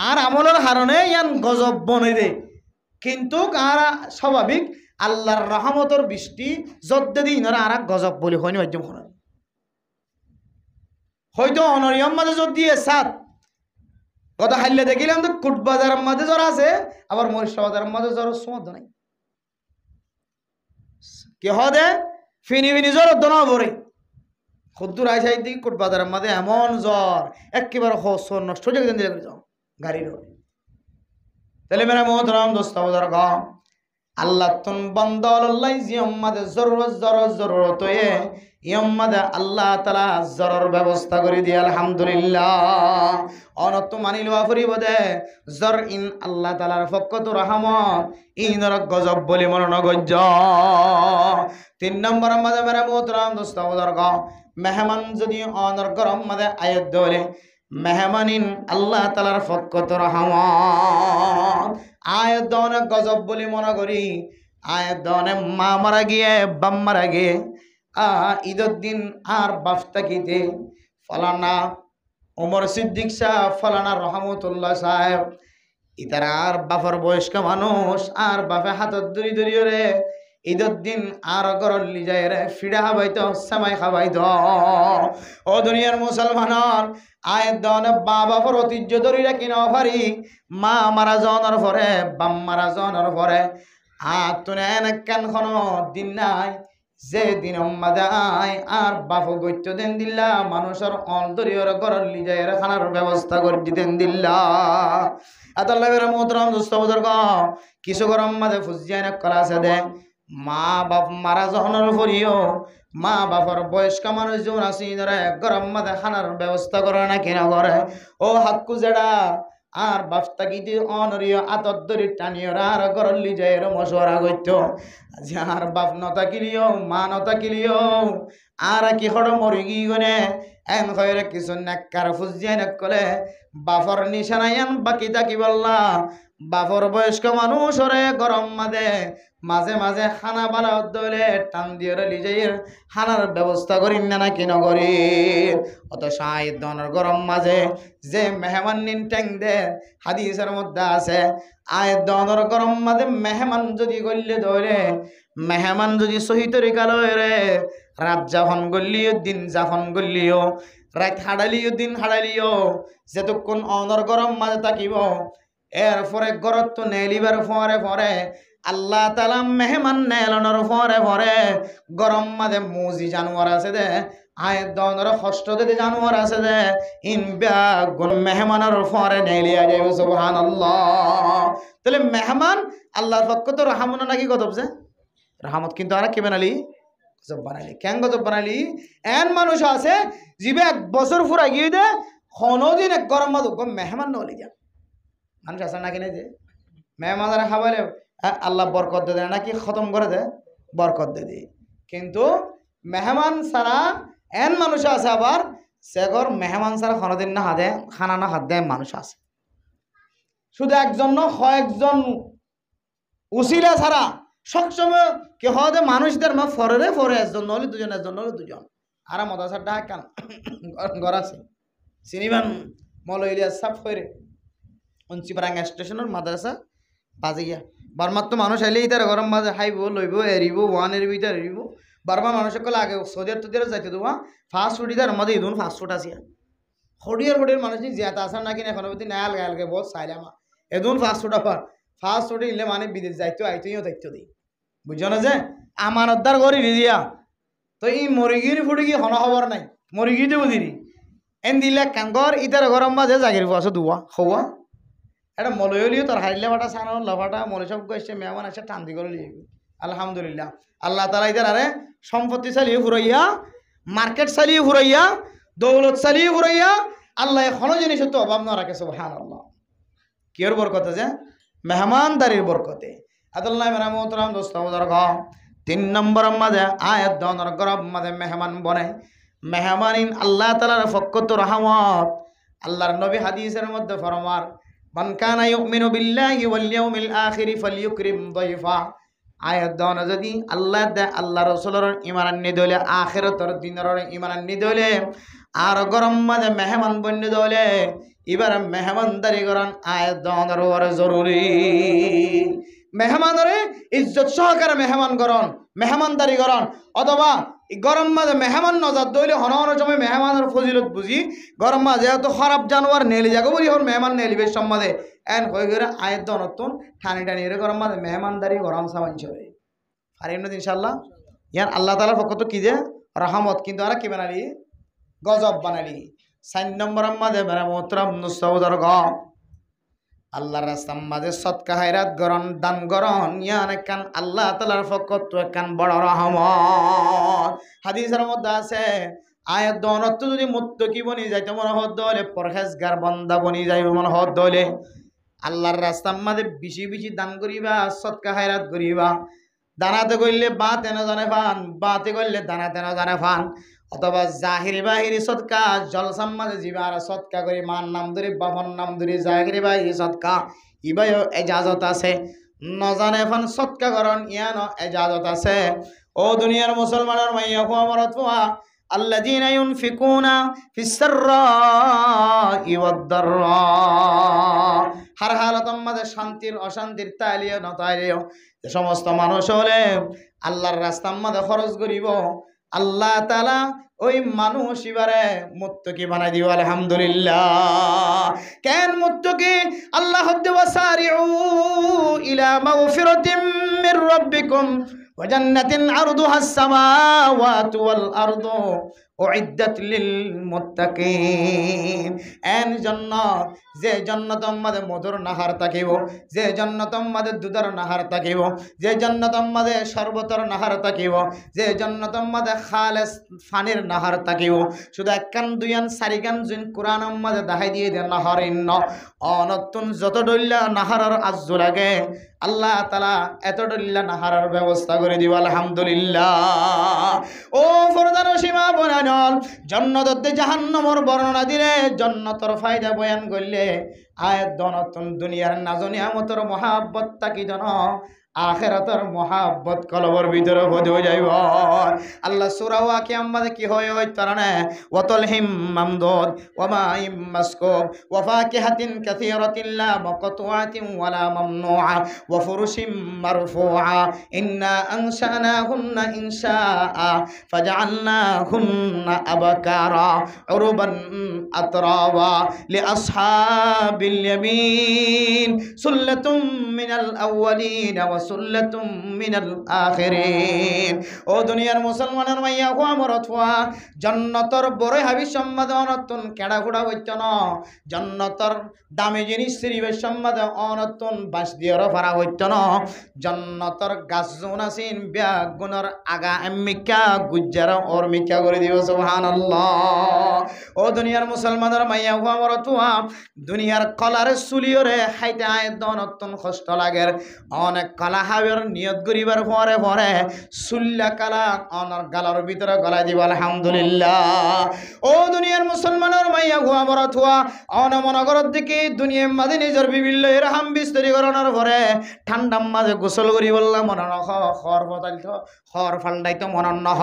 আর আমলের হারণে ইয়ান গজব বনে দে কিন্তু আর স্বাভাবিক আল্লাহর রহমতর বৃষ্টি যদ্দে দিন আর গজব বলি হয়নি মাধ্যম হন হয়তো অনরিয়ম মাঝে যদি দিয়ে সাত কথা হাইলে দেখিলাম তো কুটবাজারের মাঝে জ্বর আছে আবার মরিষাবাজারের মাঝে জ্বর সমর্থ নাই কি হদে ফিনি ফিনি জ্বর দনা ভরে খুদ্দুর আইসাই দিকে কুটবাজারের মাঝে এমন জ্বর একেবারে হসর নষ্ট হয়ে দিলে যাও গাড়ির তাহলে মেরা মোহতরম দোস্ত বুজুর্গ আল্লাহ তুন বন্দাল্লাহ জিয়াম্মাদে জরুরত হয়ে ইয়াম্মাদে আল্লাহ তাআলা জরর ব্যবস্থা করে দিয়ে আলহামদুলিল্লাহ অনত মানিলওয়া ফুরিব দে জর ইন আল্লাহ তাআলার ফকত রহমত ইনর গজব বলি মরণ গজ্জ 3 নম্বর মাঝে মেরা মোহতরম দোস্ত বুজুর্গ মেহমান যদি অনর গরম মাঝে আয়াত দলে মেহমানিন আল্লাহ তালার ফকত রহমত আয়াত দনে গজব বলি মনে করি আয়াত দনে মা মারা গিয়ে বাম মারা গিয়ে ঈদের দিন আর বাফতাকিতে ফলানা ওমর সিদ্দিক সাহেব ফলানা রহমতুল্লাহ সাহেব ইতারা আর বাফর বয়স্ক মানুষ আর বাপে হাতত দড়ি দড়িয়ে রে ঈদের দিন আর গরল লিজায় রে ফিডা খাবাইতো সামাই খাবাইতো ও দুনিয়ার মুসলমানর আয়ের দনে বাবাফর ঐতিহ্য ধরি রাখি না পারি মা মারা জনের পরে বাম মারা জনের পরে তুনে কেন খন দিন নাই যে দিন মাদে আয় আর বাপ গৈত্য দেন দিল্লা মানুষের অন্তরীয় গরল লিজায় রে খানার ব্যবস্থা করে দিতেন দিল্লা আতাল্লাহের মোহতরম দোস্ত বুজুর্গ কিছু গরম মাঝে ফুজিয়ান করা আছে দে মা বাপ মারা জহনের পরিও মা বাপর বয়স্ক মানুষ যেমন আছে ধরে গরম মাঝে খানার ব্যবস্থা করে না কিনা করে ও হাক্কু জেডা আর বাপটা কি অনরীয় আতর দরি টানিও আর গরল্লি যায় মশওয়ারা করত যে আর বাপ নতা কিলিও মা নতা কিলিও আর কি হড় মরি গি গনে এন খয়রে কিছু নেককার ফুজিয়ে নেকলে বাপর নিশানায়ান বাকি তাকি বললা বাপর বয়স্ক মানুষ ওরে গরম মাঝে মাঝে খানা বানা দলে টান দিয়ে লিজাইয়ের খানার ব্যবস্থা করি না কি নগরী অত শাহিদ দনের গরম মাঝে যে মেহমান নিন ট্যাং দে হাদিসের মধ্যে আছে আয় দনের গরম মাঝে মেহমান যদি গল্লে ধরে মেহমান যদি সহি তরিকা লয় রে রাত যাপন গল্লিও দিন যাপন গল্লিও রাত হাড়ালিও দিন হাড়ালিও যেতক্ষণ অনর গরম মাঝে থাকিব এরপরে গরত তো নেলিবার ফরে ফরে আল্লাহ তাআলা মেহমান নেলনের ফরে ফরে গরম মাঝে মুজি জানোয়ার আছে দে আয় দনের কষ্ট দে জানোয়ার আছে দে ইন ব্যাগুন মেহমানের ফরে নেলিয়া যাইব সুবহানাল্লাহ তাহলে মেহমান আল্লাহর পক্ষ তো রহমত নাকি গজব যে রহমত কিন্তু আর কি বানালি গজব বানালি কেন গজব বানালি এন মানুষ আছে জিবে 1 বছর ফুরাই গিয়ে দে কোনদিন এক গরম মাঝে মেহমান নলি যা মানুষ আছে নাকি নাই যে মেহমানরা খাবাইলে আল্লাহ বরকত দে নাকি খতম করে দে বরকত দে কিন্তু মেহমান ছাড়া এন মানুষ আছে আবার সেগর মেহমান ছাড়া কোনোদিন না হাতে খানা না হাত দেয় মানুষ আছে শুধু একজন না কয়েকজন উসিলা ছাড়া সবসময় কে হতে মানুষদের মা ফরে ফরে একজন নহলে দুজন আর মদাসার ডাক কান ঘর আছে সিনিবান মলইলিয়া সাফ করে অঞ্চিপারাঙ্গা স্টেশনের মাদ্রাসা বাজে গিয়া বারমার তো মানুষ আইলেই তার গরম মাঝে হাইব লইব এরিব ওয়ান এরিব ইতার এরিব বারবার মানুষের কলে আগে সৌদি আরব যাইতে দেওয়া ফাস্ট ফুড ইতার মধ্যে ইদুন ফাস্ট ফুড আসিয়া হডিয়ার মানুষ জিয়াতা আসার নাকি এখন অবধি না আলগে বহুত চাইলাম এদুন ফাস্ট ফুড আবার ফাস্ট ফুড ইলে মানে বিদেশ যাইতো আইতেও দায়িত্ব দিই বুঝছো না যে আমানতদার করি দিয়া তো এই মরিগির ফুটগি হন খবর নাই মরিগি দেবো দিদি এন দিলে কাঙ্গর ইতার গরম মাঝে জাগির পাশে দুয়া হওয়া এটা মলয়লিও তোর হাইলে বাটা সানো লবাটা মলে সব গেছে মেহমান আছে টান্দি করে লিয়ে আলহামদুলিল্লাহ আল্লাহ তাআলা ইদার আরে সম্পত্তি চালিয়ে ফুরাইয়া মার্কেট চালিয়ে ফুরাইয়া দৌলত চালিয়ে ফুরাইয়া আল্লাহ এখনো জিনিস তো অভাব না রাখে সুবহানাল্লাহ কিয়র বরকত আছে মেহমানদারির বরকতে আদাল্লাহ মেরা মোহতরম দোস্ত বুজুর্গ 3 নম্বর মাঝে আয়াত দনর গরব মাঝে মেহমান বনে মেহমানিন আল্লাহ তাআলার ফকত রহমত আল্লাহর নবী হাদিসের মধ্যে ফরমার মান কানা ইউমিনু বিল্লাহি ওয়াল ইয়াউমিল আখির ফালইউকরিম দাইফা আয়াত দন যদি আল্লাহ দে আল্লাহ রাসূলের ঈমান আনি দলে আখিরাতের দিনের ঈমান আনি দলে আর গরম মাঝে মেহমান বন্য দলে এবার মেহমানদারি করান আয়াত দনের ওর জরুরি মেহমানরে ইজ্জত সহকারে মেহমান করন মেহমানদারি করন অথবা গরম মাঝে মেহমান নজার দইলে হনর সময় মেহমানের ফজিলত বুঝি গরম মাঝে এত খারাপ জানোয়ার নেলি যাগো বলি হন মেহমান নেলিবে সম্মাদে এন হয়ে গেলে আয়ের দনতন ঠানি টানি এর গরম মাঝে মেহমানদারি গরম সাবান চলে পারিম না ইনশাআল্লাহ ইয়ার আল্লাহ তাআলার পক্ষ তো কি যে রহমত কিন্তু আর কি বানালি গজব বানালি 4 নম্বর মাঝে মেরা মোহতরম নুসউদর গ আল্লাহর রাস্তার মাঝে সদকা হায়রাত গরন দান গরন ইয়ান কান আল্লাহ তাআলার পক্ষ তো কান বড় রহমত হাদিসের মধ্যে আছে আয়াত দনত যদি মুত্তাকি বনি যাইতে মনে হদ দলে পরহেজগার বান্দা বনি যাইব মনে হদ দলে আল্লাহর রাস্তার মাঝে বেশি বেশি দান করিবা সদকা হায়রাত করিবা দানাতে কইলে বাতে না জানে ফান বাতে কইলে দানাতে না জানে ফান অথবা জাহিরি বাহিরি সদকা জলসাম মাঝে জিবা আর সদকা করি মান নাম ধরে বাপন নাম ধরে জাহিরি বাহিরি সদকা ইবায়ও এজাজত আছে নজানে ফান সদকা করন ইয়ানো এজাজত আছে ও দুনিয়ার মুসলমানের মাইয়া হো আমার তোয়া আল্লাযীনা ইউনফিকুনা ফিস সাররাই ওয়াদ দাররা হর হালাতের মাঝে শান্তির অশান্তির তাইলিও না তাইলিও যে সমস্ত মানুষ হলে আল্লাহর রাস্তার মাঝে খরচ করিব আল্লাহ তাআলা ওই মানুষ এবারে মুত্তাকি বানাই দিব আলহামদুলিল্লাহ কেন মুত্তাকি আল্লাহ ওয়াসারিউ ইলা মাগফিরাতিম মির রাব্বিকুম ওয়া জান্নাতিন আরদুহাস সামাওয়াতু ওয়াল আরদু উইদ্দাত লিল মুত্তাকিন এন জান্নাত যে জান্নাতের মধ্যে মধুর নাহার থাকিব যে জান্নাতের মধ্যে দুধের নাহার থাকিব যে জান্নাতের মধ্যে শরবতের নাহার থাকিব যে জান্নাতের মধ্যে খালেস পানির নাহার থাকিব শুধু একখান দুইয়ান চারিখান যুন কোরআনের মধ্যে দেখাই দিয়ে দেন নাহারিন্ন অনতুন যত ডল্লা নাহারের আজ্জু লাগে আল্লাহ তাআলা এত ডল্লা নাহারের ব্যবস্থা করে দিব আলহামদুলিল্লাহ ও ফরদার সীমা বনান জান্নাততে জাহান্নামের বর্ণনা দিলে জান্নাতের ফায়দা বয়ান করলে আয়াত দনতন দুনিয়ার নাজনিয়ামতের মহাব্বত তাকি জন আখিরাতের মহাব্বত কলবর ভিতরে হয়ে যাইব আল্লাহ সূরা ওয়াকিয়া মধ্যে কি হয় তারনে ওয়াতালহিম মামদুদ ওয়া মাইম মাসকুব ওয়া ফাকিহাতিন কাসীরাতিন লা মাকতুআতিন ওয়ালা মামনুআ ওয়া ফুরুশিম মারফুআ ইন্না আনশানাহুন্না ইনশাআ ফাজআলনাহুন্না আবকারা উরবান আতরাবা লিআসহাবিল ইয়ামিন সুল্লাতুম মিনাল আউয়ালিন ওয়া সুল্লাতুম মিনাল আখিরিন ও দুনিয়ার মুসলমানের মাইয়া হো আমার অথবা জান্নাতের বড় হাবি সম্মাদ অনতন কেডা খুড়া হইত না জান্নাতের দামি জিনিস শ্রীবের সম্মাদ অনতন বাস দিয়ের ফারা হইত না জান্নাতের গাছ জোনাসিন ব্যাগ গুণর আগা এমিকা গুজ্জার ওর মিকা করে দিব সুবহানাল্লাহ ও দুনিয়ার মুসলমানের মাইয়া হো আমার অথবা দুনিয়ার কলার সুলিয়রে হাইতে আয় দনতন কষ্ট লাগের অনেক কালা হাবের নিয়ত করিবার পরে পরে সুল্লা কালা অনর গালার ভিতরে গলায় দিব আলহামদুলিল্লাহ ও দুনিয়ার মুসলমানের মাইয়া গুয়া মরা থুয়া অন মনগরের দিকে দুনিয়ার মাঝে নিজের বিভিন্ন এরহাম বিস্তরীকরণের পরে ঠান্ডার মাঝে গোসল করি বললাম মনে নখ খর বদাইত খর ফাল্টাইতো মনন নহ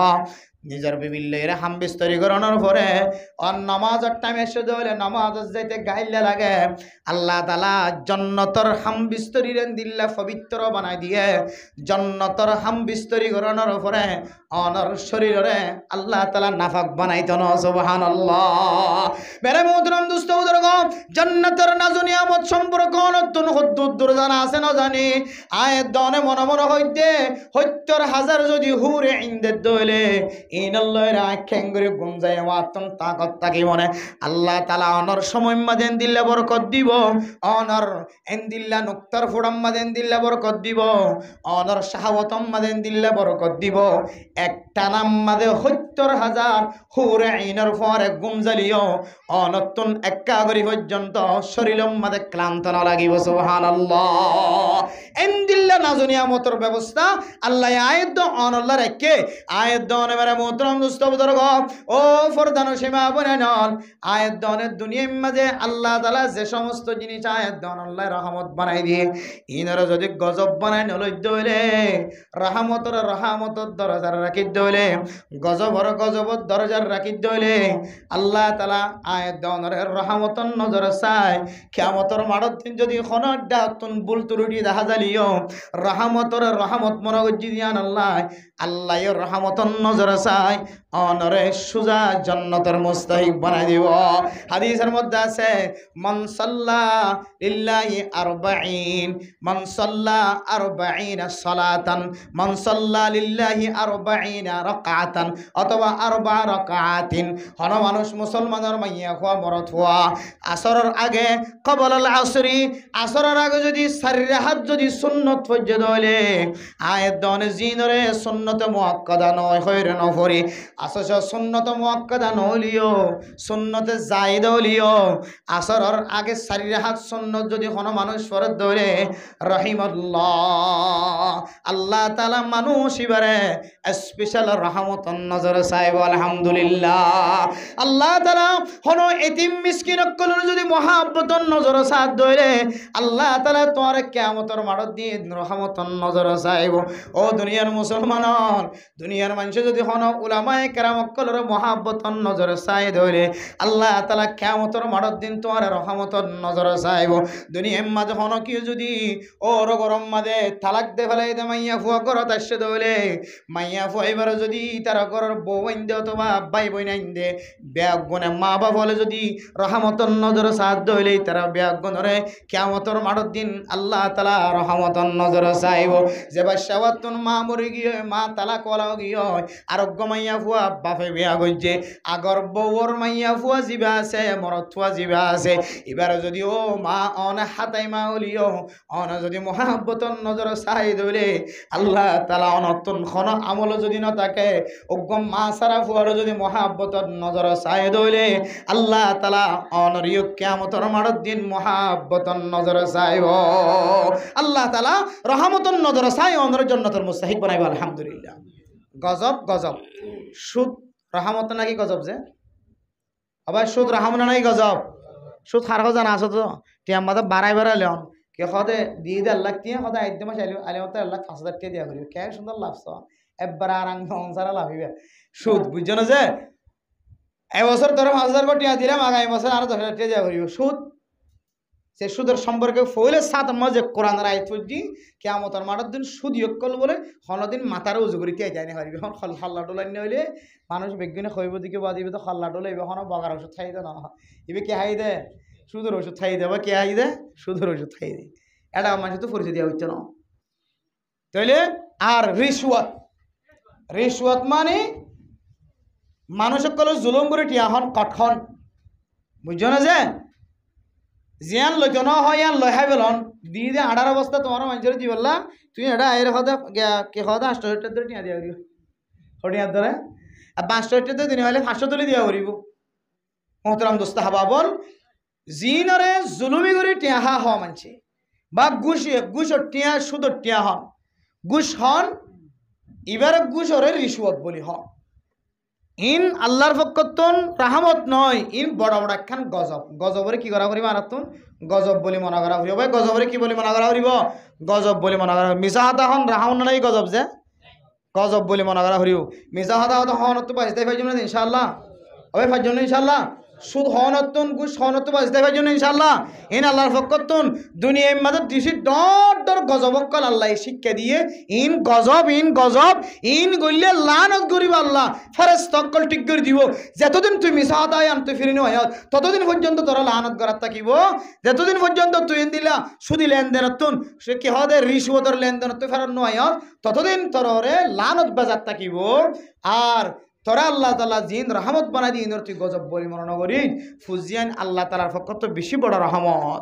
নিজের বিভিন্ন এরহাম বিস্তরীকরণের পরে অন নামাজের টাইম এসে হলে নামাজ যাইতে গাইলে লাগে আল্লাহ তাআলা জান্নাতের হাম বিস্তরীরেন দিল্লা পবিত্র বানাই দিয়ে জান্নাতের হাম বিস্তরীকরণের পরে অনর শরীরে আল্লাহ তাআলা নাফাক বানাইতো না সুবহানাল্লাহ মেরে মুহতারাম দোস্ত বুজুর্গ জান্নাতের নাজনিয়ামত সম্পর্কে অনন্তন হদ্দুর জানা আছে না জানি আয়াত দনে মনে মনে হইতে ৭০,০০০ যদি হুরে ইনদের দইলে ইনল্লয় রাখেন করে গুমজায় ওয়াতন তাকত তাকি মনে আল্লাহ তাআলা অনর সময় মাদেন দিল্লা বরকত দিব অনর এন্দিল্লা নুক্তার ফুড়াম মাদেন দিল্লা বরকত দিব অনর শাহাওয়াতম মাদেন দিল্লা বরকত দিব একটা নাম মাদে ৭০,০০০ হুরে আইনের পরে গুমজালিও অনতুন একা গরি পর্যন্ত শরীরম মাদে ক্লান্ত না লাগিব সুবহানাল্লাহ এন্দিল্লা নাজুনিয়া মতর ব্যবস্থা আল্লাহ আয়াত অনল্লাহ রেখে আয়াত দনে মেরে মোহতরম দোস্ত বুজুর্গ ও ফরদানো সীমা বনেন আয়াত দনের দুনিয়ার মাঝে আল্লাহ তাআলা যে সমস্ত জিনিস আয়াত দন আল্লাহ রহমত বানাই দিয়ে ইনারা যদি গজব বানাই নলই দইলে রহমতর দরজার রাখি দইলে গজবর দরজার রাখি দইলে আল্লাহ তাআলা আয়াত দনের রহমতন নজর চাই কিয়ামতর মাড়ত দিন যদি খনর ডাতুন বুল তুরুটি দেখা জালিও রহমত মনগজি দিয়ান আল্লাহ রহমতন নজর চাই অনরে সুজা জান্নাতের মুস্তাহিক বানাই দিব হাদিসের মধ্যে আছে মান সাল্লা লিল্লাহি 40 মান সাল্লা 40 সালাতান মান সাল্লা লিল্লাহি 40 রাকাতান অথবা 4 রাকাতিন হন মানুষ মুসলমানের মাইয়া হওয়া মরত হওয়া আসরের আগে কবলাল আসরি আসরের আগে যদি সারিরাহাত যদি সুন্নত ফজর হইলে আয়াত দনে জিনরে সুন্নত মুআক্কাদা নয় হইরে নফরি আসস সুন্নত মুআক্কাদা নলিও সুন্নতে জায়েদ হলিও আসরের আগে সারিরাহাত সুন্নত যদি কোনো মানুষ ফরজ ধরে রহিমাল্লাহ আল্লাহ তাআলা মানুষ ইবারে স্পেশাল রহমতন নজর সাহেব আলহামদুলিল্লাহ আল্লাহ তাআলা হনো এতিম মিসকিন কলর যদি মহাব্বতন নজর সাদ ধরে আল্লাহ তাআলা তোর কিয়ামতের মাড়ত দিন রহমতন নজর সাহেব ও দুনিয়ার মুসলমানন দুনিয়ার মানুষ যদি হনো উলামায়ে কেরাম কলর মহাব্বতন নজর সাই ধরে আল্লাহ তাআলা কিয়ামতের মাড়ত দিন তোর রহমতন নজর সাহেব দুনিয়ার মাঝে হনো কি যদি ওর গরম মাঝে তালাক দে ফেলাই দে মাইয়া ফুয়া করত আসছে দলে মাইয়া ফুয়া এবার যদি তার ঘরের বউ আইন দে অথবা ভাই বোন আইন দে ব্যাগ গুনে মা বাবা বলে যদি রহমতন নজর সাহায্য হইলে তারা ব্যাগ গুনরে কিয়ামতের মাড়ত দিন আল্লাহ তাআলা রহমতন নজর চাইব যে বাসাওয়াতুন মা মরে গিয়ে মা তালাক ওলা গিয়ে আরোগ্য মাইয়া ফুয়া বাপে বিয়া গইছে আগর বউর মাইয়া ফুয়া জিবা আছে মরত ফুয়া জিবা আছে এবার যদি ও মা অন হাতাই মা হলিও অন যদি মহাব্বতন নজর চাই ধরে আল্লাহ তাআলা অনতন খন আমল যদি না থাকে অজ্ঞ মা সারা ফুয়ার যদি মহাব্বতন নজর চাই ধরে আল্লাহ তাআলা অনরিয় কিয়ামতের মাড়ত দিন মহাব্বতন নজর চাইব আল্লাহ তাআলা রহমতন নজর চাই অনর জান্নাতের মুস্তাহিক বানাইব আলহামদুলিল্লাহ গজব সুদ রহমত নাকি গজব যে আবার সুদ রহমত নাই গজব সুদ খার জানা আছে তো টিয়া মাথা বাড়াই লেন কে সদে দিয়ে দে আল্লাহ টিয়া সদা আইতে মাস আলে মতো আল্লাহ 5,000 টাকা দিয়া করিব কে সুন্দর লাভছ একবার আর সংসারে লাভিবে সুদ বুঝছো না যে এবছর তোর 5,000 টাকা দিলাম আগামী বছর আরো 10,000 টাকা দিয়া করিব সুদ সে সুদের সম্পর্কে ফইলে সাত মজে কোরআনের আয়াত পড়ি কিয়ামতের মাঠের দিন সুদ ইয়কল বলে হনদিন মাথার উজু করি কে যায়নি হারিবে এখন খাল্লা টোলাইন হইলে মানুষ বিজ্ঞানে খইব দিকে বাদিবে তো খাল্লা টোলা এবে এখন বগার ওষুধ খাই দে না এবে কে হাই দে সুদের ওষুধ খাই দে বা কে হাই দে সুদের ওষুধ খাই দে এটা মানুষ তো পরিচয় দেওয়া হচ্ছে না তাইলে আর রিশওয়াত মানে মানুষ সকল জুলুম করে টিয়াখন কটখন বুঝছো না যে জিয়ান লইতো ন হয় ইয়ান লয় হাই বেলন দি দে আড়ার অবস্থা তোমার মানুষের দি বললা তুই এটা এর হদে কে হদে 800 ধরে টিয়া দিয়া করিব হটিয়ার ধরে আর 500 ধরে দিন হলে 500 তুলে দিয়া করিব মোহতরাম দোস্ত হাবা বল জিনরে জুলুমি করে টিয়া হা হওয়া মানছে বা ঘুষ টিয়া সুদর টিয়া হন ঘুষ হন এবারে ঘুষরে রিশওয়াত বলি হন ইন আল্লাহর পক্ষতন রাহমত নয় ইন বড় বড় একখান গজবরে কি করা করিব আরাতুন গজব বলি মনে করা করিব ভাই গজবরে কি বলি মনে করা করিব গজব বলি মনে করা মিছা হাতা হন রাহমত নাই গজব যে গজব বলি মনে করা করিব মিছা হাতা হন তো পাইতে পাইজম না ইনশাআল্লাহ ওই পাইজম না ইনশাআল্লাহ সুদ হনতন ঘুষ হনতো পাইতে পাইজম না ইনশাআল্লাহ ইন আল্লাহর পক্ষতন দুনিয়ার মাঝে দিছি ডর গজবকল আল্লাহ শিক্ষা দিয়ে ইন গজব ইন গইলে লানত করিব আল্লাহ ফেরেশতা সকল ঠিক করে দিব যতদিন তুই মিছা আদায় আনতে ফিরিনি হয় ততদিন পর্যন্ত তোরা লানত করার থাকিব যতদিন পর্যন্ত তুই দিলা সুদি লেনদেনতন সে কি হদে রিশওয়াতের লেনদেন তুই ফেরার নয় ততদিন তোরে লানত বাজার থাকিব আর তোরা আল্লাহ তাআলা জিন রহমত বানাই দিন তুই গজব বলি মনে করি ফুজিয়ান আল্লাহ তাআলার পক্ষ তো বেশি বড় রহমত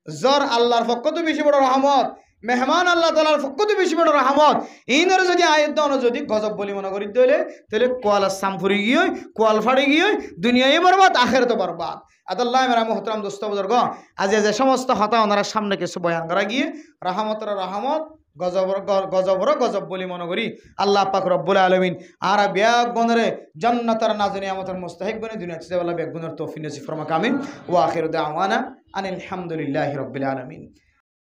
জ্বর আল্লাহর পক্ষ তো বেশি বড় রহমত মেহমান আল্লাহ তাআলার পক্ষ তো বেশি বড় রহমত ইনর যদি আয়াত দাও যদি গজব বলি মনে করি তাহলে কোয়াল সামফুরি গিয়ে কোয়াল ফাড়ি গিয়ে দুনিয়ায় বরবাদ আখিরাতে বরবাদ আদাল্লাহ মেরা মোহতরম দোস্ত বুজুর্গ আজ যে সমস্ত হতা ওনারা সামনে কিছু বয়ান করা গিয়ে রহমতের রহমত গজব বলি মনে করি আল্লাহ পাক রব্বুল আলামিন আর ব্যাগ গনরে জান্নাতের নাজনি আমাদের মুস্তাহিক বনে দুনিয়া তে বলা ব্যাগ গনর তৌফিক নসিব ফরমাক আমিন ওয়া আখিরু দাওয়ানা আনিল হামদুলিল্লাহি রাব্বিল আলামিন।